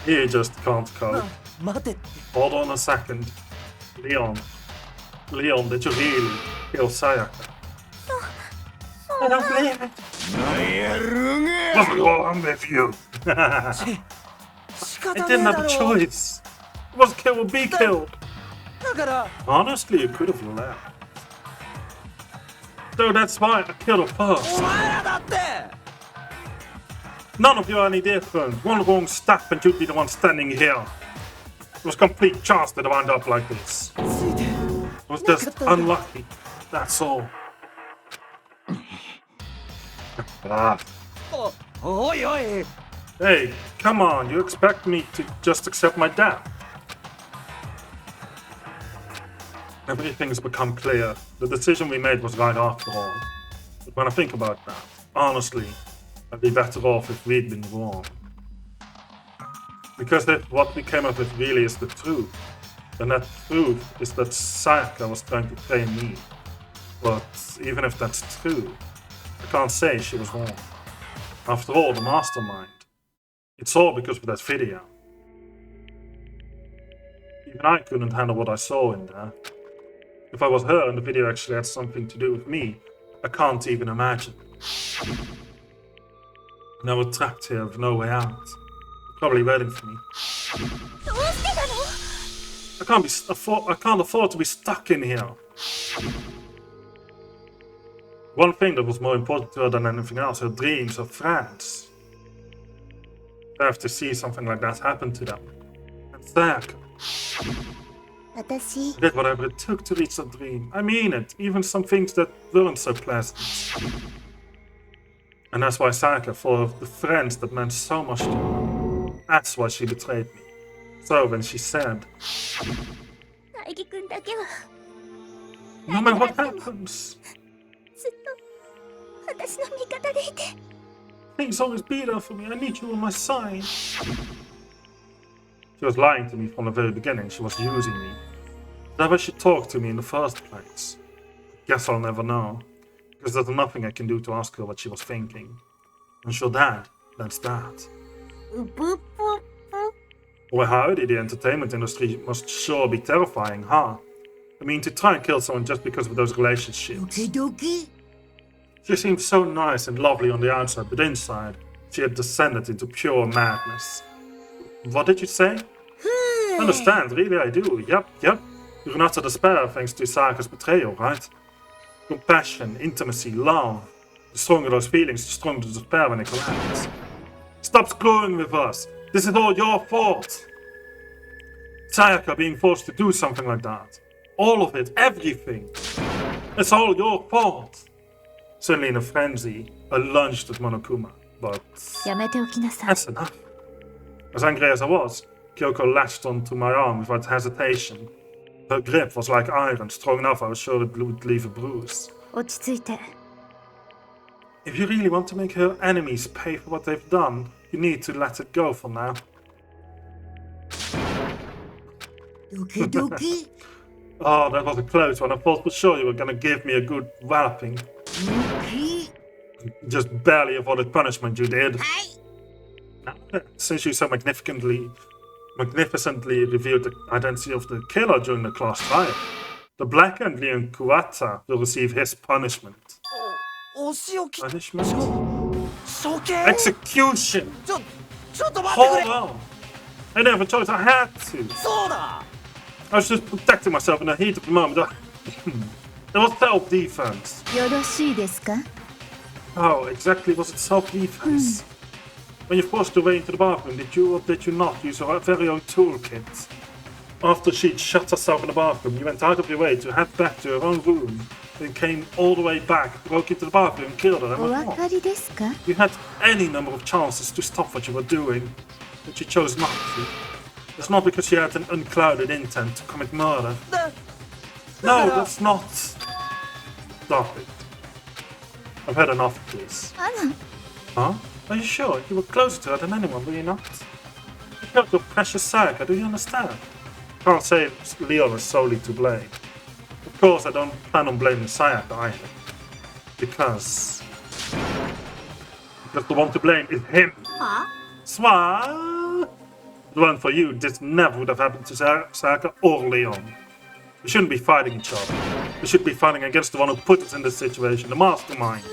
He just can't cope. Hold on a second. Leon, did you really kill Sayaka? I don't believe it. What's wrong with you? I didn't have a choice. It was kill or be killed. Honestly, you could have left. So that's why I killed her first. None of you are any different. One wrong step and you'd be the one standing here. It was complete chance that I wound up like this. It was just unlucky. That's all. Hey, come on. You expect me to just accept my death? Everything's become clear. The decision we made was right after all. But when I think about that, honestly, I'd be better off if we'd been wrong. Because if what we came up with really is the truth, then that truth is that Sayaka was trying to play me. But even if that's true, I can't say she was wrong. After all, the mastermind. It's all because of that video. Even I couldn't handle what I saw in there. If I was her and the video actually had something to do with me, I can't even imagine. Now we're trapped here with no way out. Probably waiting for me. I can't afford to be stuck in here. One thing that was more important to her than anything else, her dreams, her friends. I have to see something like that happen to them. And Sayaka. I did whatever it took to reach that dream. I mean it, even some things that weren't so pleasant. And that's why Sayaka thought of the friends that meant so much to her. That's why she betrayed me. So when she said, no matter what happens, please always be there for me. I need you on my side. She was lying to me from the very beginning. She was using me. That way she talked to me in the first place. Guess I'll never know. Because there's nothing I can do to ask her what she was thinking. And sure that's that. Well, howdy, the entertainment industry must sure be terrifying, huh? I mean, to try and kill someone just because of those relationships. She seemed so nice and lovely on the outside, but inside, she had descended into pure madness. What did you say? Understand, really I do. Yep. You're not to despair thanks to Sayaka's betrayal, right? Compassion, intimacy, love. The stronger those feelings, the stronger the despair when they collapse. Stop screwing with us. This is all your fault. Sayaka being forced to do something like that. All of it, everything. It's all your fault. Suddenly in a frenzy, I lunged at Monokuma, but that's enough. As angry as I was, Kyoko latched onto my arm without hesitation. Her grip was like iron, strong enough I was sure it would leave a bruise. If you really want to make her enemies pay for what they've done, you need to let it go for now. Oh, that was a close one. I thought for sure you were gonna give me a good walloping. Just barely avoided punishment, you did. Since you so magnificently revealed the identity of the killer during the class trial, the blackened Leon Kuwata will receive his punishment. Punishment? Execution! Hold on! I didn't have a choice, I had to! I was just protecting myself in the heat of the moment. It was self-defense. How exactly was it self-defense? When you forced her way into the bathroom, did you or did you not use your very own toolkit? After she'd shut herself in the bathroom, you went out of your way to head back to her own room, then came all the way back, broke into the bathroom, and killed her, and went on. You had any number of chances to stop what you were doing, but you chose not to. It's not because she had an unclouded intent to commit murder. No, that's not. Stop it. I've had enough of this. Huh? Are you sure? You were closer to her than anyone, were you not? You killed your precious Sayaka, do you understand? Can't say Leon is solely to blame. Of course, I don't plan on blaming Sayaka either. Because the one to blame is him. Huh? Swah! If it weren't for you, this never would have happened to Sayaka or Leon. We shouldn't be fighting each other. We should be fighting against the one who put us in this situation, the mastermind.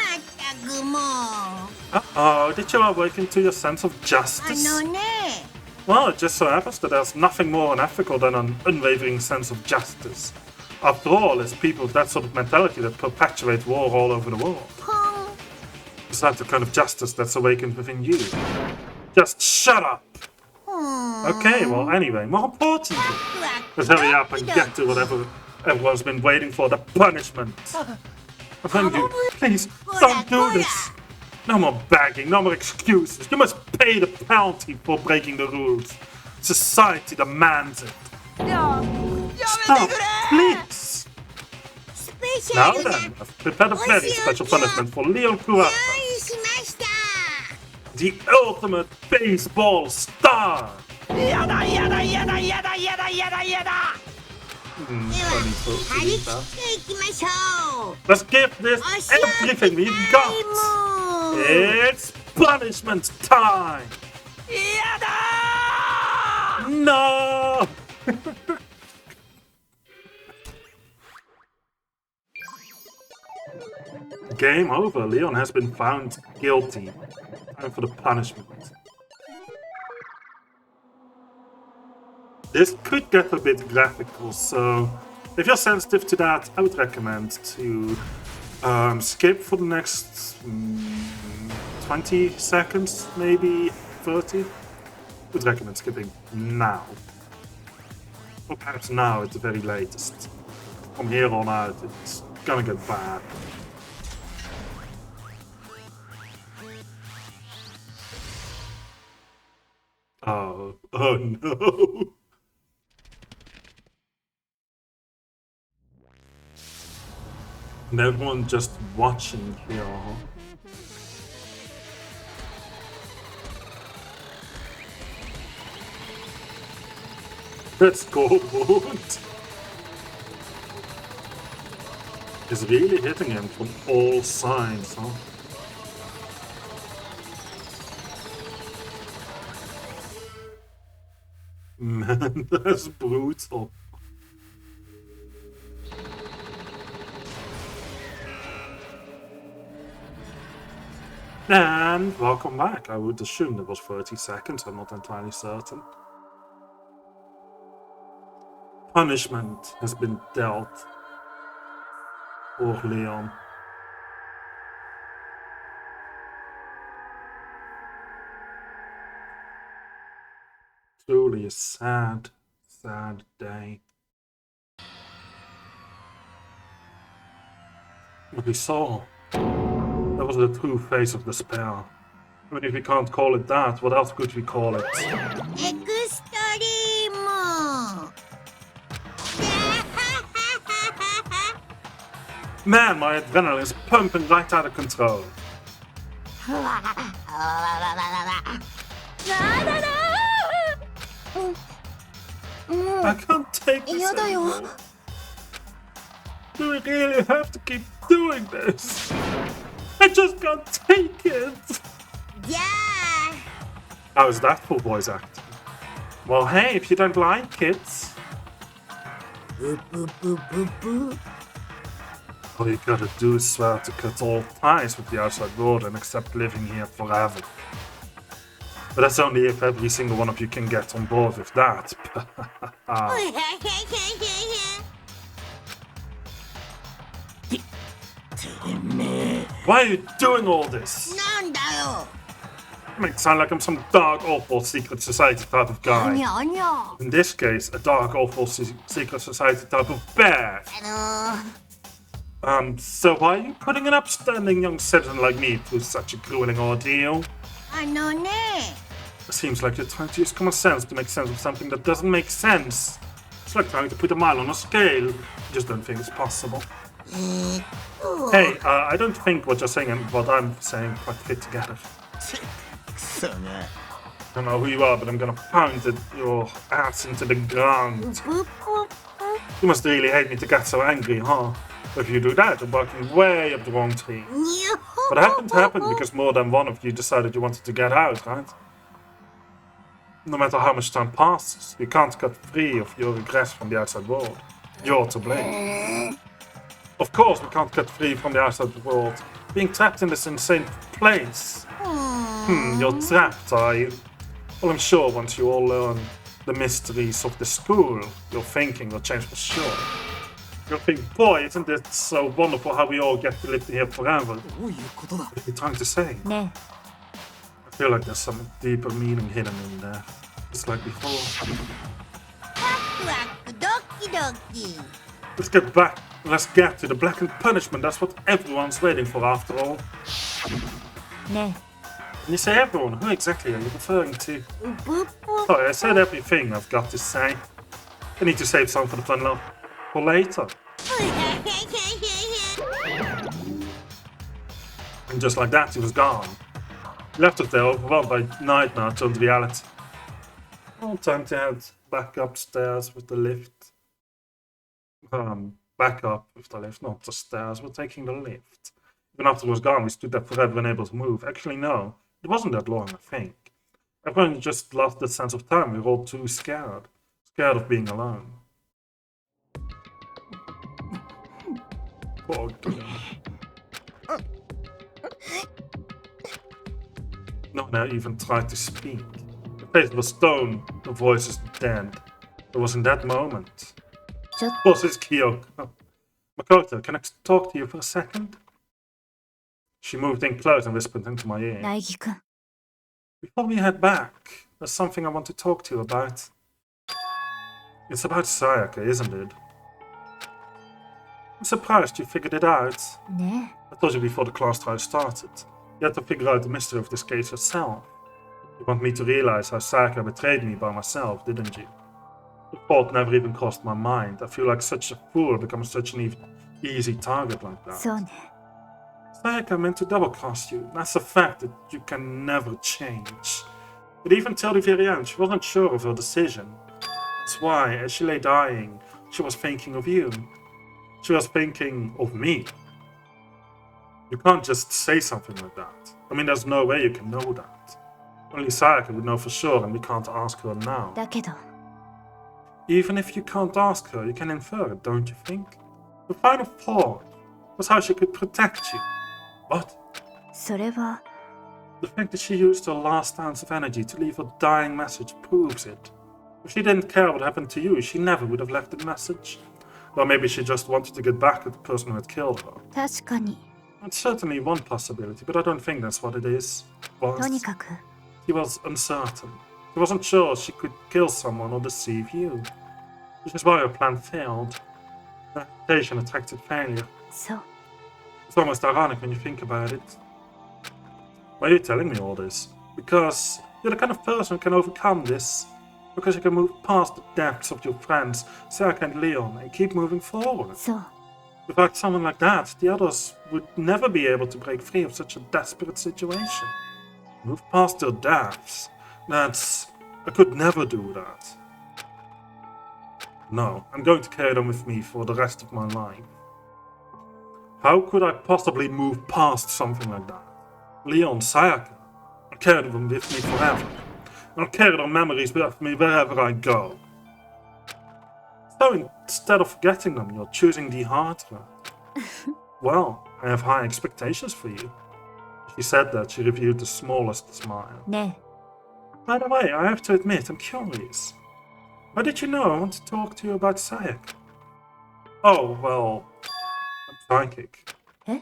Uh-oh, did you awaken to your sense of justice? Well, it just so happens that there's nothing more unethical than an unwavering sense of justice. After all, it's people with that sort of mentality that perpetuate war all over the world. It's not the kind of justice that's awakened within you. Just shut up! Okay, well, anyway, more importantly, let's hurry up and get to whatever everyone's been waiting for, the punishment. Thank you. Please, don't do this. No more begging, no more excuses. You must pay the penalty for breaking the rules. Society demands it. Stop, please. Now then, I've prepared a very special punishment for Leon Kurata. The ultimate baseball star. Let's give this everything we've got. It's punishment time. No. Game over. Leon has been found guilty. Time for the punishment. This could get a bit graphical, so if you're sensitive to that, I would recommend to skip for the next 20 seconds, maybe 30. I would recommend skipping now. Or perhaps now at the very latest. From here on out, it's gonna get bad. Oh no. And everyone just watching here. That scoreboard is really hitting him from all sides, huh? Man, that's brutal. And welcome back. I would assume it was 30 seconds, I'm not entirely certain. Punishment has been dealt for Leon. Truly a sad, sad day. What we saw, that was the true face of despair. I mean, if we can't call it that, what else could we call it? Man, my adrenaline is pumping right out of control. I can't take this anymore. Do we really have to keep doing this? I just can't take it. Yeah. How is that for voice acting? Well, hey, if you don't like it, all you gotta do is swear to cut all ties with the outside world and accept living here forever. But that's only if every single one of you can get on board with that. Why are you doing all this? You make it sound like I'm some dark, awful secret society type of guy. In this case, a dark, awful secret society type of bear. So why are you putting an upstanding young citizen like me through such a grueling ordeal? It seems like you're trying to use common sense to make sense of something that doesn't make sense. It's like trying to put a mile on a scale. I just don't think it's possible. Hey, I don't think what you're saying and what I'm saying quite fit together. I don't know who you are, but I'm gonna pound your ass into the ground. You must really hate me to get so angry, huh? If you do that, you're barking way up the wrong tree. But it happened because more than one of you decided you wanted to get out, right? No matter how much time passes, you can't get free of your regrets from the outside world. You're to blame. Of course, we can't get free from the outside world. Being trapped in this insane place. You're trapped, are you? Well, I'm sure once you all learn the mysteries of the school, your thinking will change for sure. You'll think, boy, isn't it so wonderful how we all get to live here forever? What are you trying to say? I feel like there's some deeper meaning hidden in there. Just like before. Let's get back. Let's get to the blackened punishment. That's what everyone's waiting for after all. When you say everyone, who exactly are you referring to? Sorry, I said everything I've got to say. I need to save some for the fun for later. And just like that, he was gone. Left us there overwhelmed by nightmare turned reality. Well, time to head back upstairs with the lift. Back up with the lift, not the stairs. We're taking the lift. Even after it was gone, we stood there forever unable to move. Actually, no. It wasn't that long, I think. Everyone just lost the sense of time. We were all too scared. Scared of being alone. Poor girl. No one even tried to speak. The face was stone, the voice is dead. It was in that moment. Was it's Kyoko. Makoto, can I talk to you for a second? She moved in close and whispered into my ear. Before we head back, there's something I want to talk to you about. It's about Sayaka, isn't it? I'm surprised you figured it out. I told you before the class trial started. You had to figure out the mystery of this case yourself. You want me to realize how Sayaka betrayed me by myself, didn't you? The thought never even crossed my mind. I feel like such a fool becoming such an easy target like that. Sayaka meant to double-cross you. That's a fact that you can never change. But even till the very end, she wasn't sure of her decision. That's why, as she lay dying, she was thinking of you. She was thinking of me. You can't just say something like that. I mean, there's no way you can know that. Only Sayaka would know for sure, and we can't ask her now. Even if you can't ask her, you can infer it, don't you think? The final thought was how she could protect you. What? The fact that she used her last ounce of energy to leave a dying message proves it. If she didn't care what happened to you, she never would have left the message. Or maybe she just wanted to get back at the person who had killed her. It's certainly one possibility, but I don't think that's what it is. He was uncertain. He wasn't sure she could kill someone or deceive you. Which is why her plan failed. Her reputation attracted failure. It's almost ironic when you think about it. Why are you telling me all this? Because you're the kind of person who can overcome this. Because you can move past the depths of your friends, Sayaka and Leon, and keep moving forward. Without someone like that, the others would never be able to break free of such a desperate situation. Move past their depths. I could never do that. No, I'm going to carry them with me for the rest of my life. How could I possibly move past something like that? Leon, Sayaka, I'll carry them with me forever. I'll carry their memories with me wherever I go. So instead of forgetting them, you're choosing the hard route. Well, I have high expectations for you. She said that, she revealed the smallest smile. By the way, I have to admit, I'm curious. Why did you know I want to talk to you about Sayaka? Oh, well, I'm psychic. Huh?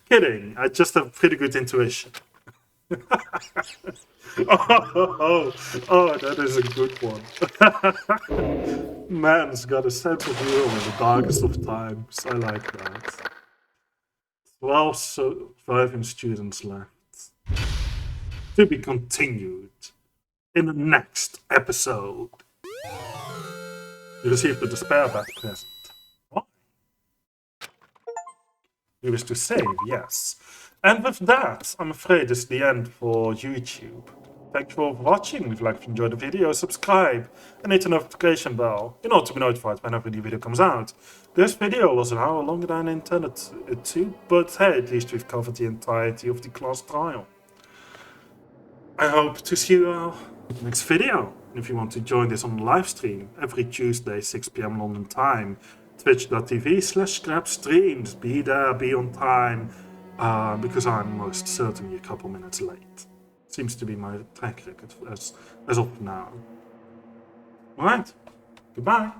Kidding, I just have pretty good intuition. Oh, that is a good one. Man's got a sense of humor in the darkest of times. I like that. 12 surviving students left. To be continued in the next episode. You received the despair back present. What? You wish to save, yes. And with that, I'm afraid it's the end for YouTube. Thank you for watching. If you like, if you enjoyed the video, subscribe and hit the notification bell in order to be notified whenever a new video comes out. This video was an hour longer than I intended it to, but hey, at least we've covered the entirety of the class trial. I hope to see you all in the next video. And if you want to join this on live stream every Tuesday, 6 PM London time, twitch.tv/grabstreams. Be there, be on time, because I'm most certainly a couple minutes late. Seems to be my track record as of now. Alright, goodbye.